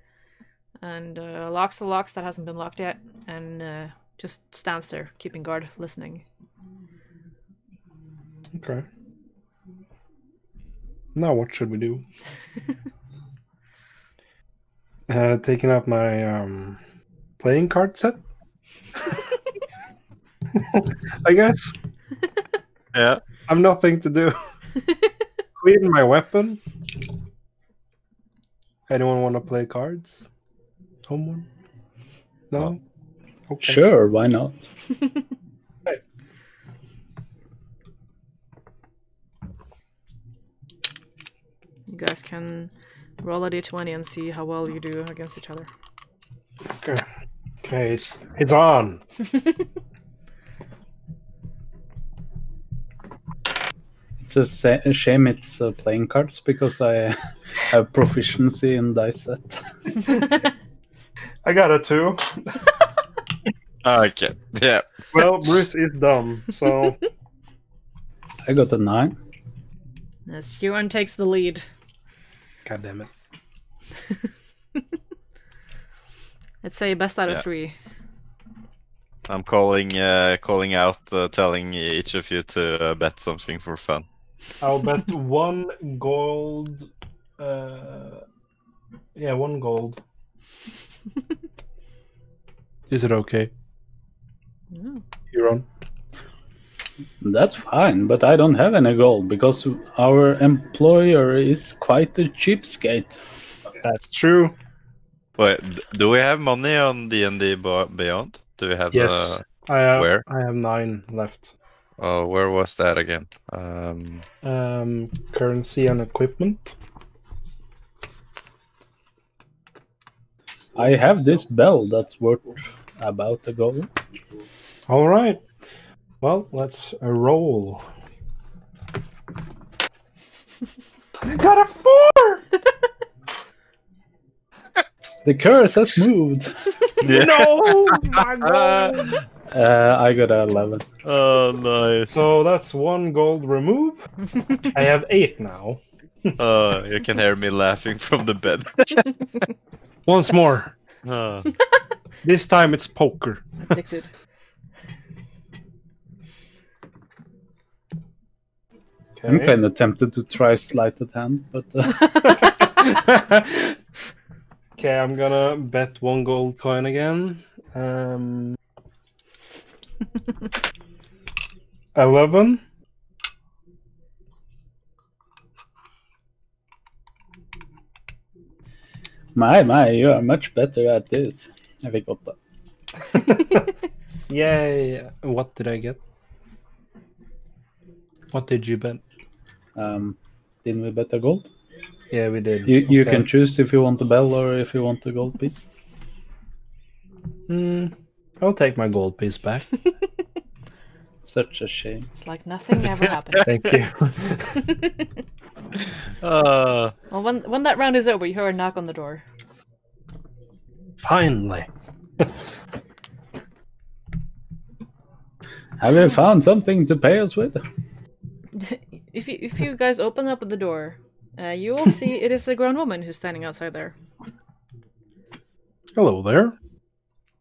and locks the locks that hasn't been locked yet, and just stands there, keeping guard, listening. Okay. Now what should we do? Taking out my playing card set? I guess. Yeah. I'm nothing to do. Clean my weapon. Anyone want to play cards? Someone? No? Okay. Sure, why not? Right. You guys can roll a d20 and see how well you do against each other. Okay. Okay, it's on. It's a shame it's playing cards because I have proficiency in dice set. I got a 2. Okay. Yeah. Well, Bruce is dumb, so I got a 9. As Huron takes the lead. God damn it. Let's say best out of Yeah. 3. I'm calling out, telling each of you to bet something for fun. I'll bet 1 gold. Yeah, 1 gold. Is it okay, No. Huron? That's fine, but I don't have any gold because our employer is quite a cheapskate. That's true. Wait, do we have money on D&D Beyond? Do we have? Yes. Where? I have 9 left. Oh, where was that again? Currency and equipment. I have this bell that's worth about a gold. All right. Well, let's roll. I got a 4. The curse has moved. No, my gold. I got a 11. Oh, nice. So that's 1 gold remove. I have 8 now. You can hear me laughing from the bed. Once more. Oh. This time it's poker. Addicted. I'm Okay. kind of tempted to try sleight of hand, but Okay, I'm gonna bet 1 gold coin again. 11. my, you are much better at this. I think 8. Yay! What did I get? What did you bet? Didn't we bet a gold? Yeah, we did. You Okay. can choose if you want a bell or if you want a gold piece. I'll take my gold piece back. Such a shame. It's like nothing ever happened. Thank you. Uh, Well, when that round is over, you hear a knock on the door. Finally. Have you found something to pay us with? If you guys open up the door, you will see it is a grown woman who's standing outside there. Hello there.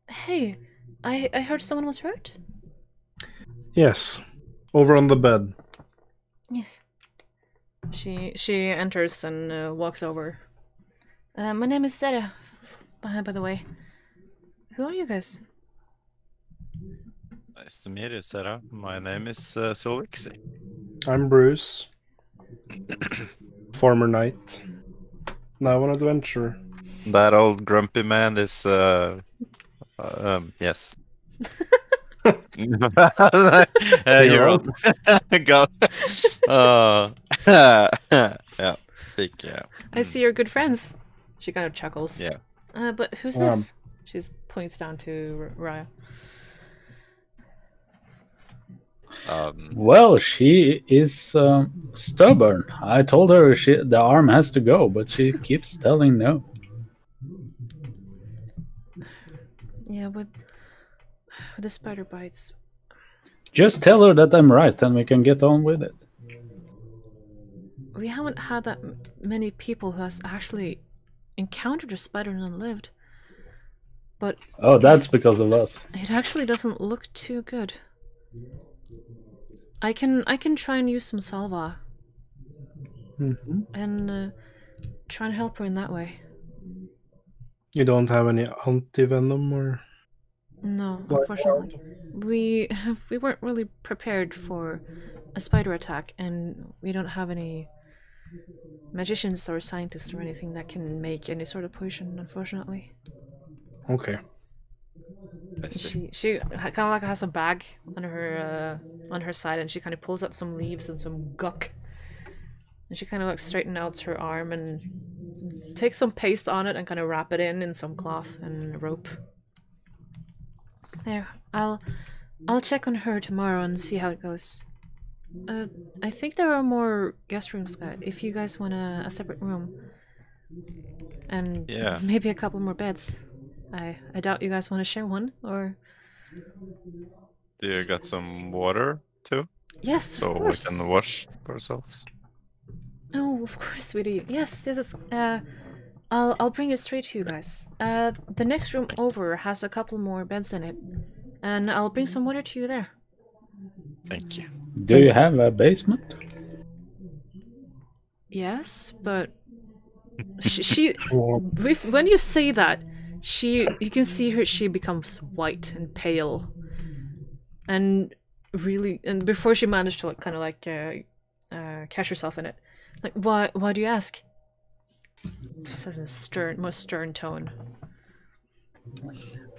Hey, I heard someone was hurt. Yes. Over on the bed. Yes. She enters and walks over. My name is Sarah, by the way. Who are you guys? nice to meet you, Sarah. My name is Sylvixi. I'm Bruce. Former knight. Now on adventure. That old grumpy man is yes. You're on. Go. Yeah. Think, yeah. I see you're good friends. She kind of chuckles. Yeah. But who's this? She points down to Raya. Well, she is stubborn. I told her the arm has to go, but she keeps telling no. Yeah, with the spider bites. Just tell her that I'm right and we can get on with it. We haven't had that many people who has actually encountered a spider and lived. But Oh, that's because of us. it actually doesn't look too good. I can try and use some salva and try and help her in that way. You don't have any anti-venom or... No, unfortunately. We weren't really prepared for a spider attack, and we don't have any magicians or scientists or anything that can make any sort of potion, unfortunately. Okay. She kind of like has a bag on her side, and she kind of pulls out some leaves and some guck, and she kind of like straightens out her arm and takes some paste on it and kind of wrap it in some cloth and rope. There, I'll check on her tomorrow and see how it goes. I think there are more guest rooms, guys. If you guys want a separate room, and maybe a couple more beds. I doubt you guys want to share one, or... Do you got some water too? Yes, of course. So we can wash ourselves. Oh, of course, sweetie. Yes. I'll bring it straight to you guys. The next room over has a couple more beds in it, and I'll bring some water to you there. Thank you. Do you have a basement? Yes, but when you say that, you can see her. She becomes white and pale, and before she managed to kind of like catch herself in it, like why do you ask? She says in a more stern tone.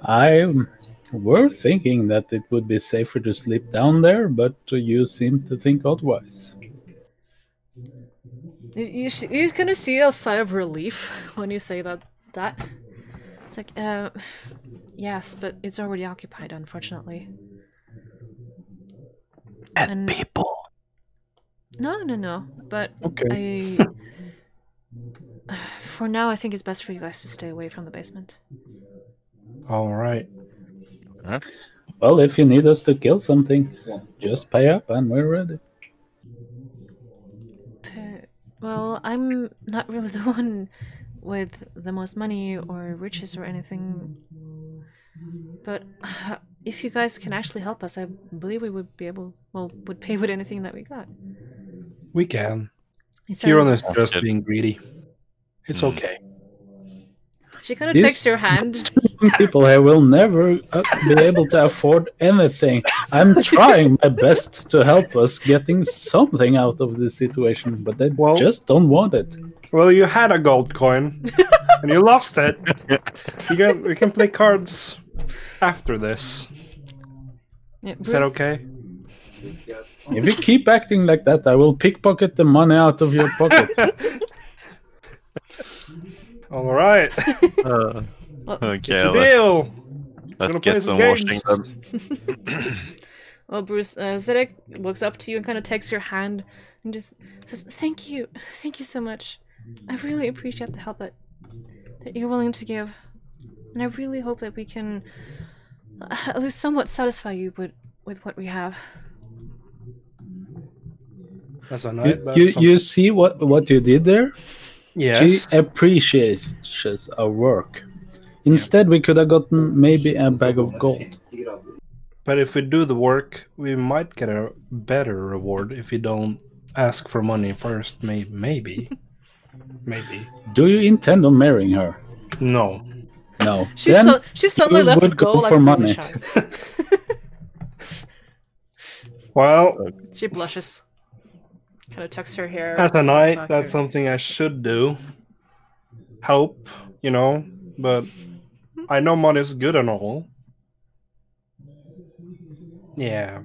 I were thinking that it would be safer to sleep down there, but you seem to think otherwise. You kind of see a sigh of relief when you say that. It's like, yes, but it's already occupied, unfortunately. And people. No. But Okay. for now, I think it's best for you guys to stay away from the basement. All right. Huh? Well, if you need us to kill something, just pay up and we're ready. Well, I'm not really the one with the most money or riches or anything. But if you guys can actually help us, I believe we would be able... Well, would pay with anything that we got. We can. Is Huron there- is just being greedy. It's okay. She kind of takes your hand. People here will never be able to afford anything. I'm trying my best to help us getting something out of this situation, but they just don't want it. Well, you had a gold coin, and you lost it. We can play cards after this. Yeah, Is that okay? If you keep acting like that, I will pickpocket the money out of your pocket. All right. Okay, Deal. let's get some washing done. Well, Bruce, Zedek looks up to you and kind of takes your hand and just says, Thank you so much. I really appreciate the help that you're willing to give. And I really hope that we can at least somewhat satisfy you with what we have. That's a night. You see what you did there? Yes. She appreciates our work. Instead, we could have gotten maybe a bag of gold. But if we do the work, we might get a better reward if we don't ask for money first. Maybe. Do you intend on marrying her? No. No. She suddenly you lets would go go like for really money. shy. Well, She blushes. Kind of tucks her hair. at a night, back that's here. something I should do. Help, but I know money's good and all. Yeah.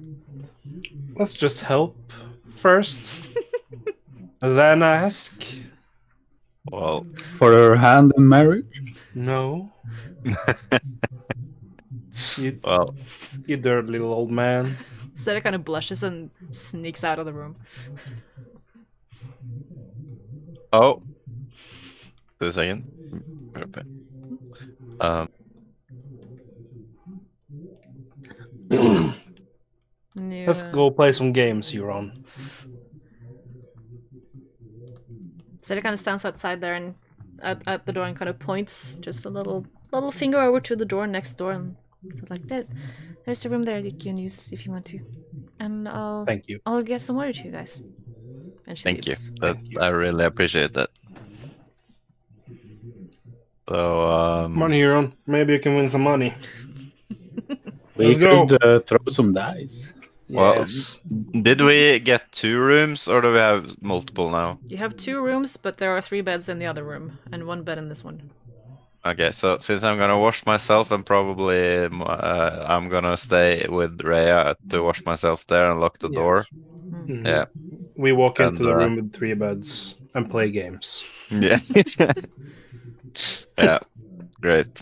Let's just help first. Then ask. Well, For her hand in marriage? No. well, You dirty little old man. Zedek kind of blushes and sneaks out of the room. oh. Wait a second. Okay. Let's go play some games, Huron. So he kind of stands outside there and at the door and kind of points just a little finger over to the door next door and so like that. There's a room there that you can use if you want to. And Thank you. I'll get some water to you guys. And she Thank you. leaves. I really appreciate that. So Come on, Huron. Maybe you can win some money. We Let's go. could throw some dice. Well, Yes. did we get 2 rooms or do we have multiple now? You have 2 rooms, but there are 3 beds in the other room and 1 bed in this one. Okay, so since I'm gonna wash myself and probably I'm gonna stay with Rhea to wash myself there and lock the Yes. door. Mhm. Yeah. We walk And, into the room with 3 beds and play games. Yeah. Yeah. Great.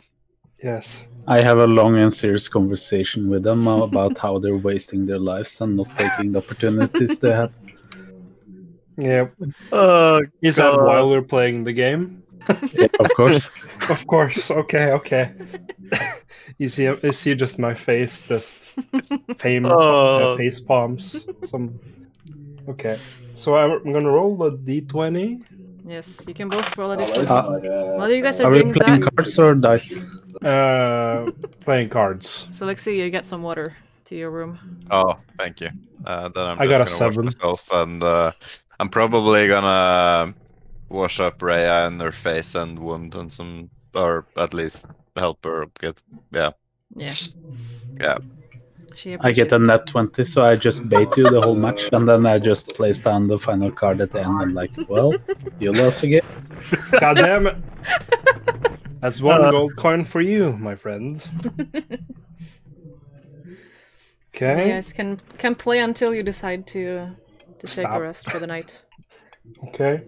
Yes. I have a long and serious conversation with them about how they're wasting their lives and not taking the opportunities they have. Yeah. Oh, Is that God. while we're playing the game? Yeah, of course. Of course. Okay. You see just my face, just face palms. Okay. So I'm gonna roll the d20. Yes, you can both roll a d20. Uh, While you guys are Are we doing playing that, cards or dice? Playing cards. so let's see, you get some water to your room. Oh, thank you. Then I'm I just got a gonna 7. wash myself and I'm probably gonna wash up Rhea and her face and wound and some, or at least help her get, yeah. Yeah. Yeah. She I get appreciates a net 20, so I just bait you the whole match, and then I just place down the final card at the end. I'm like, well, you lost again. God damn it! That's 1 gold coin for you, my friend. Okay. You guys can play until you decide to take Stop. a rest for the night. Okay.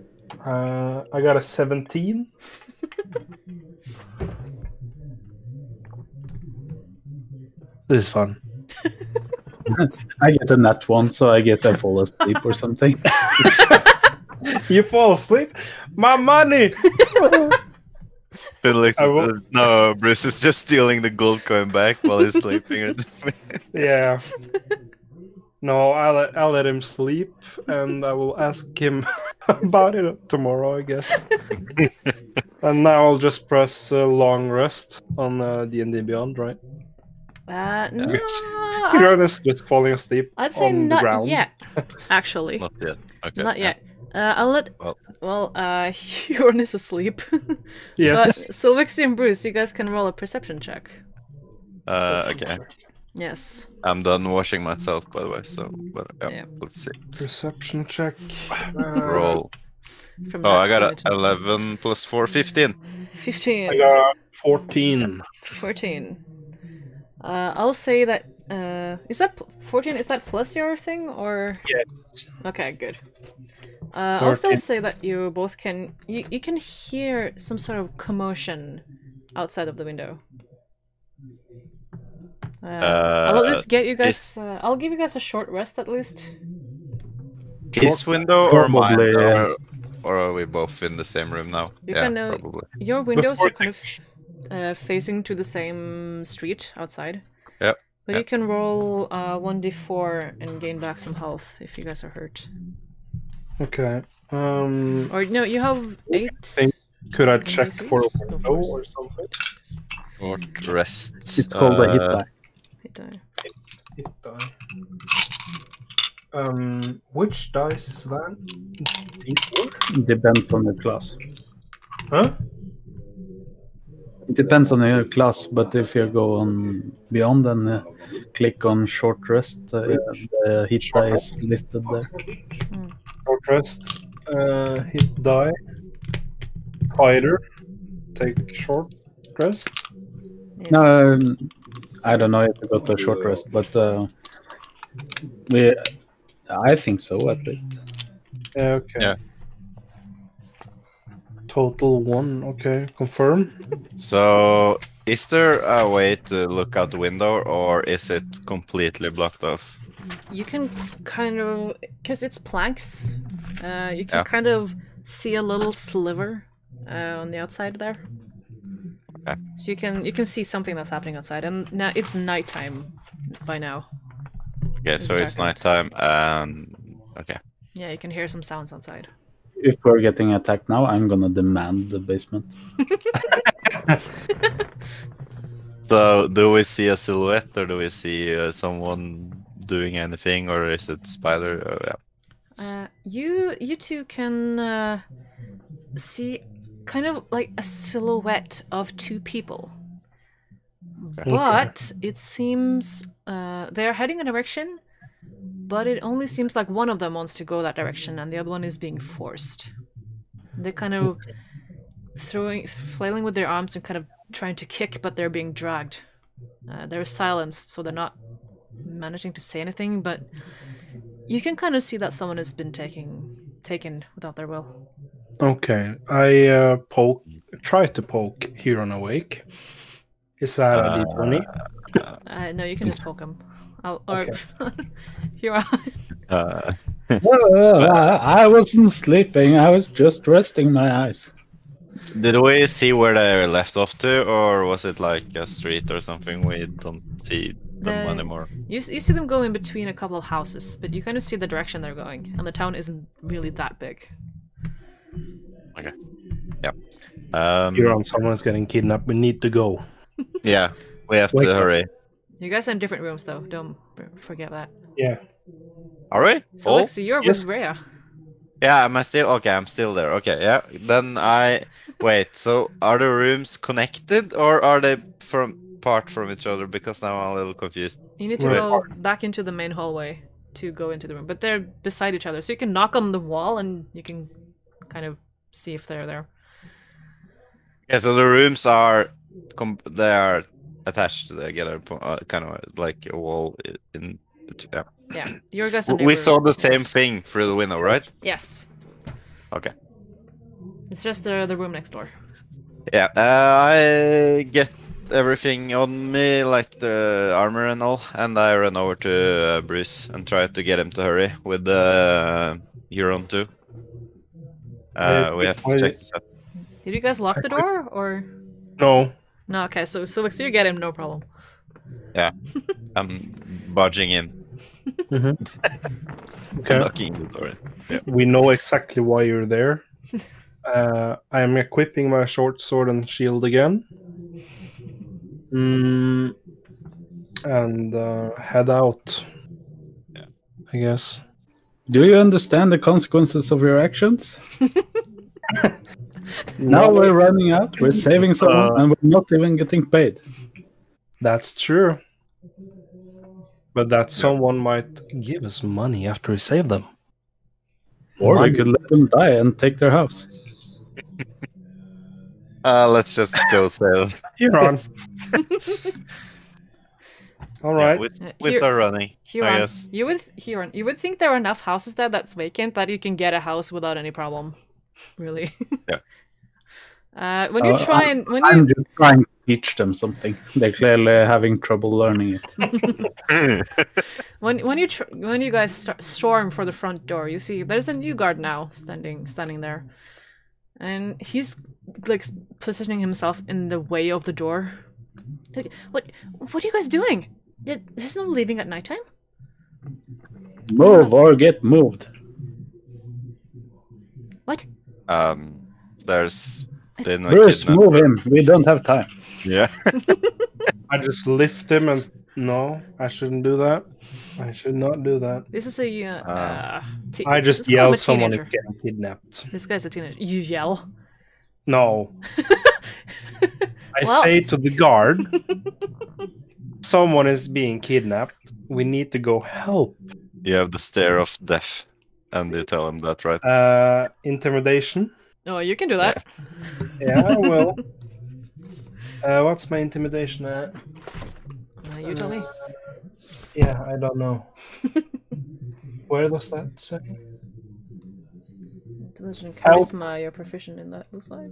I got a 17. This is fun. I get a net 1, so I guess I fall asleep or something. You fall asleep? My money! Felix, I will- no, Bruce is just stealing the gold coin back while he's sleeping. Yeah. No, I'll let him sleep, and I will ask him about it tomorrow, I guess. And now I'll just press long rest on D&D Beyond, right? No, Huron is just falling asleep I'd say on the not ground. yet. Actually, Not yet. Okay. not yeah. yet. I'll let. Well. Huron is asleep. Yes. But Sylvixi and Bruz, you guys can roll a perception check. Okay. Yes. I'm done washing myself, by the way. So, but Yeah. let's see. Perception check. Roll. From Oh, I that got to a 11 plus 4, 15. 15. I got 14. 14. I'll say that. Is that 14? Is that plus your thing or? Yes. Okay, good. I'll still 14. say that you both can. You can hear some sort of commotion outside of the window. I'll at least get you guys. I'll give you guys a short rest at least. His window or mine? Probably, yeah. Or are we both in the same room now? You yeah, can, probably. Your windows are kind Before of facing to the same street outside. Yep. But you can roll 1d4 and gain back some health if you guys are hurt. Okay. Or no, you have 8. Could I check D3s? for a No, window fours. or something? Short rest. It's called a hit die. Hit die. Hit die. Which dice is that? D4? Depends on your class. Huh? It depends on your class, but if you go on beyond and click on short rest, the hit die is listed there. Short rest. Hit die. Fighter. Take short rest. Yes. No, I don't know if you got a short rest, but I think so at least. Okay. Yeah. Total 1. Okay. Confirm. So, is there a way to look out the window, or is it completely blocked off? You can kind of, because it's planks, you can Yeah. kind of see a little sliver on the outside there. Okay. So you can see something that's happening outside, and now it's nighttime by now. Okay, so it's nighttime and okay. Yeah, you can hear some sounds outside. If we're getting attacked now, I'm gonna demand the basement. So, do we see a silhouette, or do we see someone doing anything, or is it spider? Yeah. You two can see kind of like a silhouette of two people, but it seems they're heading a direction, but it only seems like one of them wants to go that direction, and the other one is being forced. They're kind of flailing with their arms and kind of trying to kick, but they're being dragged. They're silenced, so they're not managing to say anything, but you can kind of see that someone has been taken without their will. Okay, I try to poke Huron awake. Is that a D20? No, you can just poke him. Huron. I wasn't sleeping. I was just resting my eyes. Did we see where they left off to, or was it like a street or something? We don't see them anymore. You see them go in between a couple of houses, but you kind of see the direction they're going, and the town isn't really that big. Okay. Yeah. Huron, someone's getting kidnapped. We need to go. Yeah, we have to hurry. You guys are in different rooms, though. Don't forget that. Yeah. Are we? Sylvixi, you're with Rhea. Yeah, am I still? Okay, I'm still there. Okay, yeah. Then wait. So are the rooms connected, or are they apart from each other? Because now I'm a little confused. You need to go back into the main hallway to go into the room, but they're beside each other, so you can knock on the wall and you can kind of see if they're there. Yeah, so the rooms are attached together, kind of like a wall in. Yeah. Yeah, your guys are We saw the same thing through the window, right? Yes. Okay. It's just the room next door. Yeah, I get everything on me, like the armor and all, and I run over to Bruz and try to get him to hurry with the Huron too. We have to check this out. Did you guys lock the door, or? No. No, okay, so you get him, no problem. Yeah, I'm barging in. Okay. Knocking the door in. Yeah. We know exactly why you're there. I am equipping my short sword and shield again. And head out. Yeah. I guess. Do you understand the consequences of your actions? Now we're running out, we're saving someone, and we're not even getting paid. That's true. But that someone might give us money after we save them. Or we could let them die and take their house. Let's just go save. Huron. All right. Yeah, we start running. Huron, I guess. you would think there are enough houses there that's vacant that you can get a house without any problem. Really. Yeah. When you try and I'm just trying to teach them something. They're clearly having trouble learning it. when you guys storm for the front door, you see there's a new guard now standing there, and he's like positioning himself in the way of the door. What are you guys doing? There's no leaving at nighttime. Move or get moved. What? There's been a Bruce, kidnap. move him. We don't have time. Yeah. I just lift him and no, I shouldn't do that. I should not do that. This is a. I just yell someone is getting kidnapped. This guy's a teenager. You yell? No. I say to the guard, someone is being kidnapped. We need to go help. You have the stare of death, and you tell him that, right? Intimidation. Oh, you can do that. Yeah, I will. What's my intimidation at? You tell me. Yeah, I don't know. Where does that say? Intelligence, charisma, you're proficient in that, looks like.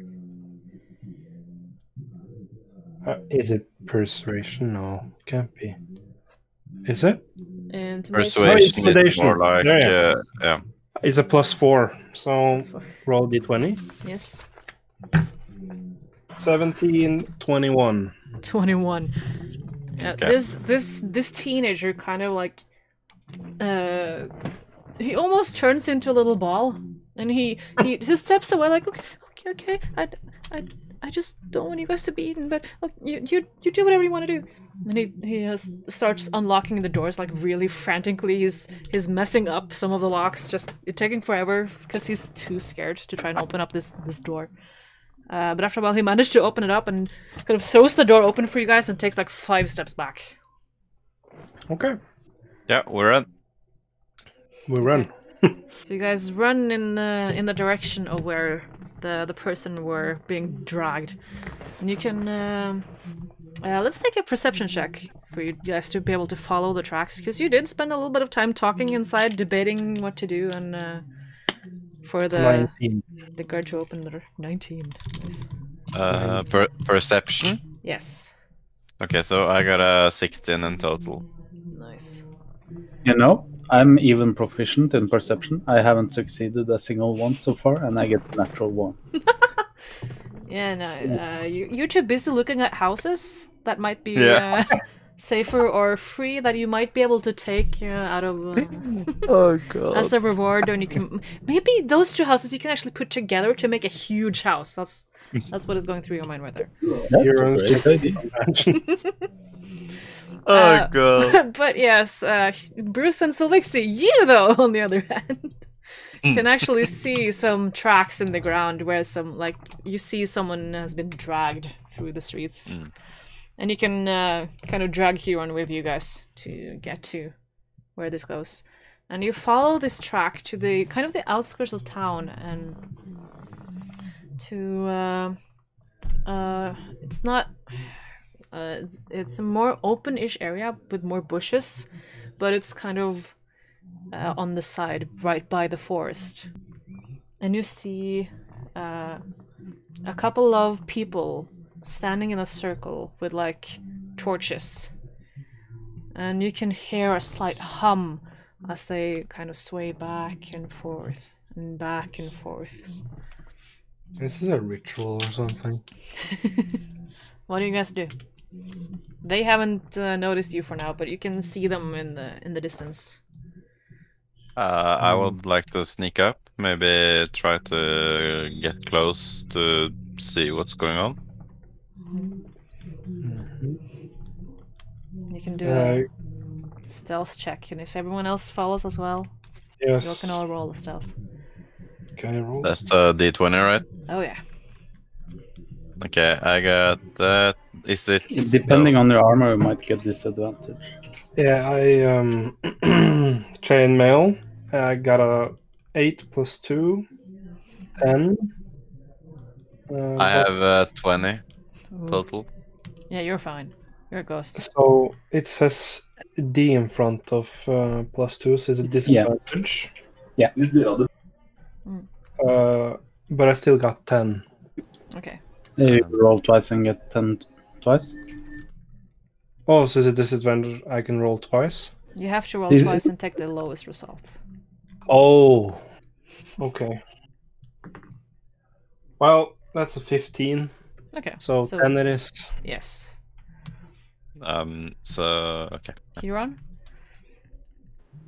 Is it persuasion? No, can't be. Is it? Persuasion is more like, yeah. It's a +4, so roll d20. Yes. 17, 21. 21. Okay. This teenager kind of like he almost turns into a little ball, and he just steps away like, okay, I just don't want you guys to be eaten, but you do whatever you want to do. And he starts unlocking the doors like really frantically. He's messing up some of the locks, just taking forever because he's too scared to try and open up this door. But after a while, he managed to open it up and kind of throws the door open for you guys and takes like 5 steps back. Okay. Yeah, we're in. We run. So you guys run in the direction of where the person were being dragged, and you can let's take a perception check for you guys to be able to follow the tracks, because you did spend a little bit of time talking inside, debating what to do, and for the 19. the guard to open the 19. Nice. Perception. Yes. Okay, so I got a 16 in total. Nice. You know, I'm even proficient in perception. I haven't succeeded a single one so far, and I get a natural 1. Yeah, no, you're too busy looking at houses that might be safer or free that you might be able to take out of Oh god. as a reward, and you can maybe those 2 houses you can actually put together to make a huge house. That's what is going through your mind right there. That's a great idea. Oh god. But yes, Bruz and Sylvixi, you though, on the other hand, can actually see some tracks in the ground where you see someone has been dragged through the streets. And you can kind of drag Huron with you guys to get to where this goes. And you follow this track to the kind of the outskirts of town, and to it's not it's a more open-ish area with more bushes, but it's kind of on the side right by the forest. And you see a couple of people standing in a circle with like torches, and you can hear a slight hum as they kind of sway back and forth and back and forth. This is a ritual or something. What do you guys do? They haven't noticed you for now, but you can see them in the distance. I would like to sneak up, maybe try to get close to see what's going on. You can do a stealth check, and if everyone else follows as well, Yes. you can all roll a stealth. Can I roll? That's a D20, right? Oh yeah. Okay, I got that. Is it Depending on your armor, you might get disadvantage. Yeah, I chainmail. I got a 8 + 2, 10. I have 20 total. Yeah, you're fine. You're a ghost. So it says D in front of +2, so it's a disadvantage. Yeah. But I still got 10. Okay. You roll twice and get 10 twice. Oh, so it's a disadvantage. I can roll twice. You have to roll Is it- twice and take the lowest result. Oh, okay. Well, that's a 15. Okay. So 10 it is. Yes. So okay. Huron?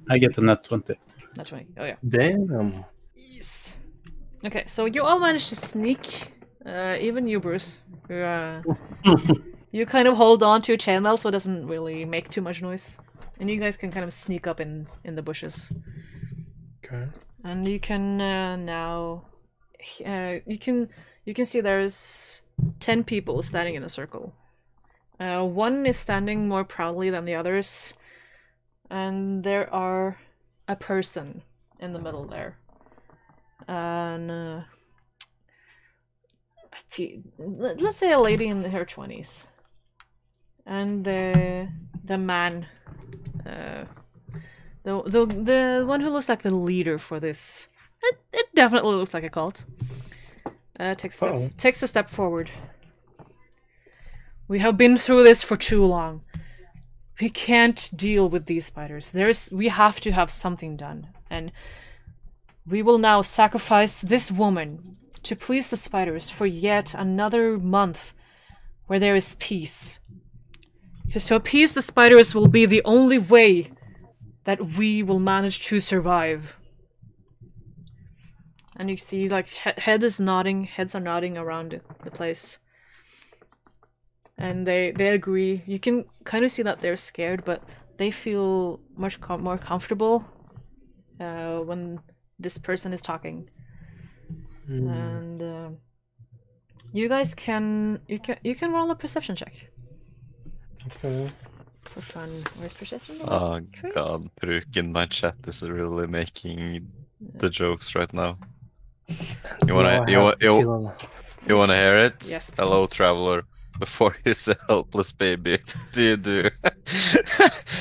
I get a net 20. Not 20. Oh yeah. Damn. Yes. Okay, so you all managed to sneak. Even you, Bruz. You kind of hold on to your chainmail so it doesn't really make too much noise. And you guys can kind of sneak up in the bushes. Okay. And you can now you can see there's 10 people standing in a circle. One is standing more proudly than the others, and there are a person in the middle there. And let's say a lady in her 20s, and the man, the one who looks like the leader for this. It definitely looks like a cult. Takes a step forward. We have been through this for too long. We can't deal with these spiders. We have to have something done, and we will now sacrifice this woman to please the spiders for yet another month where there is peace. Because to appease the spiders will be the only way that we will manage to survive. And you see, like, heads are nodding around the place. And they agree. You can kind of see that they're scared, but they feel much more comfortable when this person is talking. And you guys can roll a perception check. Okay. For fun. Where's perception? Oh Trait? god, Bruk in my chat is really making the jokes right now. You wanna hear it? Yes, Hello, please. traveler. Before he's a helpless baby, do?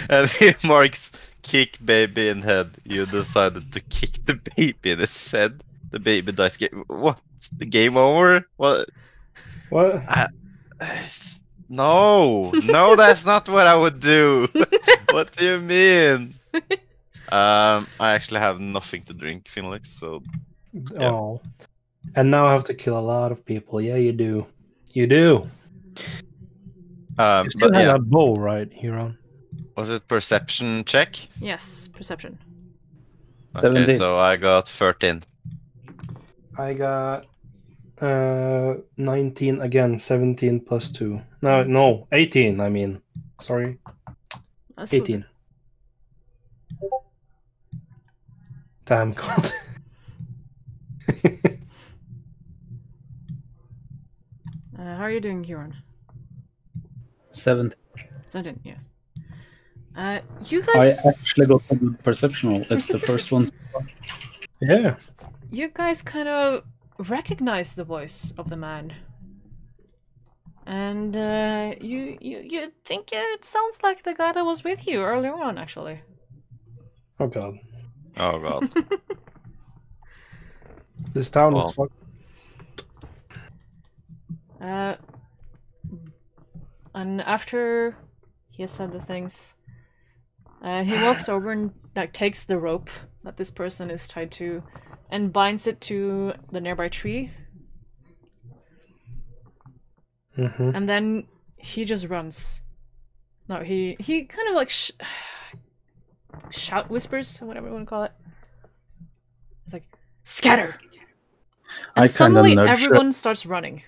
And he marks kick baby in head. You decided to kick the baby in its head. The baby dies. What? The game over? What? What? No, that's not what I would do. What do you mean? I actually have nothing to drink, Felix. So yeah. Oh. And now I have to kill a lot of people. Yeah, you do. You do. You still But have yeah, that bow, right, Huron? was it perception check? Yes, perception. Okay, 17. so I got 13. I got 19 again, 17 plus 2. No, 18, I mean. Sorry. That's still 18. Damn god. how are you doing, Huron? 17. 17, yes. You I guys... actually got a good perception roll. It's the first one. Yeah. You guys kind of recognize the voice of the man. And you think it sounds like the guy that was with you earlier on, actually. Oh god. Oh god. This town Well. is fucked. And after he has said the things, he walks over and like takes the rope that this person is tied to and binds it to the nearby tree. Mm-hmm. And then he just runs. No, he kind of like shout whispers, or whatever you want to call it. It's like, scatter! And suddenly everyone starts running.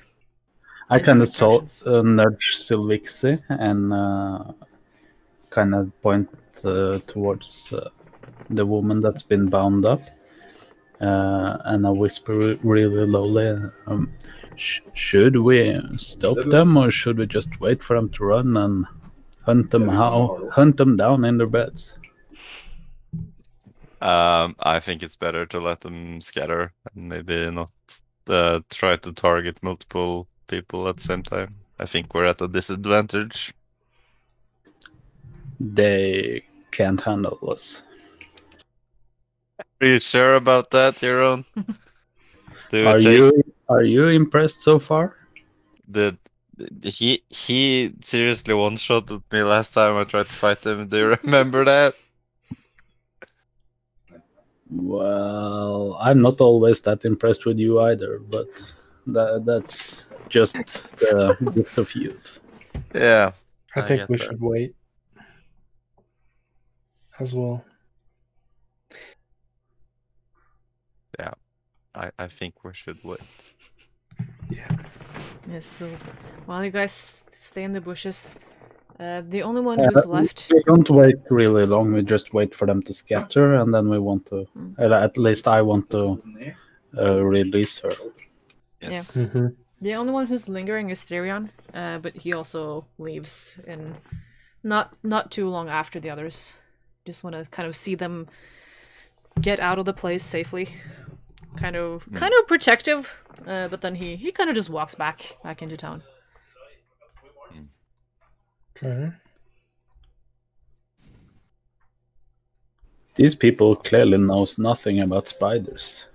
I in kind of different saw directions. nudge Sylvixi and kind of point towards the woman that's been bound up. And I whisper really lowly, should we stop them or should we just wait for them to run and hunt them down in their beds? I think it's better to let them scatter and maybe not try to target multiple people at the same time. I think we're at a disadvantage. They can't handle us. Are you sure about that, Huron? Are you impressed so far? He seriously one-shotted me last time I tried to fight him. Do you remember that? Well, I'm not always that impressed with you either, but that's just the gift of youth. Yeah. I think get we that. should wait. As well. Yeah. I think we should wait. Yeah. Yes, so while you guys stay in the bushes, the only one who's left... We don't wait really long, we just wait for them to scatter, and then we want to, at least I want to release her. Yes. Yeah. Mm-hmm. The only one who's lingering is Therion, but he also leaves in not too long after the others. Just want to kind of see them get out of the place safely. Kind of protective, but then he kind of just walks back into town. Okay. These people clearly knows nothing about spiders.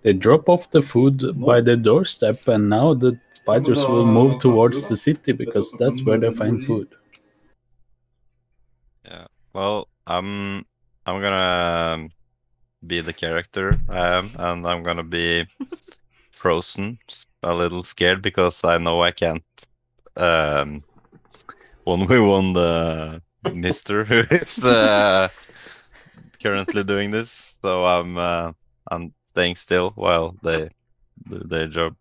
They drop off the food by the doorstep, and now the spiders will move towards the city because that's where they find food. Yeah. Well, I'm gonna be the character I am, and I'm gonna be frozen, a little scared because I know I can't 1v1 the Mister who is currently doing this, so I'm staying still while they do their job.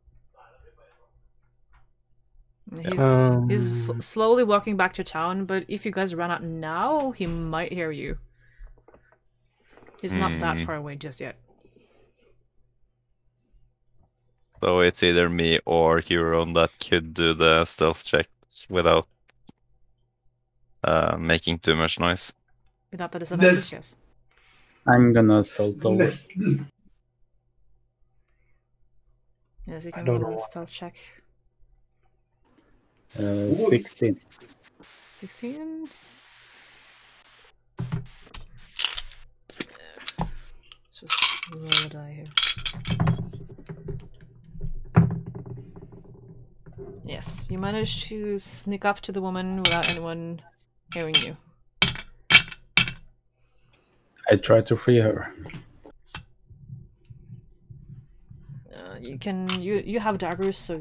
He's slowly walking back to town, but if you guys run out now, he might hear you. He's not that far away just yet. So it's either me or Huron that could do the stealth check without making too much noise. Without the disadvantage, yes. I'm gonna stealth over. Yes, you can roll a stealth check. 16. 16? Let's just roll a die here. Yes, you managed to sneak up to the woman without anyone hearing you. I try to free her. You have daggers, so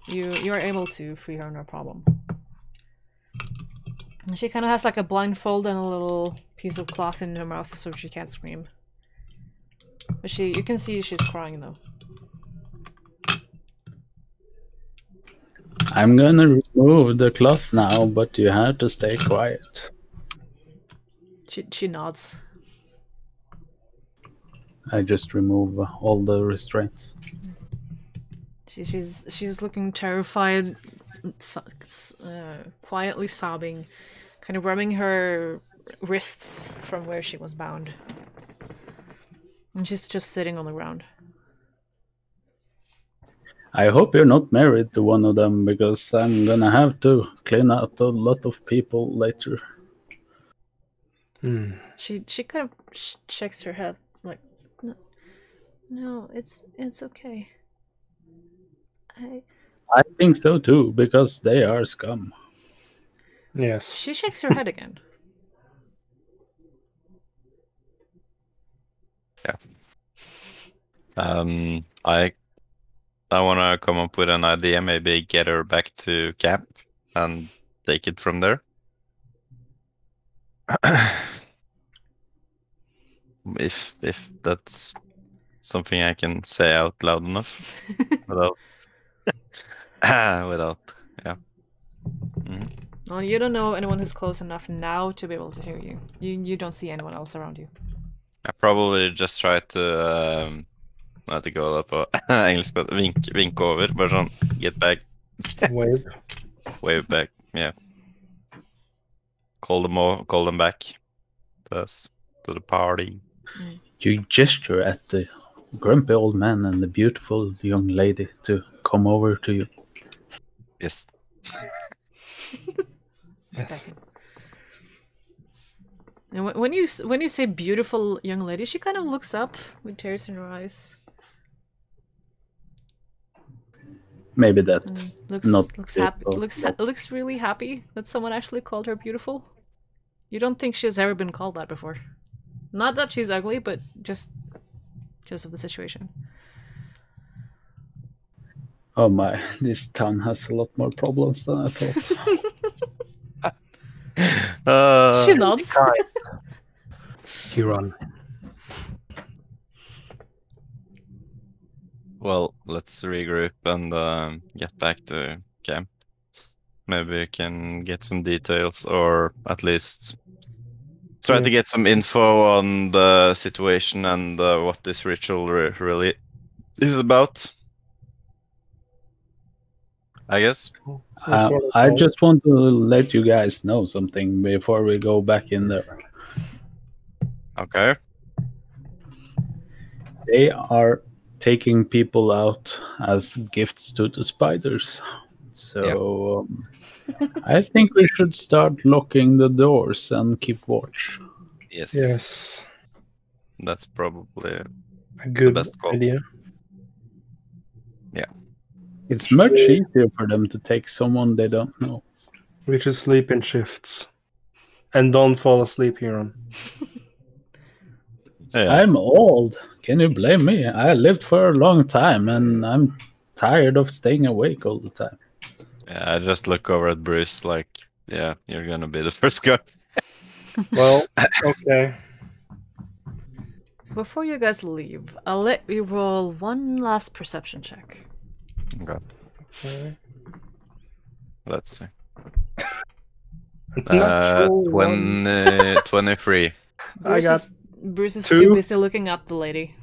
you are able to free her, no problem. And she kind of has like a blindfold and a little piece of cloth in her mouth, so she can't scream. But you can see she's crying though. I'm gonna remove the cloth now, but you have to stay quiet. She nods. I just remove all the restraints. She's looking terrified, quietly sobbing, kind of rubbing her wrists from where she was bound. And she's just sitting on the ground. I hope you're not married to one of them, because I'm gonna have to clean out a lot of people later. She kind of shakes her head, like, no, it's okay. I think so too, because they are scum. Yes. She shakes her head again. Yeah. I want to come up with an idea, maybe get her back to camp and take it from there. If that's something I can say out loud enough without yeah. Well, you don't know anyone who's close enough now to be able to hear you. You don't see anyone else around you. I probably just try to not to go up på engelsk, but vink over, bare sånn, get back. Wave back, yeah. Call them back to the party. You gesture at the grumpy old man and the beautiful young lady to come over to you. Yes. Yes. And when you say beautiful young lady, she kind of looks up with tears in her eyes. Maybe that. Looks happy. Looks really happy that someone actually called her beautiful. You don't think she's ever been called that before. Not that she's ugly, but just of the situation. Oh my, this town has a lot more problems than I thought. She nods. Huron. Well, let's regroup and get back to camp. Maybe we can get some details, or at least try to get some info on the situation and what this ritual really is about. I guess. I just want to let you guys know something before we go back in there. Okay. They are taking people out as gifts to the spiders. So I think we should start locking the doors and keep watch. Yes. That's probably A good best call. idea. Yeah. It's much easier for them to take someone they don't know. We should sleep in shifts. And don't fall asleep, Huron. Yeah. I'm old. Can you blame me? I lived for a long time and I'm tired of staying awake all the time. Yeah, I just look over at Bruz like, yeah, you're gonna be the first guy. Well, okay. Before you guys leave, I'll let you roll one last perception check. Okay. Okay. Let's see. Natural one. 23. Bruce is 2. too busy looking up the lady.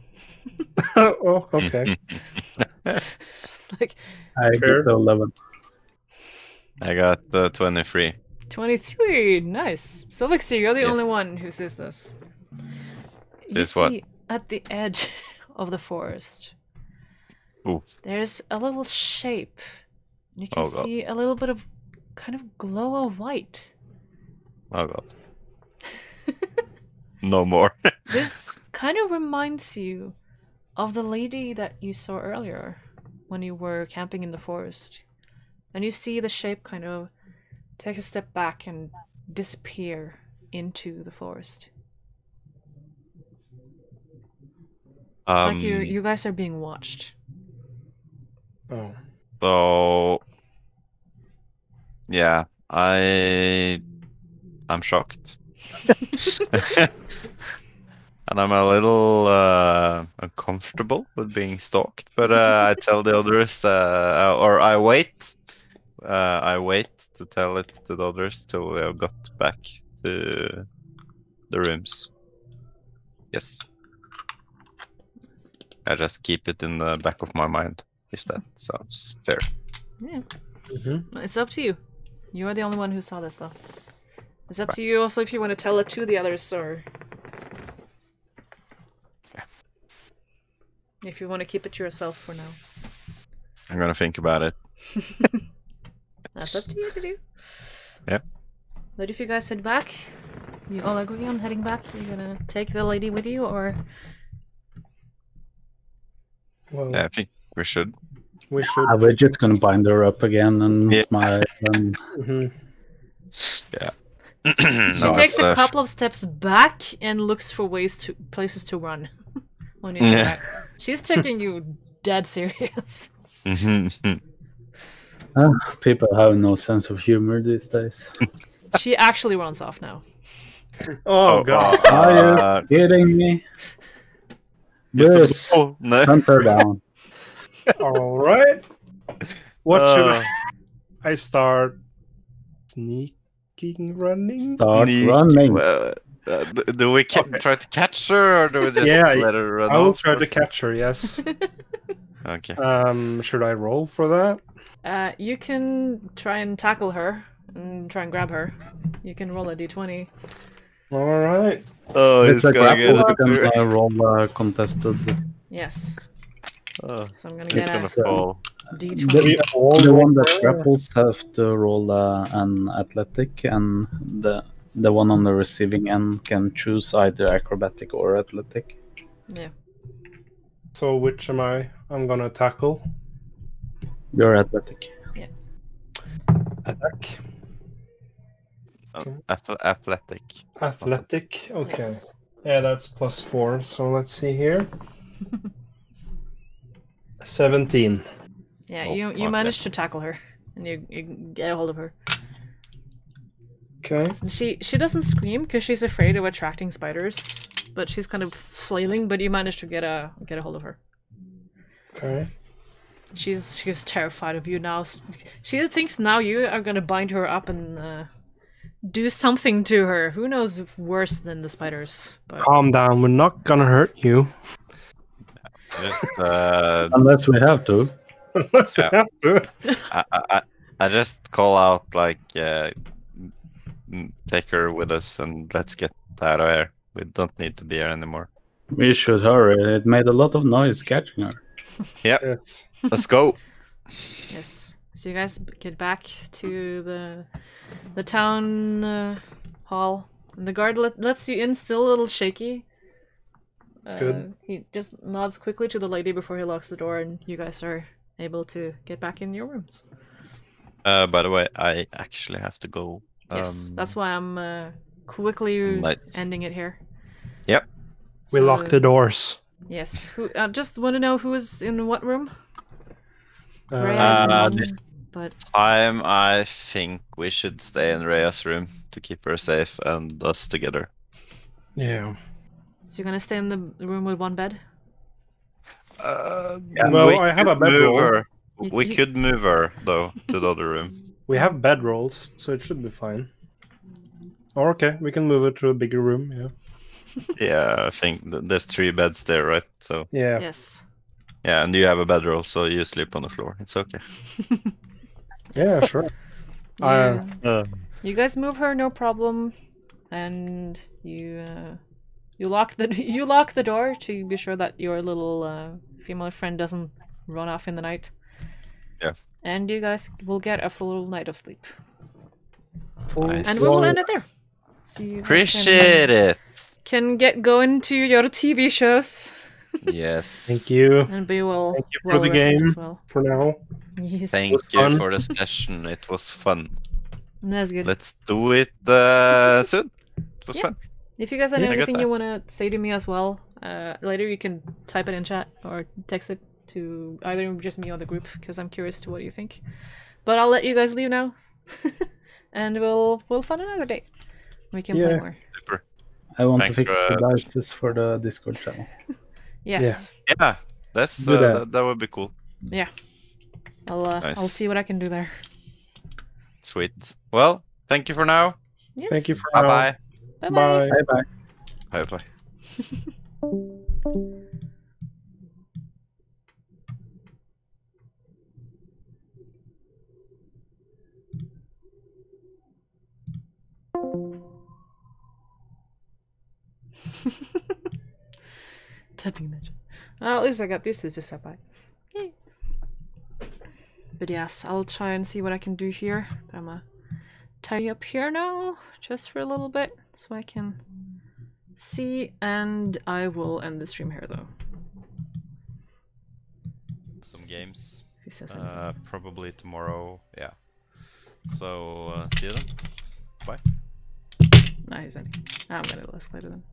Oh, okay. It's like I Fair. get 11. I got 23. 23. Nice. Sylvixi, you're the Yes. only one who sees this. You This what? see at the edge of the forest, Ooh. there's a little shape. You can Oh, God. see a little bit of kind of glow of white. Oh god. No more. This kind of reminds you of the lady that you saw earlier when you were camping in the forest. And you see the shape kind of take a step back and disappear into the forest. It's like you guys are being watched. Oh. So yeah, I'm shocked. And I'm a little uncomfortable with being stalked, but I tell the others, or I wait to tell it to the others till we have got back to the rooms. Yes. I just keep it in the back of my mind, if that sounds fair. Yeah. Mm-hmm. It's up to you. You are the only one who saw this, though. It's up to you also if you want to tell it to the others, or if you want to keep it to yourself for now. I'm gonna think about it. That's up to you to do. Yep. But if you guys head back, you all agree on heading back? You're gonna take the lady with you, or Well, Yeah, I think we should. we should. We're just gonna bind her up again and Yeah. smile. And Mhm. she No, takes it's, a couple of steps back and looks for places to run. When you say Yeah. that, she's taking you dead serious. people have no sense of humor these days. She actually runs off now. Oh god. Are you kidding me? Bruce, No. hunt her down. All right. What should I start sneaking, running? Start Sneak. running. Well, do we Okay. try to catch her, or do we just Yeah, let her run I will off? try to catch her. Yes. Okay. Should I roll for that? You can try and tackle her and try and grab her. You can roll a d20. All right. Oh, It's he's a gonna grapple. get You it. can roll contested. Yes. Oh, So I'm gonna he's get gonna a fall. d20. We all The roll one that for her? grapples have to roll an athletic, and the one on the receiving end can choose either acrobatic or athletic. Yeah. So which am I? I'm gonna tackle. You're athletic. Attack. Athletic. Athletic. Okay. Yes. Yeah, that's +4. So let's see here. 17. Yeah, Oh, you okay. managed to tackle her, and you get a hold of her. Okay. And she doesn't scream because she's afraid of attracting spiders, but she's kind of flailing. But you managed to get a hold of her. Okay. She's terrified of you now. She thinks now you are gonna bind her up and do something to her. Who knows if worse than the spiders? But Calm down. We're not gonna hurt you. Just Unless we have to. Unless we Yeah. have to. I just call out like, take her with us and let's get out of here. We don't need to be here anymore. We should hurry. It made a lot of noise catching her. Yes. Let's go. yes. So you guys get back to the town hall. And the guard lets you in, still a little shaky. Good. He just nods quickly to the lady before he locks the door, and you guys are able to get back in your rooms. By the way, I actually have to go. Yes, that's why I'm quickly Nice. ending it here. Yep. We So, lock the doors. Yes. Who? Just want to know who is in what room. Uh, Rhea's in one, this- but I think we should stay in Rhea's room to keep her safe and us together. yeah. So you're gonna stay in the room with one bed? Well, I have a bedroll. We could move her though to the other room. We have bedrolls, so it should be fine. Or okay, we can move it to a bigger room. Yeah. Yeah, I think there's 3 beds there, right? So Yeah. Yes. yeah, and you have a bedroll, so you sleep on the floor. It's okay. Yeah, sure. Yeah. Uh, You guys move her, no problem, and you lock the door to be sure that your little female friend doesn't run off in the night. Yeah. And you guys will get a full night of sleep. Nice. And we will end it there. So you guys Appreciate it. can get going to your TV shows. Yes. Thank you. And be well. Thank you for well the rested game as well. for now. Yes. Thank was you fun. for the session. It was fun. That's good. Let's do it soon. It was Yeah. fun. If you guys have Yeah, I got anything that. you want to say to me as well, later you can type it in chat or text it to either just me or the group, because I'm curious to what you think. But I'll let you guys leave now, and we'll find another day. We can play Yeah. more. Super. I want Thanks to fix for, the dices for the Discord channel. Yes. Yeah, that's Do that. that would be cool. Yeah. I'll Nice. see what I can do there. Sweet. Well, thank you for now. Yes. Thank you for Bye now. bye. Bye-bye. Bye. Bye bye. Bye bye. Tapping the chat. Well, at least I got these two to step by. Yay. But yes, I'll try and see what I can do here. I'm gonna tidy up here now, just for a little bit, so I can see, and I will end the stream here though. Some games. If he says anything. Probably tomorrow. Yeah. So see you then. Bye. Nah, he's ending. I'm gonna list later then.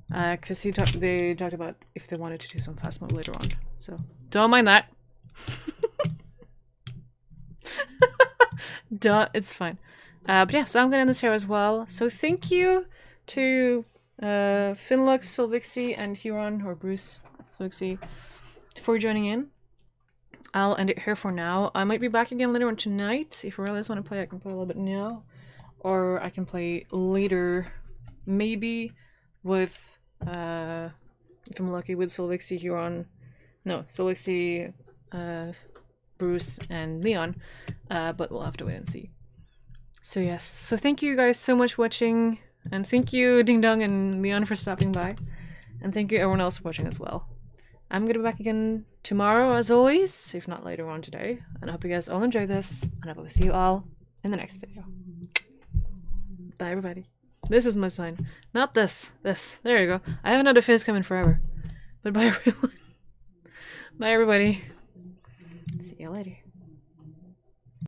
Because they talked about if they wanted to do some fast mode later on. So don't mind that. It's fine. But yeah, so I'm gonna end this here as well. So thank you to Finlux, Sylvixi, and Huron, or Bruz, Sylvixi, for joining in. I'll end it here for now. I might be back again later on tonight. If you realize want to play, I can play a little bit now. Or I can play later, maybe with, if I'm lucky, with Sylvixi, Huron, no, Sylvixi, Bruce, and Leon, but we'll have to wait and see. So yes, so thank you guys so much for watching, and thank you Ding Dong and Leon for stopping by, and thank you everyone else for watching as well. I'm gonna be back again tomorrow as always, if not later on today, and I hope you guys all enjoy this, and I will see you all in the next video. Bye everybody. This is my sign. Not this. This. There you go. I haven't had a face come in forever. But bye everyone. Bye everybody. See you later.